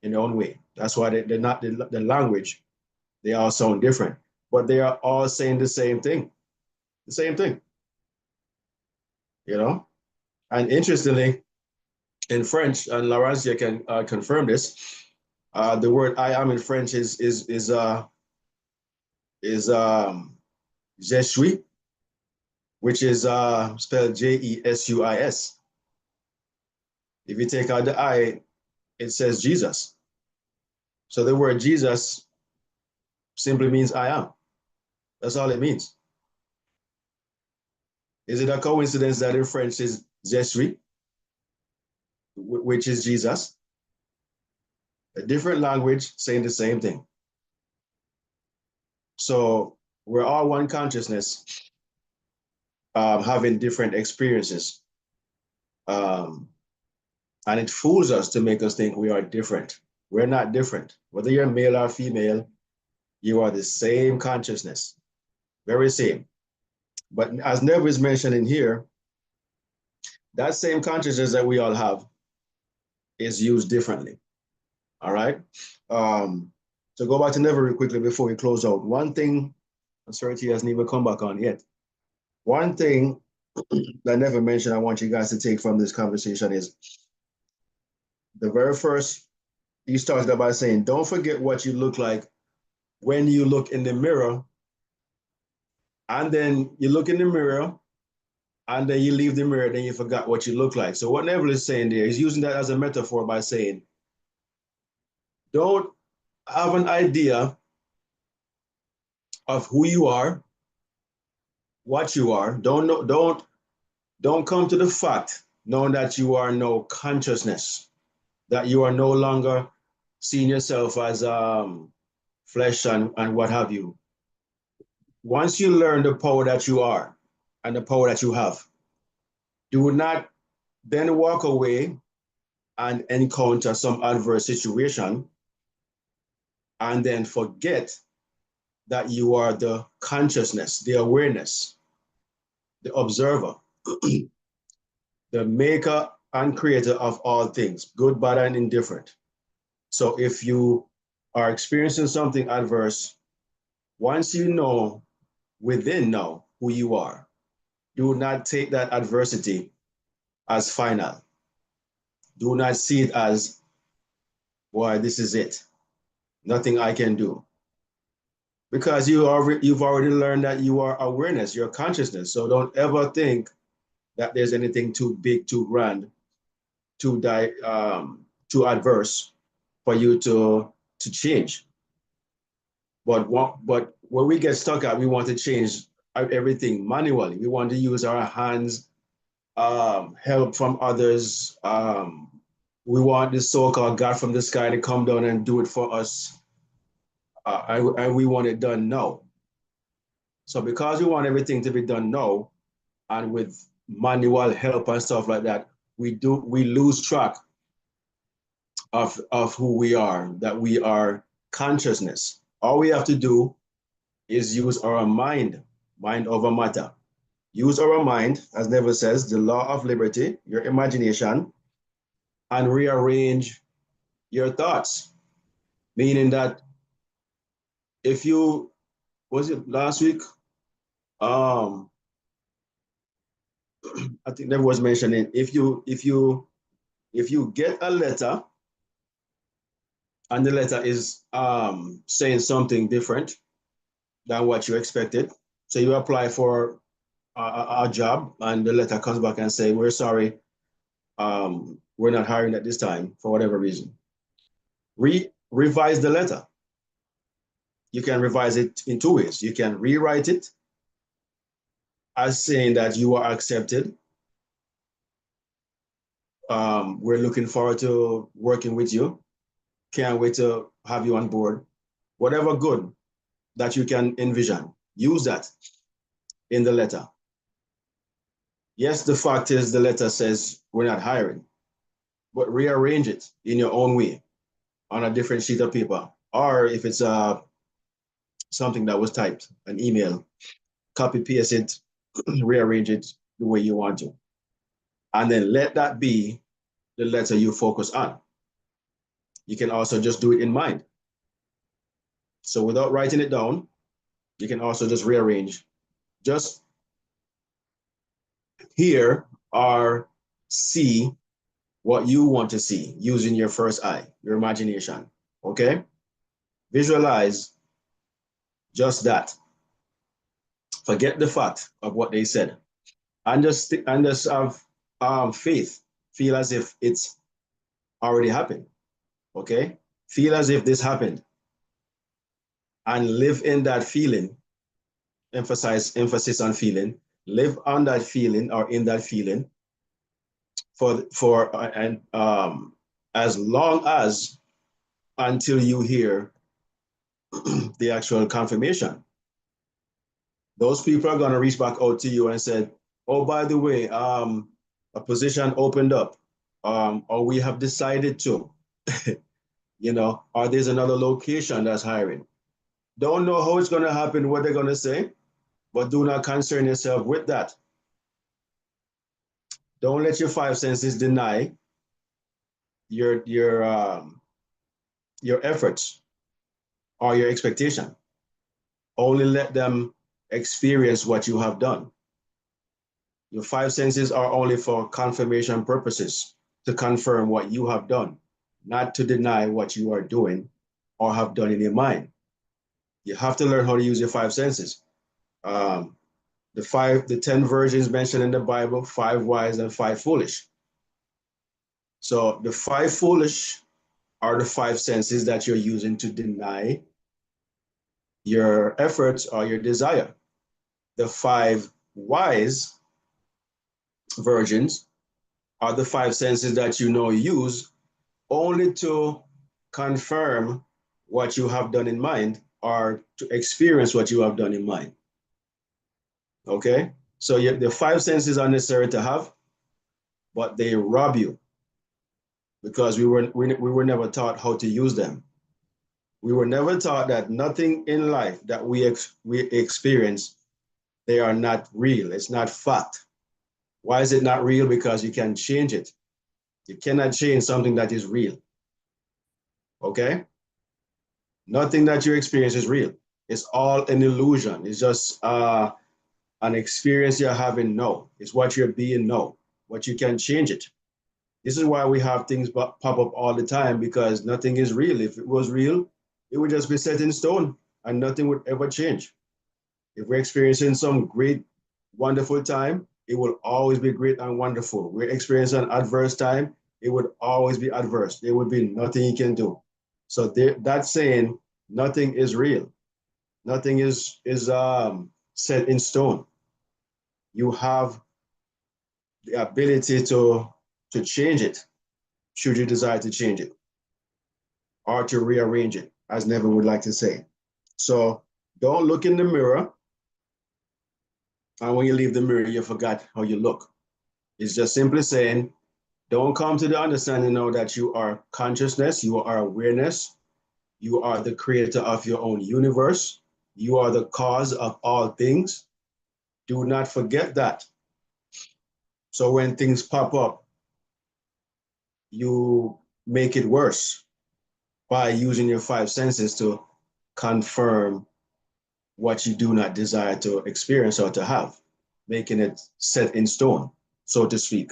in their own way. That's why they're not the language. They all sound different, but they are all saying the same thing. The same thing. And interestingly, in French, and Laurentia can confirm this, the word "I am" in French is je suis, which is spelled Jesuis. If you take out the I, it says Jesus. So the word Jesus simply means I am. That's all it means. Is it a coincidence that in French is je suis, which is Jesus? A different language saying the same thing. So we're all one consciousness, having different experiences. And it fools us to make us think we are different. We're not different. Whether you're male or female, you are the same consciousness, very same. But as Nev is mentioned in here, that same consciousness that we all have is used differently. All right. So go back to Nev real quickly before we close out. One thing, I'm sorry he hasn't even come back on yet. One thing that I never mentioned I want you guys to take from this conversation is the very first, he started by saying, don't forget what you look like when you look in the mirror. And then you look in the mirror and then you leave the mirror, then you forgot what you look like. So what Neville is saying there, he's using that as a metaphor by saying, don't have an idea of who you are, what you are. Don't come to the fact knowing that you are no consciousness, that you are no longer seeing yourself as flesh and what have you. Once you learn the power that you are and the power that you have, do not then walk away and encounter some adverse situation and then forget that you are the consciousness, the awareness, the observer, the maker and creator of all things, good, bad, and indifferent. So if you are experiencing something adverse, once you know within now who you are, do not take that adversity as final. Do not see it as, boy, this is it. Nothing I can do. Because you've already learned that you are awareness, your consciousness. So don't ever think that there's anything too big, too grand, too adverse for you to change. But when we get stuck at, we want to change everything manually. We want to use our hands, help from others. We want this so-called God from the sky to come down and do it for us. And we want it done now. So because we want everything to be done now, and with manual help and stuff like that, we lose track of who we are, that we are consciousness. All we have to do is use our mind over matter. Use our mind, as Neville says, the law of liberty, your imagination, and rearrange your thoughts. Meaning that if you, was it last week? I think Neville was mentioning, if you get a letter and the letter is saying something different than what you expected, so you apply for a job and the letter comes back and say, we're sorry, we're not hiring at this time for whatever reason. Revise the letter. You can revise it in two ways. You can rewrite it as saying that you are accepted. We're looking forward to working with you. Can't wait to have you on board. Whatever good that you can envision, use that in the letter. Yes, the fact is the letter says we're not hiring, but rearrange it in your own way on a different sheet of paper. Or if it's something that was typed, an email, copy, paste it, rearrange it the way you want to. And then let that be the letter you focus on. You can also just do it in mind. So without writing it down, you can also just rearrange. Just hear or see what you want to see using your first eye, your imagination, okay? Visualize just that. Forget the fact of what they said. And just have faith. Feel as if it's already happened, okay? Feel as if this happened. And live in that feeling. Emphasis on feeling. Live on that feeling or in that feeling as long as until you hear the actual confirmation. Those people are going to reach back out to you and said, oh, by the way, a position opened up, or we have decided to, or there's another location that's hiring. Don't know how it's going to happen, what they're going to say, but do not concern yourself with that. Don't let your five senses deny your efforts or your expectation. Only let them experience what you have done. Your five senses are only for confirmation purposes, to confirm what you have done, not to deny what you are doing or have done in your mind. You have to learn how to use your five senses. The 10 virgins mentioned in the Bible, 5 wise and 5 foolish. So the 5 foolish are the 5 senses that you're using to deny your efforts or your desire. The 5 wise virgins are the 5 senses that use only to confirm what you have done in mind or to experience what you have done in mind. Okay? So the 5 senses are necessary to have, but they rob you because we were never taught how to use them. We were never taught that nothing in life that we experience, they are not real. It's not fact. Why is it not real? Because you can change it. You cannot change something that is real. Okay? Nothing that you experience is real. It's all an illusion. It's just an experience you're having now. It's what you're being now. But you can change it. This is why we have things pop up all the time, because nothing is real. If it was real, it would just be set in stone and nothing would ever change. If we're experiencing some great, wonderful time, it will always be great and wonderful. We're experiencing an adverse time, it would always be adverse. There would be nothing you can do. So that's saying nothing is real. Nothing is set in stone. You have the ability to change it, should you desire to change it, or to rearrange it, as Nevin would like to say. So don't look in the mirror, and when you leave the mirror, you forgot how you look. It's just simply saying, don't come to the understanding now that you are consciousness, you are awareness, you are the creator of your own universe, you are the cause of all things. Do not forget that. So when things pop up, you make it worse by using your five senses to confirm what you do not desire to experience or to have, making it set in stone, so to speak.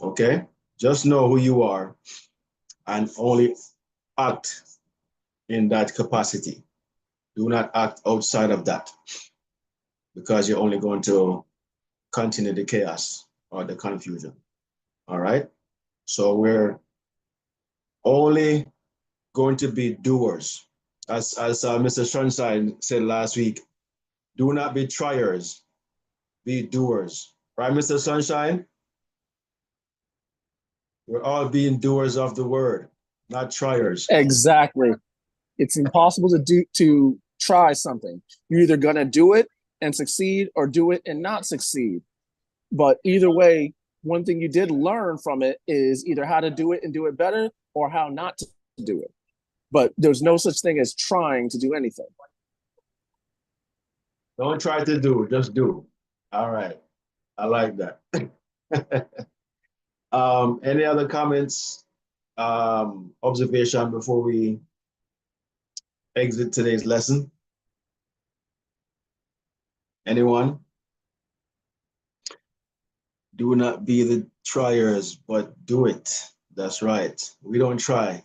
Okay? Just know who you are and only act in that capacity. Do not act outside of that, because you're only going to continue the chaos or the confusion. All right? So we're only going to be doers. As Mr. Sunshine said last week, do not be triers, be doers. Right, Mr. Sunshine? We're all being doers of the word, not triers. Exactly. It's impossible to try something. You're either gonna do it and succeed or do it and not succeed. But either way, one thing you did learn from it is either how to do it and do it better or how not to do it. But there's no such thing as trying to do anything. Don't try to do, just do. All right. I like that. Any other comments, observation before we exit today's lesson? Anyone? Do not be the triers, but do it. That's right. We don't try,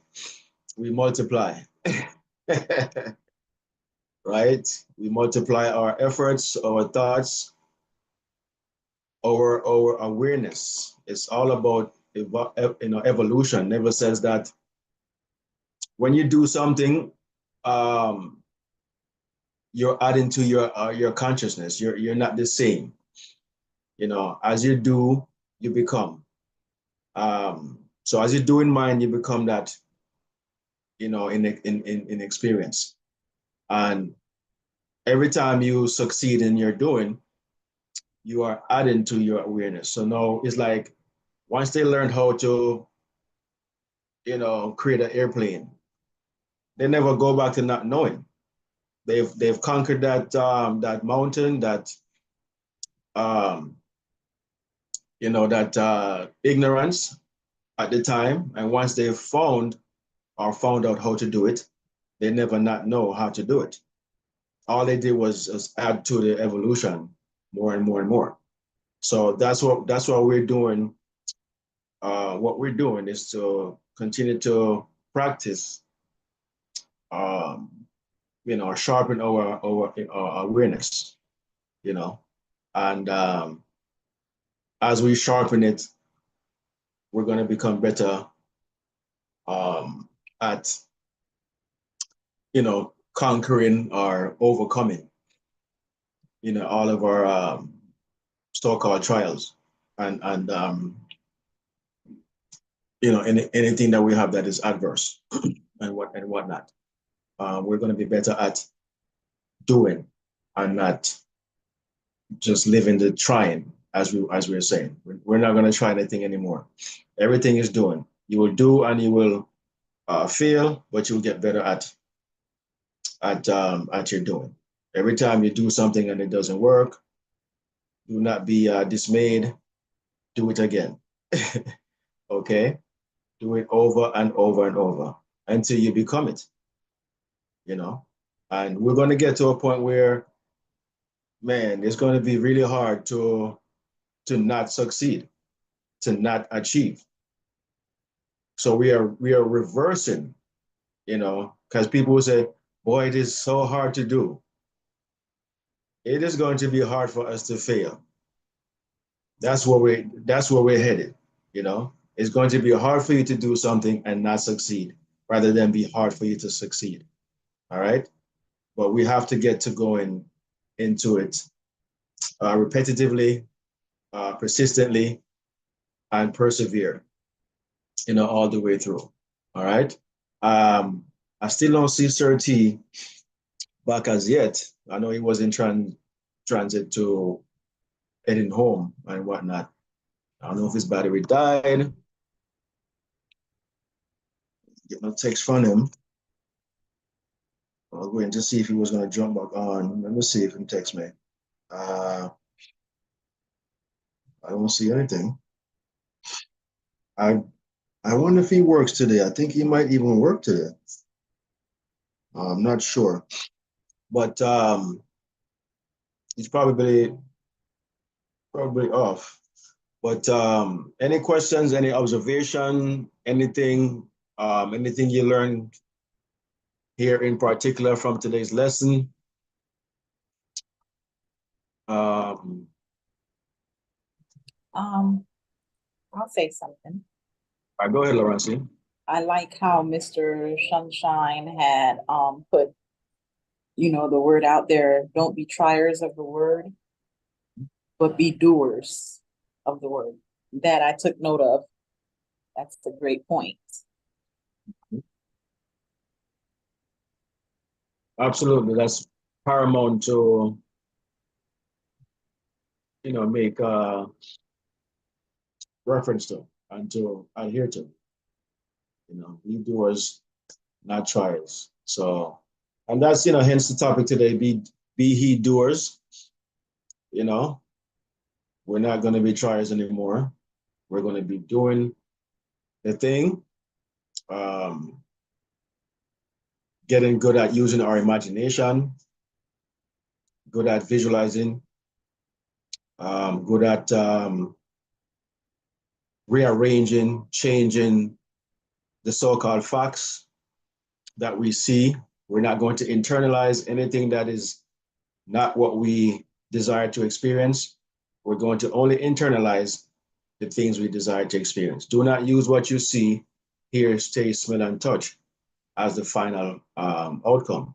we multiply. Right? We multiply our efforts, our thoughts, our awareness. It's all about evolution. Never says that when you do something, you're adding to your consciousness. You're not the same. As you do, you become. So as you do in mind, you become that. In experience, and every time you succeed in your doing, you are adding to your awareness. So now it's like once they learn how to, create an airplane, they never go back to not knowing. They've conquered that mountain, um, that ignorance at the time, and once they've found out how to do it, they never not know how to do it. All they did was just add to the evolution more and more and more. So that's what we're doing. What we're doing is to continue to practice, sharpen our awareness, and as we sharpen it, we're going to become better at, conquering or overcoming, all of our so-called trials and anything that we have that is adverse and whatnot. We're going to be better at doing and not just living the trying, as we were saying. We're not going to try anything anymore. Everything is doing. You will do and you will fail, but you will get better at your doing. Every time you do something and it doesn't work, do not be dismayed. Do it again. Okay? Do it over and over and over until you become it, you know? And we're going to get to a point where, man, it's going to be really hard to not succeed, to not achieve. So we are reversing, because people will say, boy, it is so hard to do. It is going to be hard for us to fail. That's where we're headed, It's going to be hard for you to do something and not succeed, rather than be hard for you to succeed. All right. But we have to get to going into it repetitively, persistently, and persevere, all the way through. All right. I still don't see Sir T back as yet. I know he was in transit to heading home and whatnot. I don't know if his battery died. Get no text from him. I was waiting to see if he was going to jump back on. Let me see if he texts me. I don't see anything. I I wonder if he works today. I think he might even work today. I'm not sure, but he's probably off. But any questions, any observation, anything you learned here in particular from today's lesson? I'll say something. Go ahead, Lawrence. I like how Mr. Sunshine had put, the word out there. Don't be triers of the word, but be doers of the word. That I took note of. That's a great point. Absolutely, that's paramount to make reference to and to adhere to. Be doers, not triers. So, and that's hence the topic today. Be he doers. We're not going to be triers anymore. We're going to be doing the thing. Getting good at using our imagination. Good at visualizing. Good at rearranging, changing the so-called facts that we see. We're not going to internalize anything that is not what we desire to experience. We're going to only internalize the things we desire to experience. Do not use what you see, hear, taste, smell, and touch as the final outcome.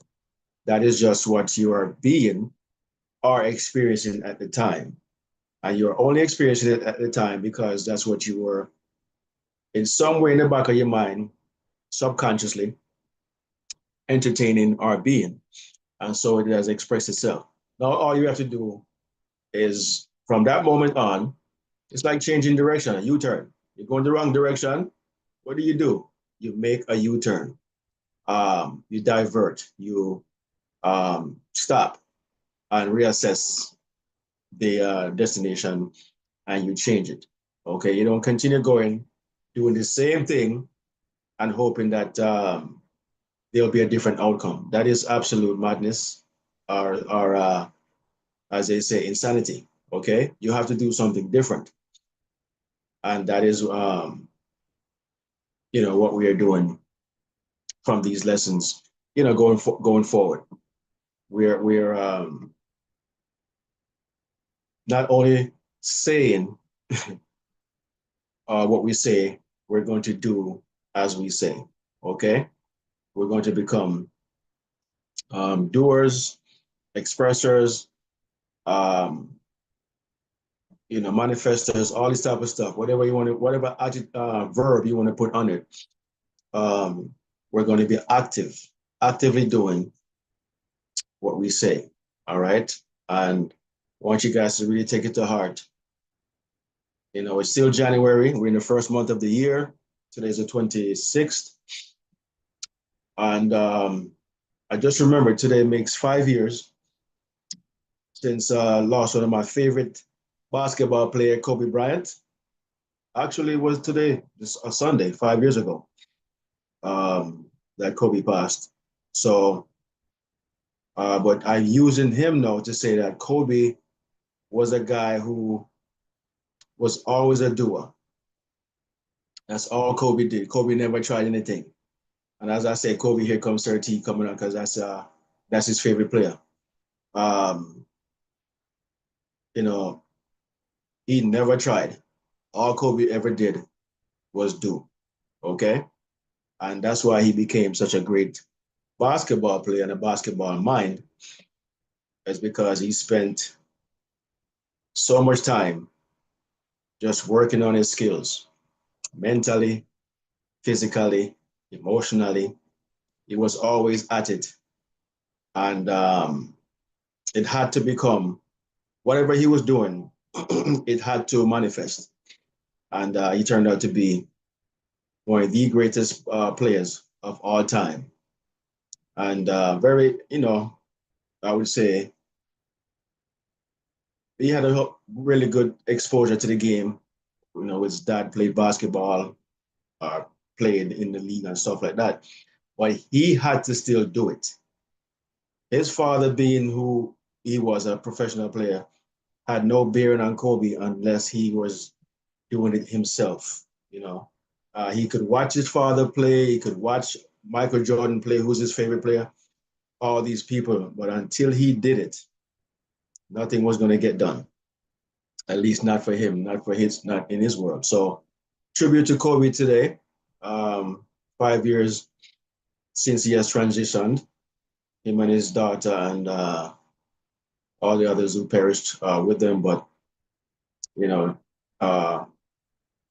That is just what you are being or experiencing at the time. And you're only experiencing it at the time because that's what you were, in some way in the back of your mind, subconsciously entertaining or being. And so it has expressed itself. Now, all you have to do is, from that moment on, it's like changing direction, a U-turn. You're going the wrong direction. What do? You make a U-turn. You divert. You stop and reassess the destination, and you change it. Okay, you don't continue going, doing the same thing and hoping that there'll be a different outcome. That is absolute madness, or as they say, insanity. Okay, you have to do something different, and that is what we are doing from these lessons. Going forward, we're not only saying what we say, we're going to do as we say. Okay, we're going to become doers, expressors, manifestors, all this type of stuff. Whatever you want to, whatever verb you want to put on it, we're going to be actively doing what we say. All right, and I want you guys to really take it to heart. It's still January. We're in the first month of the year. Today's the 26th. And I just remember today makes 5 years since I lost one of my favorite basketball player, Kobe Bryant. Actually, it was today, just a Sunday, 5 years ago, that Kobe passed. So, but I'm using him now to say that Kobe was a guy who was always a doer. That's all Kobe did. Kobe never tried anything. And as I say, Kobe, here comes 30 coming on because that's his favorite player. Um, you know, he never tried. All Kobe ever did was do. Okay. And that's why he became such a great basketball player and a basketball mind, is because he spent so much time just working on his skills mentally, physically, emotionally. He was always at it. And it had to become whatever he was doing, it had to manifest. And he turned out to be one of the greatest players of all time. And very, I would say he had a really good exposure to the game. His dad played basketball, uh, played in the league and stuff like that. But he had to still do it. His father, being who he was, a professional player, had no bearing on Kobe unless he was doing it himself. He could watch his father play. He could watch Michael Jordan play, who's his favorite player, all these people. But until he did it, nothing was going to get done. At least not for him, not in his world. So tribute to Kobe today. 5 years since he has transitioned, him and his daughter and all the others who perished with them. But, you know, uh,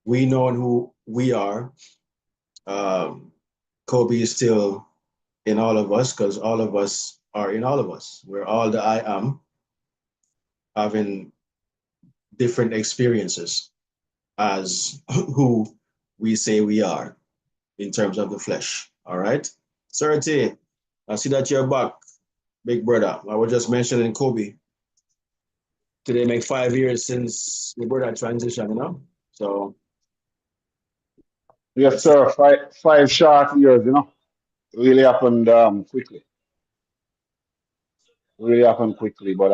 we know who we are. Um, Kobe is still in all of us because all of us are in all of us. We're all the I am, having different experiences as who we say we are in terms of the flesh. All right. Certi, I see that you're back, big brother. I was just mentioning Kobe. Today make 5 years since your brother transition. So Yes, that's sir. Five short years, really happened quickly. But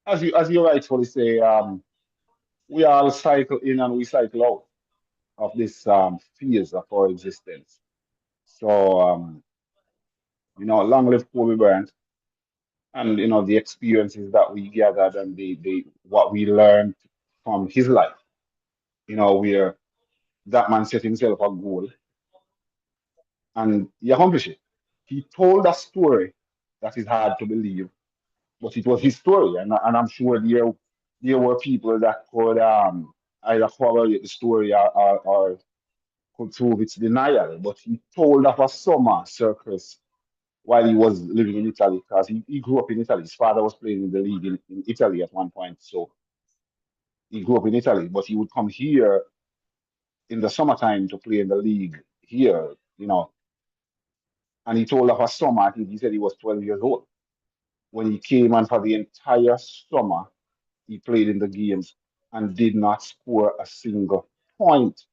as you rightfully say, we all cycle in and we cycle out of this phase of our existence. So long live Kobe Bryant, and the experiences that we gathered and the what we learned from his life. Where that man set himself a goal and he accomplished it. He told a story that is hard to believe, but it was his story, and I'm sure there were people that could either corroborate the story or could prove its denial. But he told of a summer circus while he was living in Italy, because he grew up in Italy. His father was playing in the league in Italy at one point, so he grew up in Italy. But he would come here in the summertime to play in the league here, And he told of a summer, I think he said he was 12 years old when he came, and for the entire summer he played in the games and did not score a single point.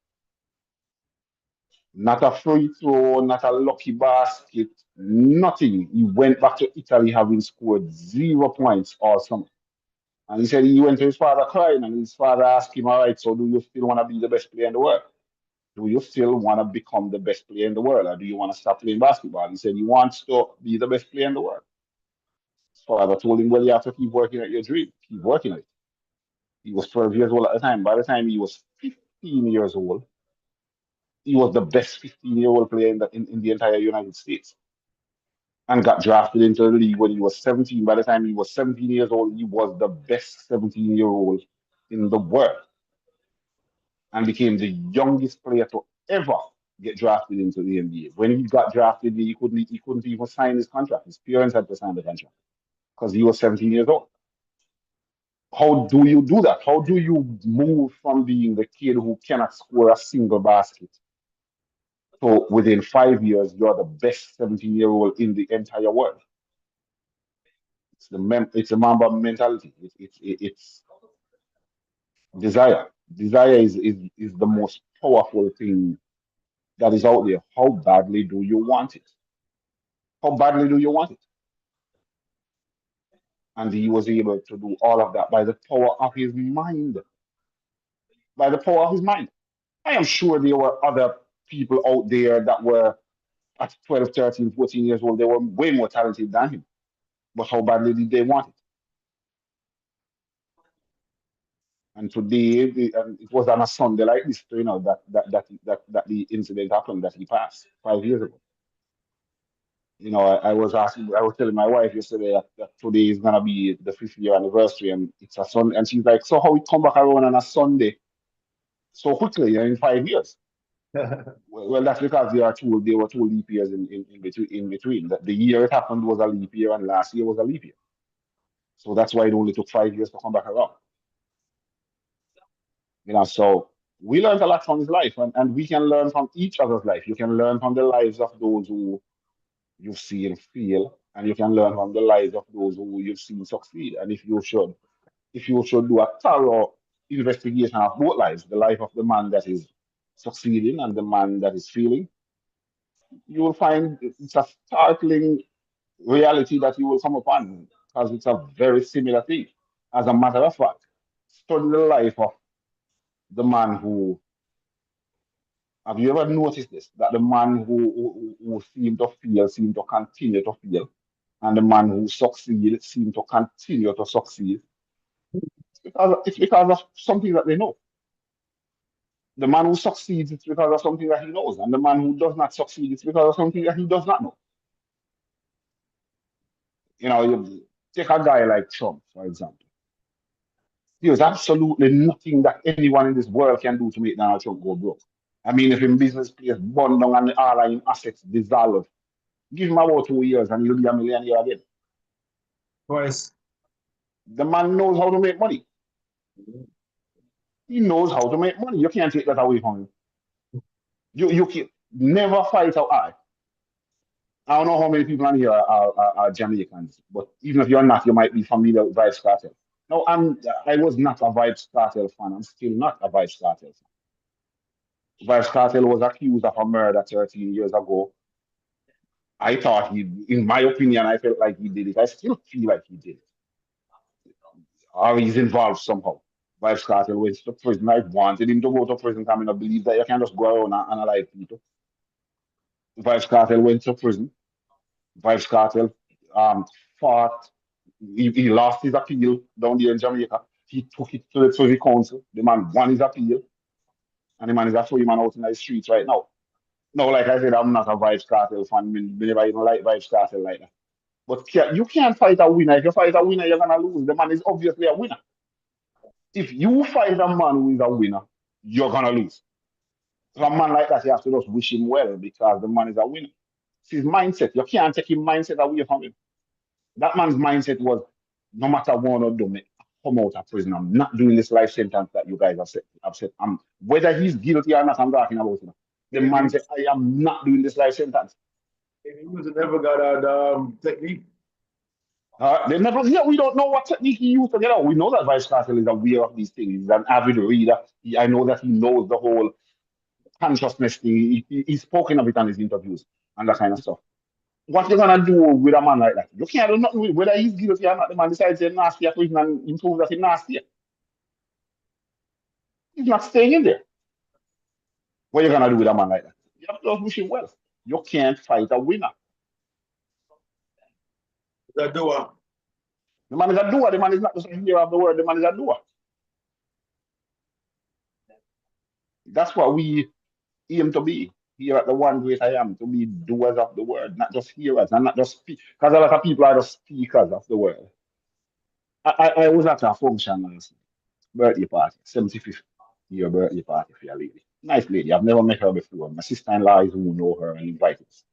Not a free throw, not a lucky basket, nothing. He went back to Italy having scored 0 points all summer. And he said he went to his father crying, and his father asked him, all right, so do you still want to be the best player in the world? Do you still want to become the best player in the world, or do you want to stop playing basketball? He said he wants to be the best player in the world. His father told him, well, you have to keep working at your dream, keep working at it. He was 12 years old at the time. By the time he was 15 years old, he was the best 15-year-old player in the entire United States, and got drafted into the league when he was 17. By the time he was 17 years old, he was the best 17-year-old in the world and became the youngest player to ever get drafted into the NBA. When he got drafted, he couldn't even sign his contract. His parents had to sign the contract because he was 17 years old. How do you do that? How do you move from being the kid who cannot score a single basket So within 5 years, you're the best 17-year-old in the entire world. It's a Mamba mentality. It's desire. Desire is the most powerful thing that is out there. How badly do you want it? How badly do you want it? And he was able to do all of that by the power of his mind. By the power of his mind. I am sure there were other people out there that were at 12, 13, 14 years old. They were way more talented than him. But how badly did they want it? And today, and it was on a Sunday like this, that the incident happened, that he passed 5 years ago. I was telling my wife yesterday that today is gonna be the 5th year anniversary, and it's a Sunday, and she's like, "So how it come back around on a Sunday so quickly in 5 years?" Well, that's because there were 2 leap years in between. That the year it happened was a leap year, and last year was a leap year. So that's why it only took 5 years to come back around. So we learned a lot from his life, and we can learn from each other's life. You can learn from the lives of those who you've seen fail, and you can learn from the lives of those who you've seen succeed. And if you should do a thorough investigation of both lives, the life of the man that is succeeding and the man that is failing, you will find it's a startling reality that you will come upon, because it's a very similar thing. As a matter of fact, study the life of the man who, have you ever noticed this? That the man who seemed to fail seemed to continue to fail, and the man who succeeded seemed to continue to succeed. It's because of something that they know. The man who succeeds, it's because of something that he knows, and the man who does not succeed, it's because of something that he does not know. You take a guy like Trump, for example. There's absolutely nothing that anyone in this world can do to make Donald Trump go broke. I mean, if his business place burned down and all of his assets dissolved, give him about 2 years and he'll be a millionaire again. Twice. The man knows how to make money. He knows how to make money. You can't take that away from him. You can never fight out hard. I don't know how many people on here are Jamaicans, but even if you're not, you might be familiar with Vibes Cartel. No, I was not a Vibes Cartel fan. I'm still not a Vibes Cartel fan. Vibes Cartel was accused of a murder 13 years ago. I thought in my opinion, I felt like he did it. I still feel like he did it. Or he's involved somehow. Vibes Cartel went to prison. I wanted him to go to prison. I mean, I believe that you can just go around and analyze people. Vibes Cartel went to prison. Vibes Cartel fought. He lost his appeal down there in Jamaica. He took it to the Privy Council. The man won his appeal. And the man is a free man out in the streets right now. No, like I said, I'm not a Vibes Cartel fan. Whenever I don't like Vibes Cartel like that. But you can't fight a winner. If you fight a winner, you're going to lose. The man is obviously a winner. If you fight a man who is a winner, you're going to lose. So a man like that, you have to just wish him well, because the man is a winner. It's his mindset. You can't take his mindset away from him. That man's mindset was, no matter what I do, come out of prison. I'm not doing this life sentence that you guys have said. Whether he's guilty or not, I'm talking about it. The man said, I am not doing this life sentence. He was never got a technique. They never. Yeah, we don't know what technique he used to get out. We know that Vice Cartel is aware of these things. He's an avid reader. I know that he knows the whole consciousness thing. He's spoken of it on his interviews and that kind of stuff. What you gonna do with a man like that? You can't do nothing with whether he's guilty or not. The man decides he's nasty at prison and improve that he's nasty. He's not staying in there. What you gonna do with a man like that? You have to just wish him well. You can't fight a winner. The doer. The man is a doer. The man is not just a hearer of the word. The man is a doer. That's what we aim to be here at the One Great I Am, to be doers of the word, not just hearers and not just speak. Because a lot of people are just speakers of the word. I was at a function last night, birthday party, 75th year birthday party for a lady. Nice lady. I've never met her before. My sister-in-law is who know her and invited us.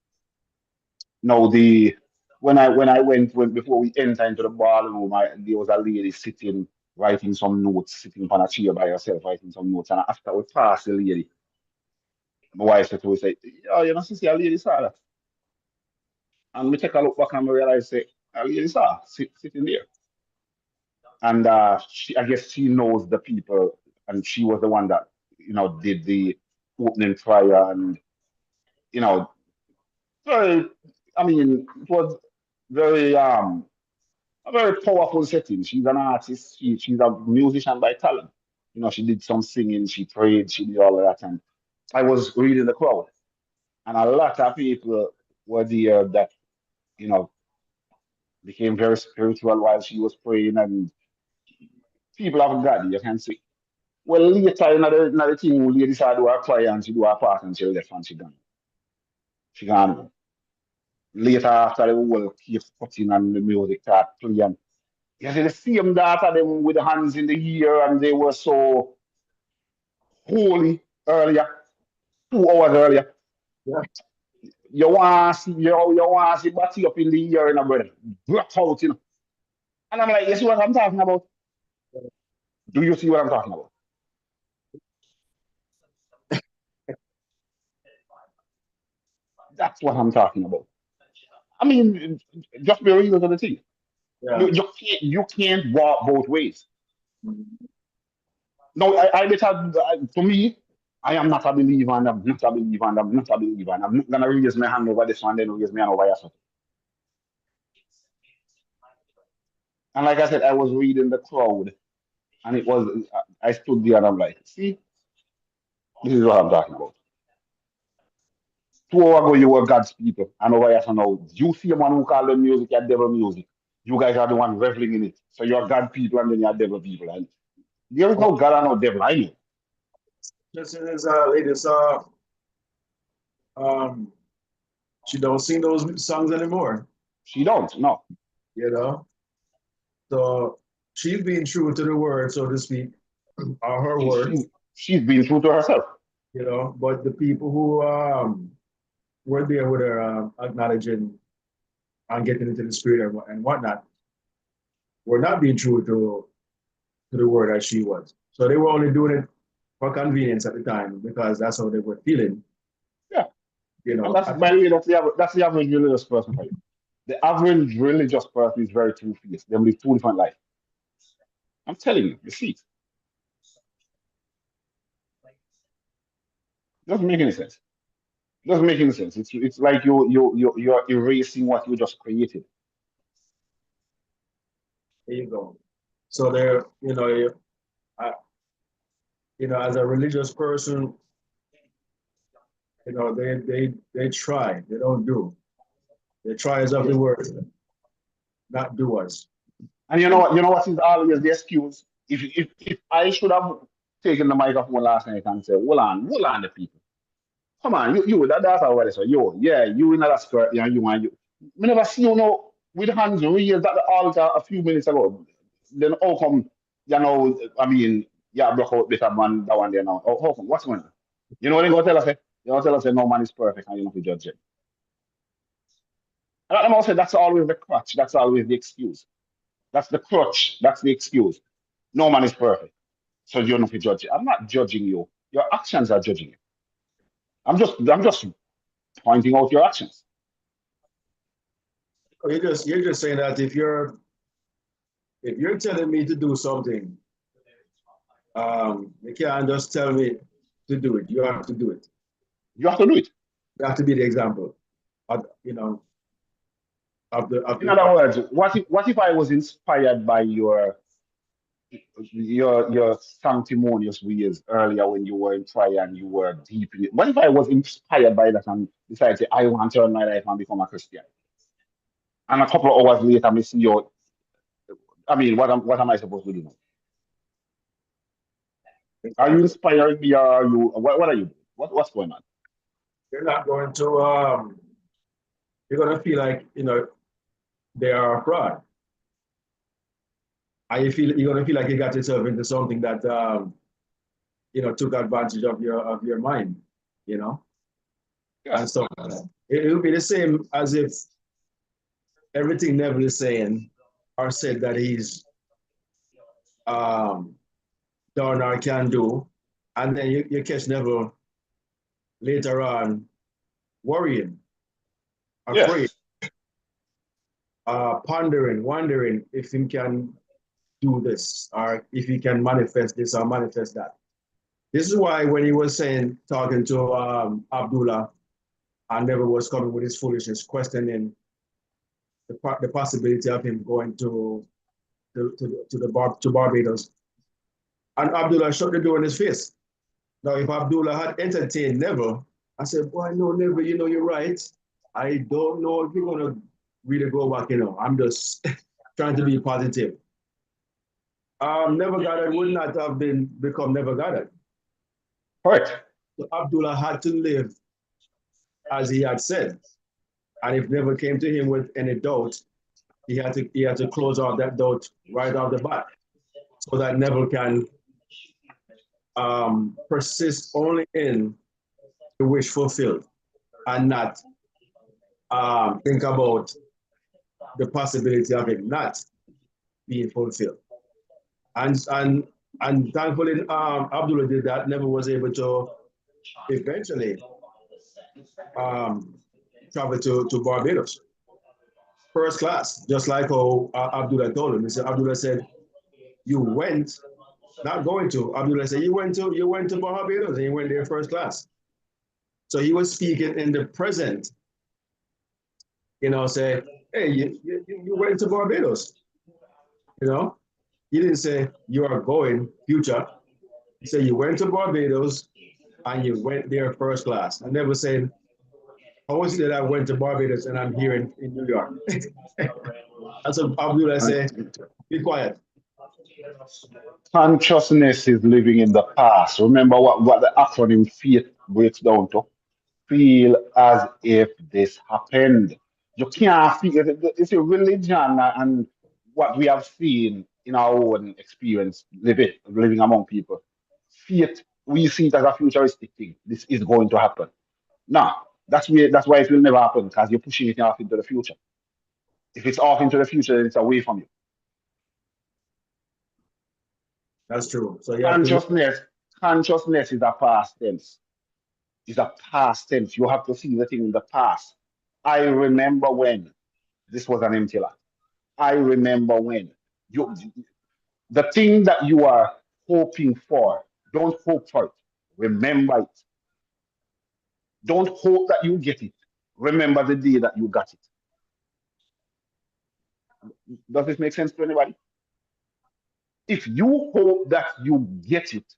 Now before we enter into the ballroom, there was a lady sitting, writing some notes, sitting on a chair by herself, writing some notes. And after we passed the lady, My wife said to me, say, "Oh, you know, see, a lady saw that." And we take a look back and we realize, say, a lady saw sitting there. And I guess she knows the people, and she was the one that, did the opening prayer, and, you know, very, I mean, it was very, a very powerful setting. She's an artist. She's a musician by talent. She did some singing, she prayed, she did all of that. And I was reading the crowd, and a lot of people were there that, you know, became very spiritual while she was praying, and people have God, you can see. Well, later, another thing, ladies are do her prayer and she do her part and she left and she gone. She gone home. Later, after the whole cake cutting and the music start playing, you see the same daughter them with the hands in the ear and they were so holy earlier, 2 hours earlier. Yeah. You want to see body up in the ear and brother, black out. And I'm like, you see what I'm talking about? Do you see what I'm talking about? That's what I'm talking about. I mean, just be real to the thing. Yeah. You can't walk both ways. No, I better, to me, I am not a believer and I'm not a believer and I'm not a believer and I'm not gonna raise my hand over this one, then raise my hand over here. And like I said, I was reading the crowd and it was, I stood there and I'm like, see, this is what I'm talking about. 2 hours ago, you were God's people, and over here so now, you see a man who call the music your devil music. You guys are the one reveling in it. So you're God people and then you're devil people. And there is no God and no devil, I know. Just as lady saw, um, she don't sing those songs anymore. She don't, no. You know, so she's being true to the word, so to speak, or her She, words. she, she's been true to herself. You know, but the people who were there with her, acknowledging and getting into the spirit and whatnot, were not being true to the word as she was. So they were only doing it for convenience at the time because that's how they were feeling. Yeah. You And know, that's, by the way, that's the average religious person for you. The average religious person is very two-faced. They live two different lives. I'm telling you, you see it. Doesn't make any sense. Doesn't make any sense. It's like you're erasing what you just created. there you go. So they're, uh, as a religious person, they try. They don't do. They try as of Yeah. the word, not doers. And you know what is always the excuse? If I should have taken the microphone last night and said, hold on, the people. Come on, that's already so. Yeah, you in that skirt, you. We never see you know with hands raised at the altar a few minutes ago. Then how come, I mean, yeah, block out better man that one there now. How come? What's going on? You know what they gonna tell us? Eh? They gonna tell us no man is perfect and you don't have to judge it. And I'm gonna say that's always the crutch, that's always the excuse. That's the crutch, that's the excuse. No man is perfect. So you don't have to judge it. I'm not judging you. Your actions are judging you. I'm just pointing out your actions. You're just saying that if you're telling me to do something, you can't just tell me to do it. You have to do it. You have to do it. You have to be the example of, of the of In the other words, what if I was inspired by your sanctimonious ways earlier when you were in prayer and you were deep in it? What if I was inspired by that and decided to say, I want to turn my life and become a Christian? And a couple of hours later, I see you. I mean, what am I supposed to do now? Are you exactly. inspiring me, or are you? What are you doing? What's going on? You're not going to you're gonna feel like they are a fraud. And you're gonna feel like you got yourself into something that took advantage of your mind, you know, and Yes. stuff like that. It will be the same as if everything Neville is saying or said that he's um done or can do, and then you catch Neville later on worrying, afraid, Yes. pondering, wondering if he can do this or if he can manifest this or manifest that. This is why when he was saying, talking to Abdullah, I never was coming with his foolishness, questioning the possibility of him going to Barbados. And Abdullah shut the door in his face. Now, if Abdullah had entertained Never, I said, boy, no, Never, you know, you're right. I don't know if you're going to really go back, you know. I'm just trying to be positive. Never Gathered would not have become Never Gathered. Correct. So Abdullah had to live as he had said. And if Never came to him with any doubt, he had to close off that doubt right off the bat so that Never can persist only in the wish fulfilled and not think about the possibility of it not being fulfilled. And thankfully, Abdullah did that. Never was able to eventually travel to Barbados, first class, just like how Abdullah told him. He said, Abdullah said, "You went, not going to." Abdullah said, "You went to Barbados and you went there first class." So he was speaking in the present. You know, say, "Hey, you went to Barbados." You know, he didn't say you are going future. He said you went to Barbados and you went there first class. I never said, how was it that I went to Barbados and I'm here in New York? That's what Abdullah said, be quiet. Consciousness is living in the past. Remember what the acronym FAITH breaks down to? Feel as if this happened. You can't feel it. It's a religion and what we have seen in our own experience living among people. Faith, we see it as a futuristic thing. This is going to happen. Now, that's why it will never happen because you're pushing it off into the future. If it's off into the future, then it's away from you. That's true. So you have to look. Consciousness is a past tense. It's a past tense. You have to see the thing in the past. I remember when this was an empty lot. I remember when you the thing that you are hoping for, don't hope for it. Remember it. Don't hope that you get it. Remember the day that you got it. Does this make sense to anybody? If you hope that you get it,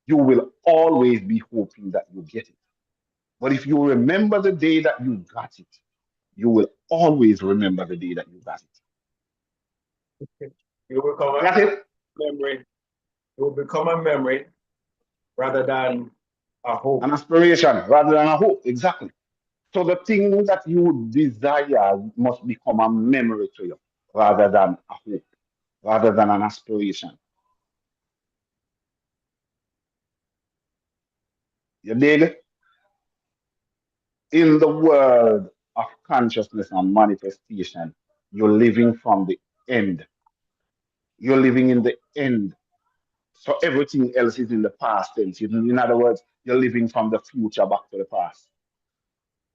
you will always be hoping that you get it. But if you remember the day that you got it, you will always remember the day that you got it. You will become That's a it. memory. It will become a memory rather than a hope. An aspiration rather than a hope. Exactly. So the thing that you desire must become a memory to you rather than a hope, rather than an aspiration. You dig? In the world of consciousness and manifestation, you're living from the end. You're living in the end. So everything else is in the past tense. In other words, you're living from the future back to the past.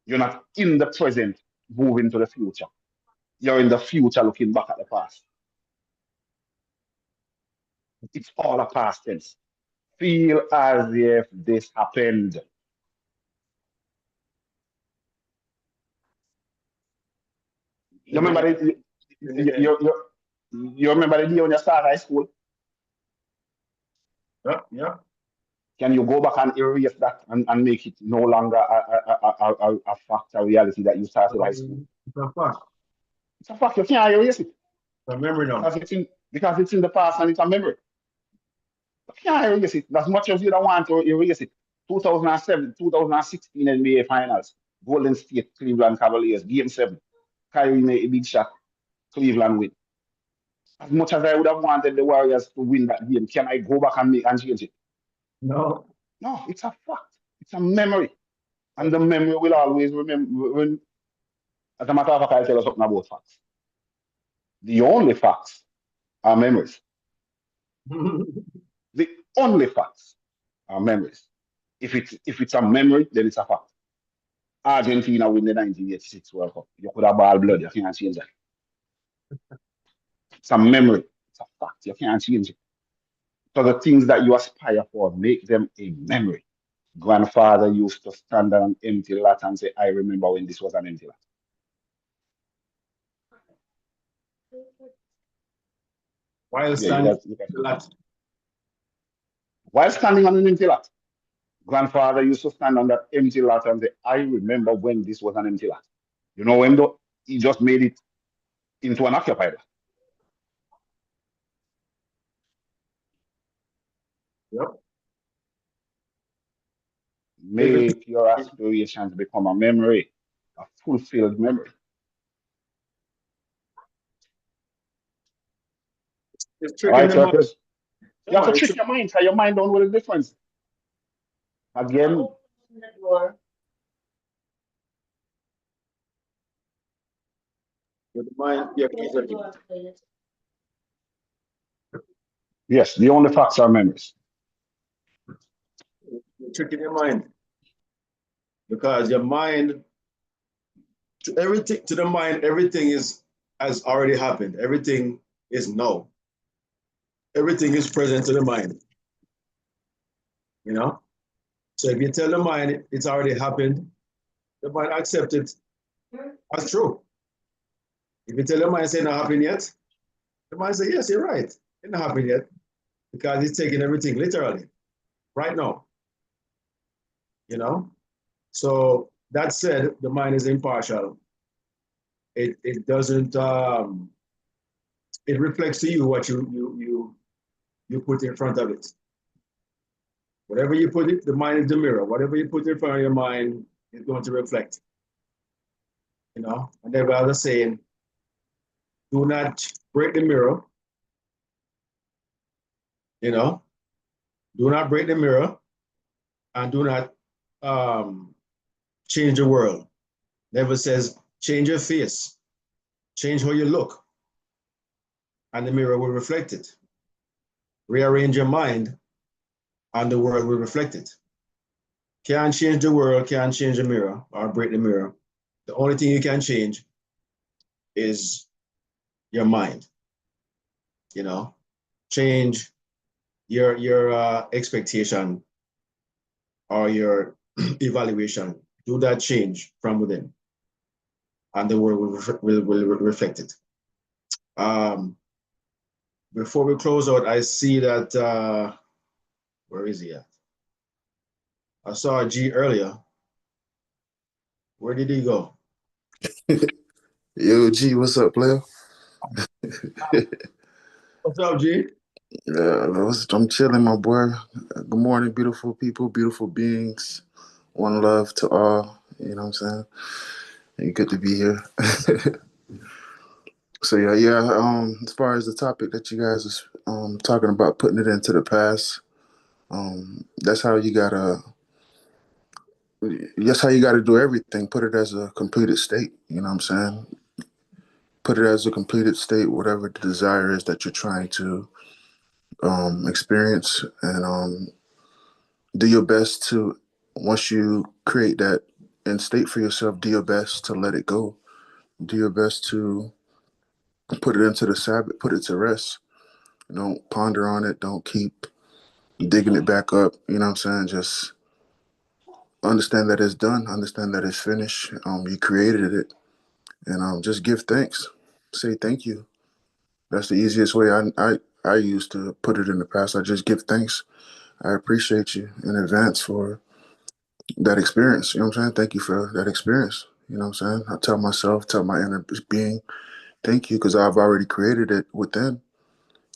You're not in the present moving to the future. You're in the future looking back at the past. It's all a past tense. Feel as if this happened. You remember the, you remember the day when you start high school? Yeah, yeah. Can you go back and erase that and make it no longer a fact, a reality that you started high school? It's a fact. It's a fact. You can't erase it It's a memory now. because it's in the past and it's a memory. You can't erase it. As much as you don't want to erase it. 2007, 2016 NBA Finals, Golden State, Cleveland Cavaliers, Game 7. Kyrie made a big shot, Cleveland win. As much as I would have wanted the Warriors to win that game, can I go back and change it? No. No, it's a fact. It's a memory. And the memory will always remember. As a matter of fact, I'll tell you something about facts. The only facts are memories. The only facts are memories. If it's a memory, then it's a fact. Argentina win the 1986 World Cup. You could have ball blood. You can't change that. It's a memory. It's a fact. You can't change it. So the things that you aspire for, make them a memory. Grandfather used to stand on an empty lot and say, I remember when this was an empty lot. While standing on the lot. While standing on an empty lot. Grandfather used to stand on that empty lot and say, I remember when this was an empty lot. You know, when he just made it into an occupied lot. Yep. Make your aspirations become a memory, a fulfilled memory. It's All tricking right, them up. Circus? You have to trick your mind, so your mind don't know the difference. Again, With the mind, yeah, yes, the only facts are memories. you're tricking your mind. Because your mind, to the mind, everything has already happened. Everything is now. Everything is present to the mind. You know? So if you tell the mind it's already happened, the mind accepts it as true. If you tell the mind it's not happened yet, the mind say, yes, you're right. It's not happened yet. Because it's taking everything literally, right now. You know? So that said, the mind is impartial. It doesn't it reflects to you what you put in front of it. Whatever you put it, the mind is the mirror. Whatever you put in front of your mind is going to reflect. You know, and there was a saying, do not break the mirror. You know, do not break the mirror and do not change the world. Never says change your face, change how you look, and the mirror will reflect it. Rearrange your mind, and the world will reflect it. Can't change the world, can't change the mirror or break the mirror. The only thing you can change is your mind. You know, change your expectation or your evaluation. Do that change from within, and the world will reflect it. Before we close out, I see that where is he at? I saw G earlier. Where did he go? Yo, G, what's up, player? What's up, G? I'm chilling, my boy. Good morning, beautiful people, beautiful beings. One love to all. You know what I'm saying? And good to be here. So yeah. As far as the topic that you guys is talking about, putting it into the past. That's how you gotta. That's how you gotta do everything. Put it as a completed state. You know what I'm saying? Put it as a completed state, whatever the desire is that you're trying to experience, and do your best to, once you create that end state for yourself, do your best to let it go. Do your best to put it into the Sabbath, put it to rest. Don't ponder on it. Don't keep digging it back up. You know what I'm saying? Just understand that it's done. Understand that it's finished. You created it, and just give thanks. Say thank you. That's the easiest way I used to put it in the past. I just give thanks. I appreciate you in advance for that experience. You know what I'm saying? Thank you for that experience. You know what I'm saying? I tell myself, tell my inner being, thank you, because I've already created it within.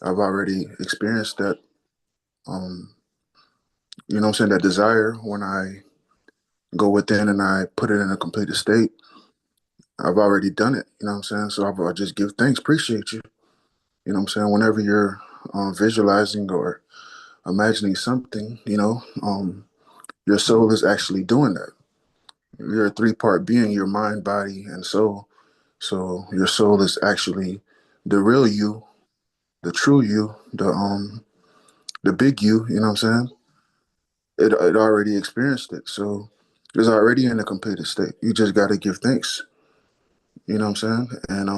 I've already experienced that, you know what I'm saying, that desire. When I go within and I put it in a completed state, I've already done it. You know what I'm saying? So I just give thanks, appreciate you. You know what I'm saying? Whenever you're visualizing or imagining something, your soul is actually doing that. You're a three-part being, your mind, body, and soul. So your soul is actually the real you, the true you, the big you, you know what I'm saying? it already experienced it. So it's already in a completed state. You just got to give thanks. You know what I'm saying? And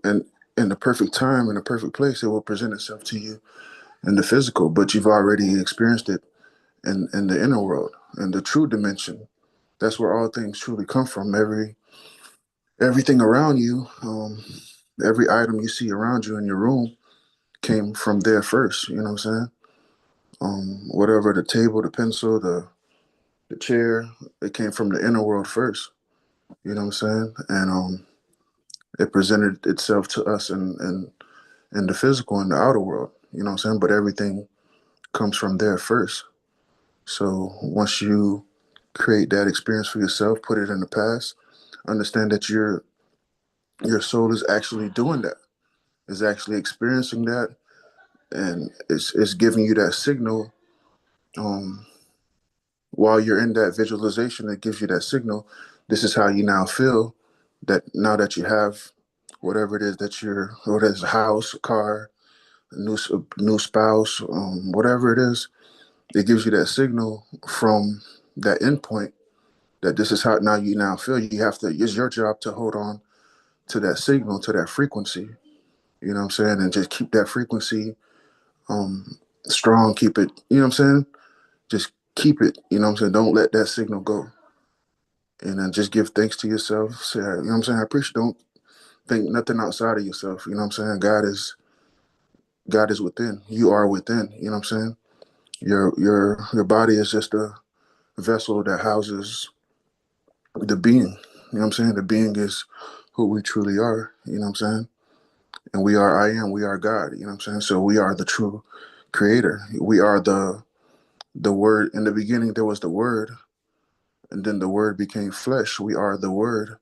and in the perfect time, in the perfect place, it will present itself to you in the physical. But you've already experienced it in the inner world, in the true dimension. That's where all things truly come from. Everything around you, every item you see around you in your room came from there first. You know what I'm saying? Whatever, the table, the pencil, the chair, it came from the inner world first. You know what I'm saying? And it presented itself to us in the physical, in the outer world. You know what I'm saying? But everything comes from there first. So once you create that experience for yourself, put it in the past, understand that your soul is actually doing that, is actually experiencing that, and it's giving you that signal. Um, while you're in that visualization, it gives you that signal. This is how you now feel. That now that you have whatever it is that you're, whether it's a house, a car, a new spouse, whatever it is, it gives you that signal from that endpoint that this is how now you now feel. You have to. It's your job to hold on to that signal, to that frequency. You know what I'm saying, and just keep that frequency strong. Keep it. You know what I'm saying. Just keep it. You know what I'm saying. Don't let that signal go. And then just give thanks to yourself. Say, you know what I'm saying. I appreciate. Don't think nothing outside of yourself. You know what I'm saying. God is within. You are within. You know what I'm saying. Your body is just a vessel that houses the being. You know what I'm saying? The being is who we truly are. You know what I'm saying? And we are I am, we are God. You know what I'm saying? So we are the true creator. We are the word. In the beginning there was the word, and then the word became flesh. We are the word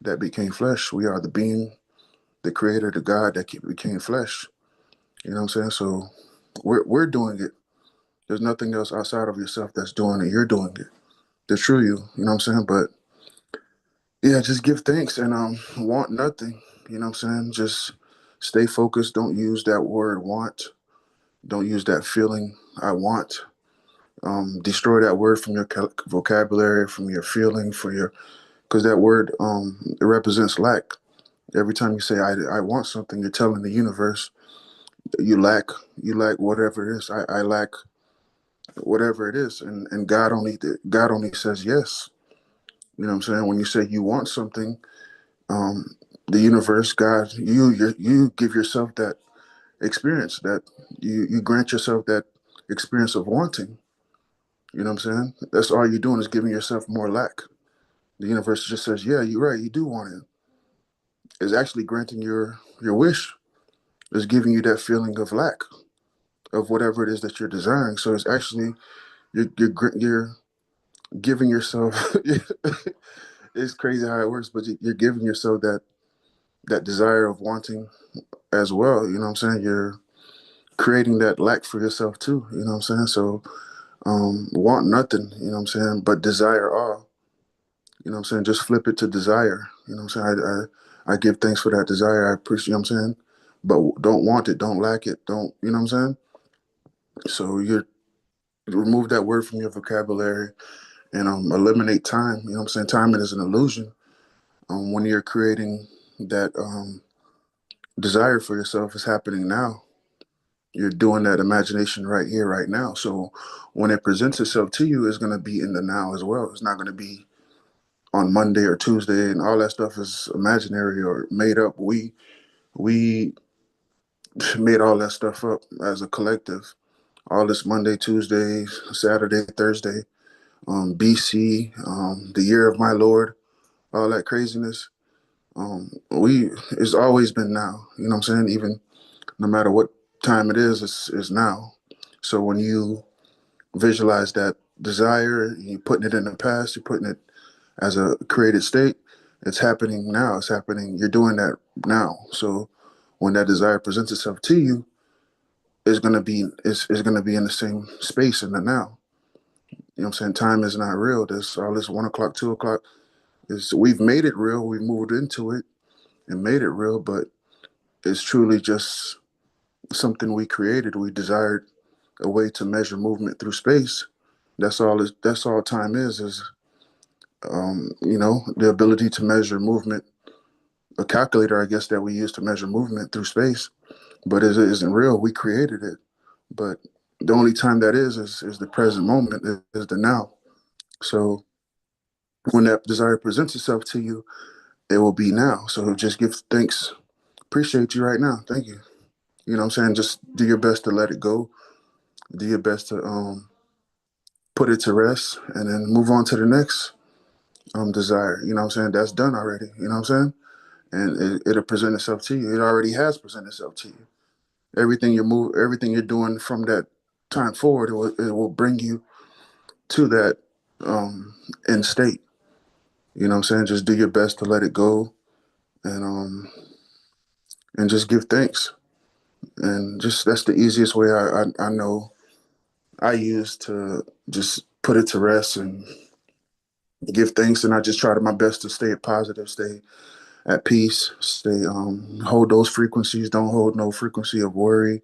that became flesh. We are the being, the creator, the God that became flesh. You know what I'm saying? So we're doing it. There's nothing else outside of yourself that's doing it. You're doing it. The true you know what I'm saying? But yeah, just give thanks and want nothing. You know what I'm saying? Just stay focused. Don't use that word want. Don't use that feeling I want. Destroy that word from your vocabulary, from your feeling, for your because that word it represents lack. Every time you say I want something, you're telling the universe you lack whatever it is. I lack whatever it is, and God only says yes. You know what I'm saying? When you say you want something, um, the universe, God, you give yourself that experience, that you grant yourself that experience of wanting. You know what I'm saying? That's all you're doing is giving yourself more lack. The universe just says, yeah, you're right, you do want it. It's actually granting your wish. It's giving you that feeling of lack of whatever it is that you're desiring. So it's actually you're giving yourself. It's crazy how it works, but you're giving yourself that desire of wanting as well. You know what I'm saying? You're creating that lack for yourself too. You know what I'm saying? So want nothing. You know what I'm saying? But desire all. You know what I'm saying? Just flip it to desire. You know what I'm saying? I give thanks for that desire. I appreciate. You know what I'm saying? But don't want it. Don't lack it. Don't. You know what I'm saying? So you remove that word from your vocabulary and eliminate time. You know what I'm saying? Time is an illusion. When you're creating that desire for yourself, is happening now. You're doing that imagination right here, right now. So when it presents itself to you, it's going to be in the now as well. It's not going to be on Monday or Tuesday, and all that stuff is imaginary or made up. We made all that stuff up as a collective. All this Monday, Tuesday, Saturday, Thursday, BC, the year of my Lord, all that craziness. We it's always been now. You know what I'm saying? Even no matter what time it is, it's now. So when you visualize that desire, you're putting it in the past, you're putting it as a created state, it's happening now. It's happening. You're doing that now. So when that desire presents itself to you, it's gonna be in the same space in the now. You know what I'm saying? Time is not real. There's all this 1 o'clock, 2 o'clock. We've made it real. We moved into it and made it real, but it's truly just something we created. We desired a way to measure movement through space. That's all time is the ability to measure movement, a calculator, I guess, that we use to measure movement through space. But it isn't real. We created it. But the only time that is the present moment, is the now. So when that desire presents itself to you, it will be now. So just give thanks. Appreciate you right now. Thank you. You know what I'm saying? Just do your best to let it go. Do your best to put it to rest and then move on to the next desire. You know what I'm saying? That's done already. You know what I'm saying? And it'll present itself to you. It already has presented itself to you. Everything you're doing from that time forward, it will bring you to that end state. You know what I'm saying? Just do your best to let it go and just give thanks. And just that's the easiest way I know I use to just put it to rest and give thanks. And I just try to my best to stay positive, stay at peace, stay hold those frequencies. Don't hold no frequency of worry,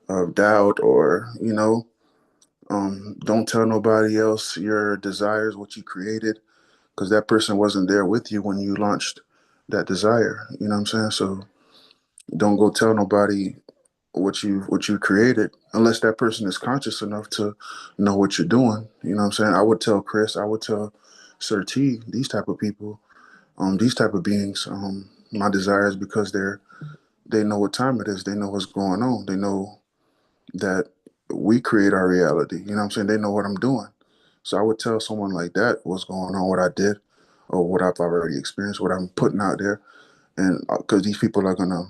of doubt, or don't tell nobody else your desires, what you created, because that person wasn't there with you when you launched that desire. You know what I'm saying? So don't go tell nobody what you created unless that person is conscious enough to know what you're doing. You know what I'm saying? I would tell Chris, I would tell Sir T, these type of people, these type of beings, my desires, because they know what time it is. They know what's going on. They know that we create our reality. You know what I'm saying? They know what I'm doing. So I would tell someone like that what's going on, what I did, or what I've already experienced, what I'm putting out there. And because these people are gonna,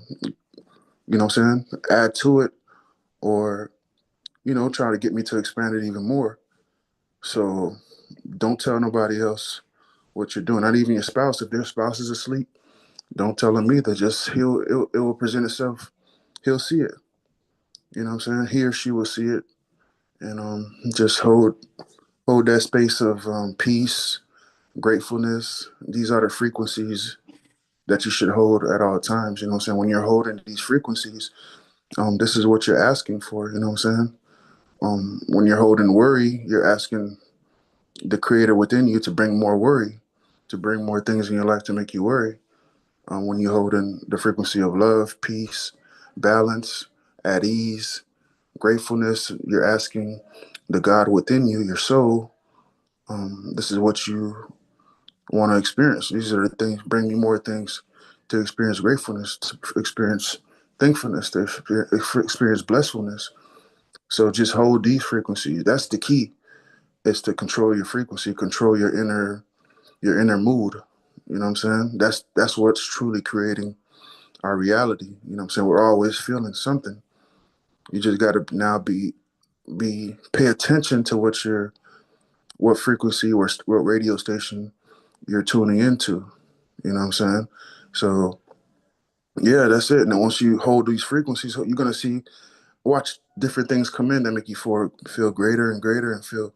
what I'm saying, add to it, or try to get me to expand it even more. So don't tell nobody else what you're doing. Not even your spouse. If their spouse is asleep, don't tell him either. Just it will present itself. He'll see it. You know what I'm saying? He or she will see it, and just hold that space of peace, gratefulness. These are the frequencies that you should hold at all times. You know what I'm saying? When you're holding these frequencies, this is what you're asking for. You know what I'm saying? When you're holding worry, you're asking the creator within you to bring more worry, to bring more things in your life to make you worry. When you hold in the frequency of love, peace, balance, at ease, gratefulness, you're asking the God within you, your soul, this is what you want to experience. These are the things, bring me more things to experience gratefulness, to experience thankfulness, to experience blissfulness. So just hold these frequencies. That's the key, is to control your frequency, control your inner mood. You know what I'm saying? That's what's truly creating our reality. You know what I'm saying? We're always feeling something. You just gotta now be pay attention to what frequency or what radio station you're tuning into. You know what I'm saying? So yeah, that's it. And then once you hold these frequencies, you're gonna watch different things come in that make you feel greater and greater and feel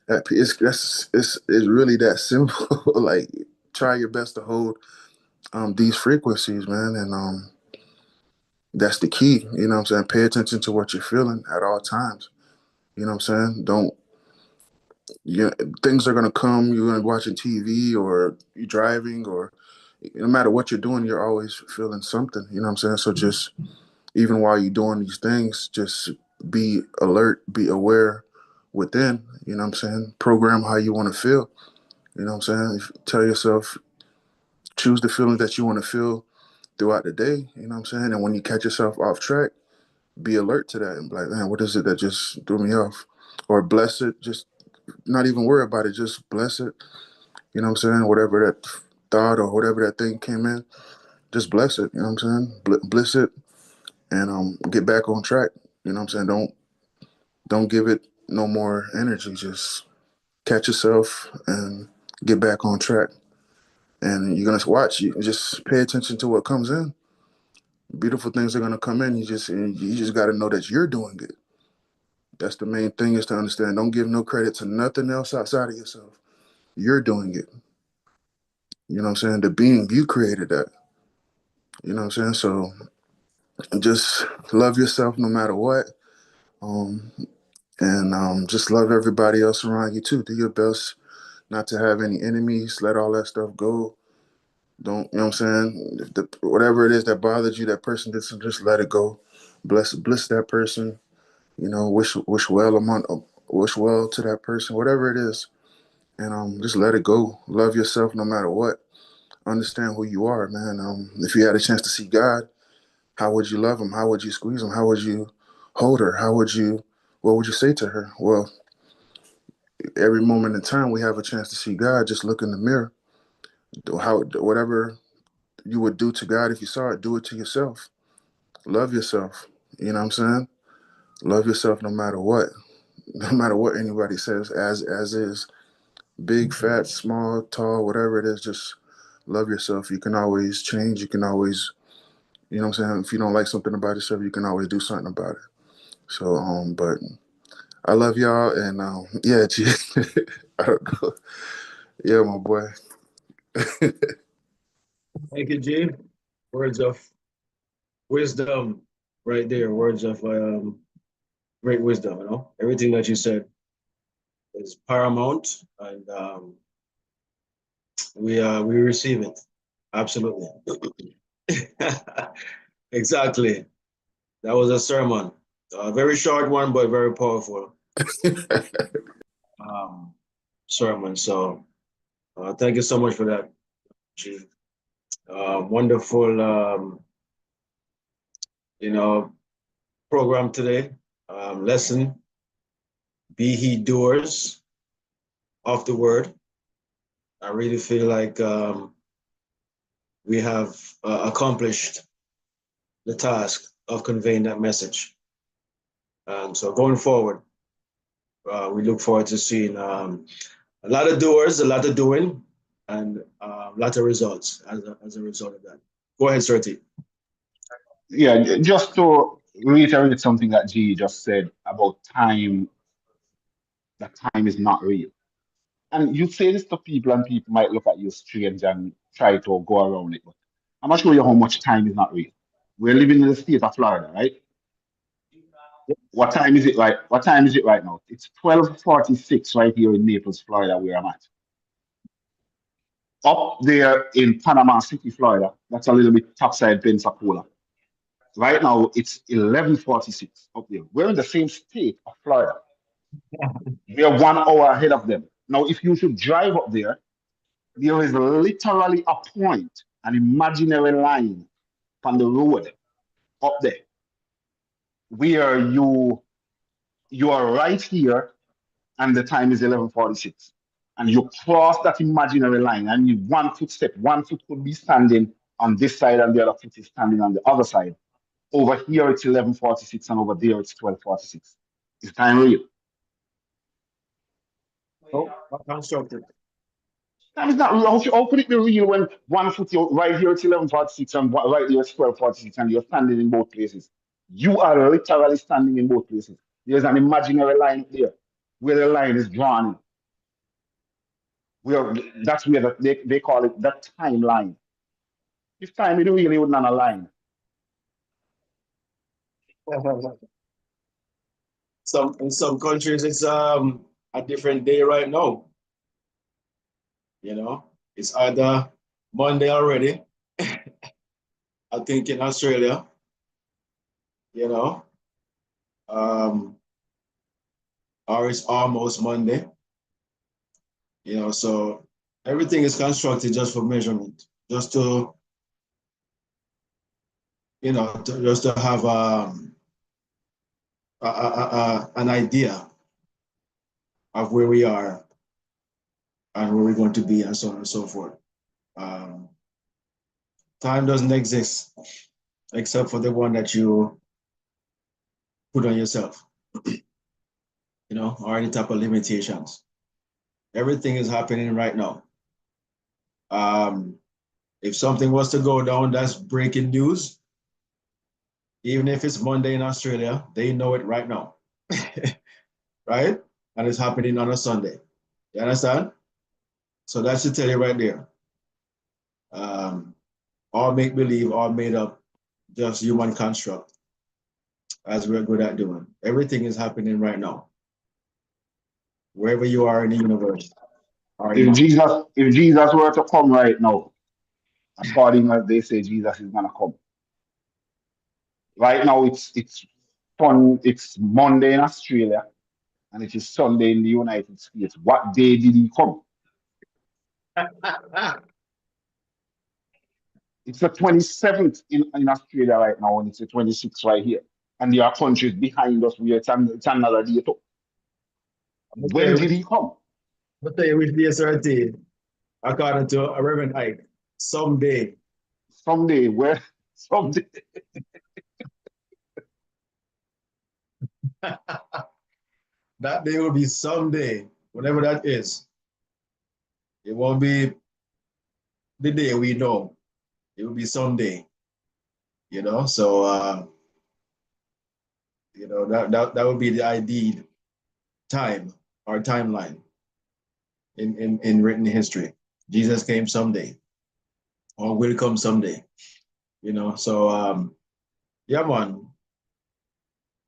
at peace. It's really that simple. Like, try your best to hold these frequencies, man, and that's the key. You know what I'm saying? Pay attention to what you're feeling at all times. You know what I'm saying? Don't you things are gonna come. You're gonna be watching TV or you driving, or no matter what you're doing, you're always feeling something. You know what I'm saying? So just even while you're doing these things, just be alert, be aware within. You know what I'm saying? Program how you want to feel. You know what I'm saying? Tell yourself, choose the feeling that you want to feel throughout the day. You know what I'm saying? And when you catch yourself off track, be alert to that and be like, man, what is it that just threw me off? Or bless it. Just not even worry about it. Just bless it. You know what I'm saying? Whatever that thought or whatever that thing came in, just bless it. You know what I'm saying? Bliss it and get back on track. You know what I'm saying? Don't give it no more energy. Just catch yourself and get back on track. And you're gonna watch. You just pay attention to what comes in. Beautiful things are gonna come in. You just got to know that you're doing it. That's the main thing, is to understand. Don't give no credit to nothing else outside of yourself. You're doing it. You know what I'm saying? The being, you created that. You know what I'm saying? So just love yourself no matter what. Um, And just love everybody else around you too. Do your best not to have any enemies. Let all that stuff go. Don't, you know what I'm saying? If whatever it is that bothers you, that person did, just let it go. Bless that person. You know, wish well to that person, whatever it is, and just let it go. Love yourself no matter what. Understand who you are, man. If you had a chance to see God, how would you love him? How would you squeeze him? How would you hold her? What would you say to her? Well, every moment in time we have a chance to see God. Just look in the mirror. Whatever you would do to God if you saw it, do it to yourself. Love yourself. You know what I'm saying? Love yourself no matter what. No matter what anybody says, as is. Big, fat, small, tall, whatever it is, just love yourself. You can always change. You can always, you know what I'm saying? If you don't like something about yourself, you can always do something about it. So, but I love y'all, and yeah, I don't know. Yeah, my boy. Thank you, G. Words of wisdom right there. Words of great wisdom, you know. Everything that you said is paramount, and we receive it. Absolutely. Exactly. That was a sermon. A very short one, but very powerful um, sermon. So thank you so much for that, G. Wonderful, you know, program today. Lesson, be he doers of the word. I really feel like we have accomplished the task of conveying that message. So going forward, we look forward to seeing a lot of doers, a lot of doing, and a lot of results as a result of that. Go ahead, Serti. Yeah, just to reiterate something that G just said about time, that time is not real. And you say this to people, and people might look at you strange and try to go around it. But I'm not show you how much time is not real. We're living in the state of Florida, right? What time is it right? What time is it right now? It's 12:46 right here in Naples, Florida, where I'm at. Up there in Panama City, Florida, that's a little bit topside Pensacola. Right now, it's 11:46 up there. We're in the same state of Florida. We are 1 hour ahead of them. Now, if you should drive up there, there is literally a point, an imaginary line on the road up there where you are right here and the time is 11:46. And you cross that imaginary line and you one footstep, one foot could be standing on this side and the other foot is standing on the other side. Over here it's 11:46 and over there it's 12:46. Is time real? Oh, constructed. Time is not real. How could it be real when one foot you're right here it's 11:46 and right here it's 12:46 and you're standing in both places? You are literally standing in both places. There's an imaginary line there where the line is drawn. Where that's where they call it the timeline. If time is real, it would not align. Some in some countries it's a different day right now. You know, it's either Monday already. I think in Australia, you know, um, or it's almost Monday. You know, so everything is constructed just for measurement, just to just to have an idea of where we are and where we're going to be, and so on and so forth. Um, Time doesn't exist except for the one that you put on yourself, or any type of limitations. Everything is happening right now. Um, if something was to go down, that's breaking news. Even if it's Monday in Australia, they know it right now, right? And it's happening on a Sunday. You understand? So that should tell you right there. Um, all make believe, all made up, just human construct, as we're good at doing. Everything is happening right now. wherever you are in the universe. Or If in, Jesus were to come right now, according as they say Jesus is gonna come. Right now it's Monday in Australia and it is Sunday in the United States. What day did he come? It's the 27th in Australia right now, and it's the 26th right here. And there are countries behind us where it's another day too. When did he come? I'll tell you which day 13, according to a Reverend Ike. Someday. Someday, where someday. That day will be someday, whatever that is. It won't be the day we know. It will be someday. So that would be the ideal time or timeline in written history. Jesus came someday or will come someday. So yeah, man,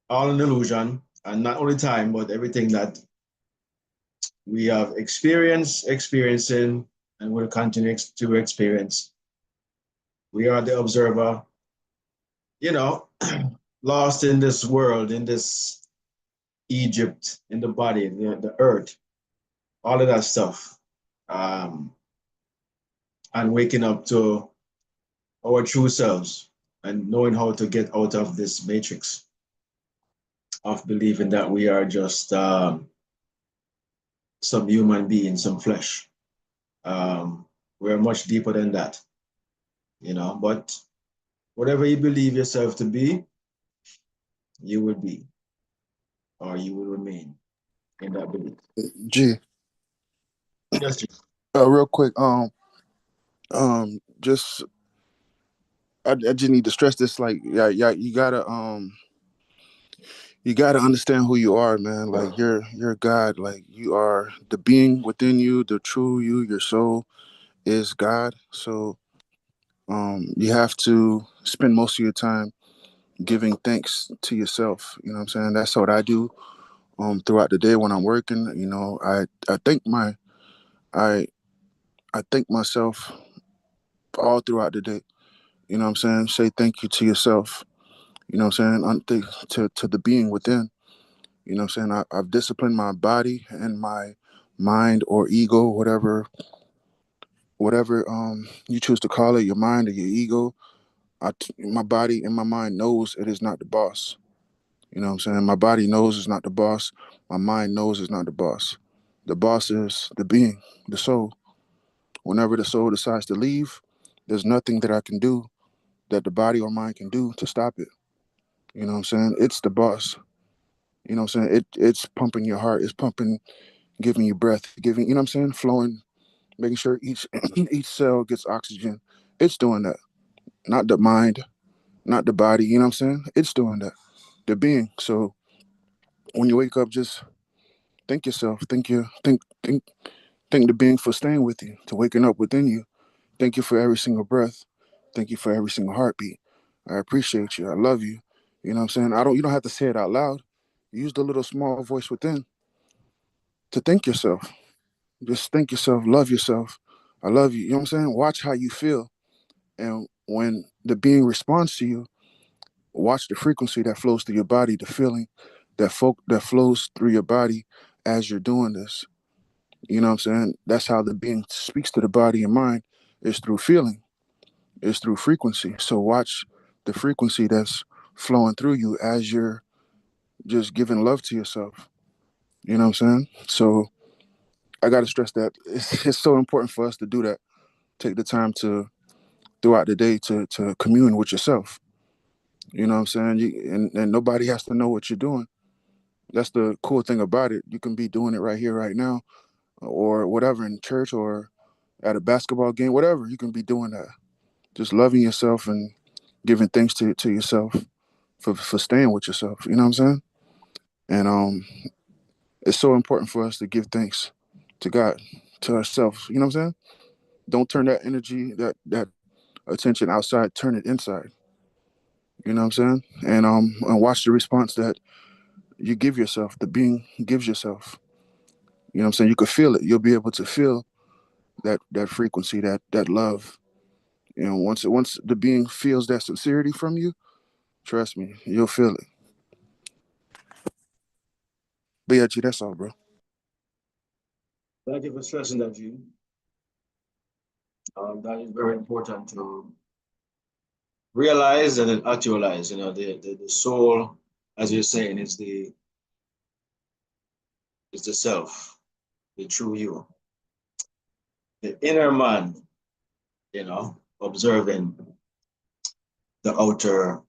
all an illusion, and not only time, but everything that we have experiencing, and will continue to experience. We are the observer, you know, lost in this world, in this Egypt, in the body, the earth, all of that stuff. Um, and waking up to our true selves and knowing how to get out of this matrix of believing that we are just some human being, some flesh. We're much deeper than that, but whatever you believe yourself to be, you will be, or you will remain in that belief. G, Yes, Chief. real quick, just I just need to stress this. Like, yeah, you gotta understand who you are, man. Like, you're God. Like, you are the being within you, the true you. Your soul is God. So, you have to spend most of your time giving thanks to yourself. You know what I'm saying? That's what I do. Throughout the day when I'm working, I thank I I thank myself all throughout the day. You know what I'm saying? Say thank you to yourself. You know what I'm saying? To the being within. You know what I'm saying? I've disciplined my body and my mind or ego, whatever you choose to call it, your mind or your ego. My body and my mind knows it is not the boss. You know what I'm saying? My body knows it's not the boss. My mind knows it's not the boss. The boss is the being, the soul. Whenever the soul decides to leave, there's nothing that I can do, that the body or mind can do to stop it. You know what I'm saying? It's the boss. You know what I'm saying? It's pumping your heart. It's pumping, giving you breath, giving, you know what I'm saying? Flowing, making sure each each cell gets oxygen. It's doing that. Not the mind, not the body, you know what I'm saying? It's doing that. The being. So when you wake up, just thank yourself. Thank the being for staying with you, to waking up within you. Thank you for every single breath. Thank you for every single heartbeat. I appreciate you. I love you. You know what I'm saying? You don't have to say it out loud. Use the little small voice within to thank yourself. Just thank yourself, love yourself. I love you. You know what I'm saying? Watch how you feel. And when the being responds to you, watch the frequency that flows through your body, the feeling that flows through your body as you're doing this. You know what I'm saying? That's how the being speaks to the body and mind, is through feeling, is through frequency. So watch the frequency that's flowing through you as you're just giving love to yourself. You know what I'm saying? So I got to stress that it's so important for us to do that. Take the time to throughout the day to commune with yourself. You know what I'm saying? And nobody has to know what you're doing. That's the cool thing about it. You can be doing it right here, right now, or whatever, in church or at a basketball game, whatever. You can be doing that. Just loving yourself and giving thanks to yourself for staying with yourself. You know what I'm saying? And it's so important for us to give thanks to God, to ourselves. You know what I'm saying? Don't turn that energy, that attention outside. Turn it inside. You know what I'm saying? And watch the response that you give yourself. The being gives yourself. You know what I'm saying? You could feel it. You'll be able to feel that frequency, that love. You know, once the being feels that sincerity from you, trust me, you'll feel it. But yeah, G, that's all, bro. Thank you for stressing that, G. That is very important to realize and then actualize. You know, the soul, as you're saying, is the self, the true you, the inner man. You know, observing the outer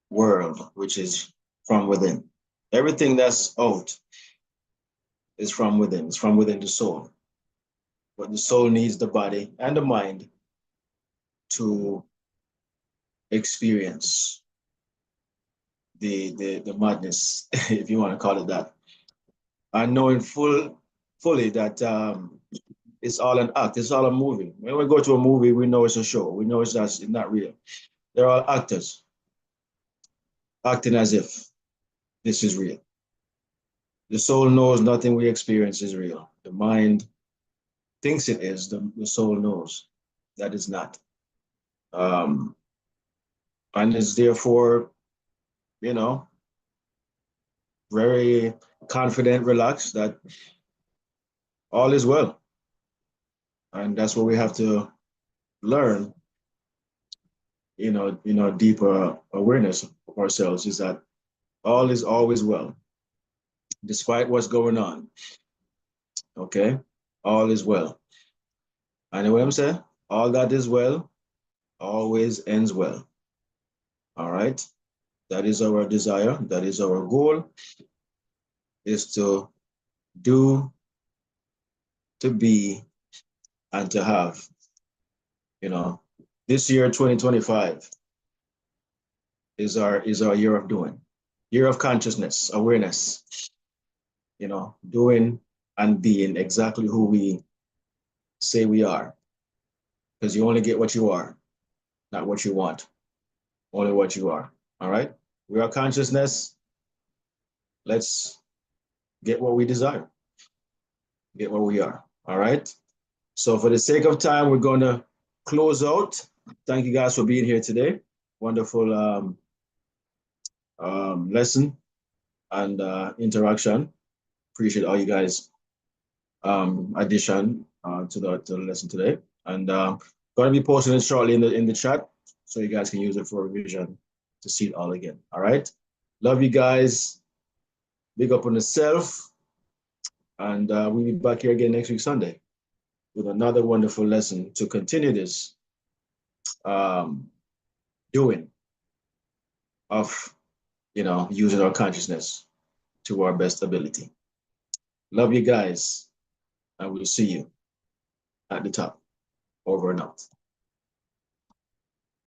world, which is from within. Everything that's out is from within. It's from within the soul. But the soul needs the body and the mind to experience the madness, if you want to call it that. And knowing fully that it's all an act, it's all a movie. When we go to a movie, we know it's a show. We know it's not real. They're all actors acting as if this is real. The soul knows nothing we experience is real. The mind thinks it is. The soul knows that it's not. Um, and is therefore, you know, very confident, relaxed that all is well. And that's what we have to learn, deeper awareness of ourselves is that all is always well, despite what's going on. Okay? All is well. And you know what I'm saying? All that is well always ends well. All right? That is our desire. That is our goal, is to do, to be, and to have. This year, 2025, is our year of doing, year of consciousness, awareness, doing and being exactly who we say we are. Because you only get what you are, not what you want, only what you are. All right? We are consciousness. Let's get what we desire, get what we are. All right? So for the sake of time, we're going to close out. Thank you guys for being here today. Wonderful lesson and interaction. Appreciate all you guys addition to the lesson today. And going to be posting it shortly in the chat so you guys can use it for revision to see it all again. All right. Love you guys. Big up on the self. And we'll be back here again next week, Sunday, with another wonderful lesson to continue this doing of, using our consciousness to our best ability. Love you guys, and we'll see you at the top. Over and out.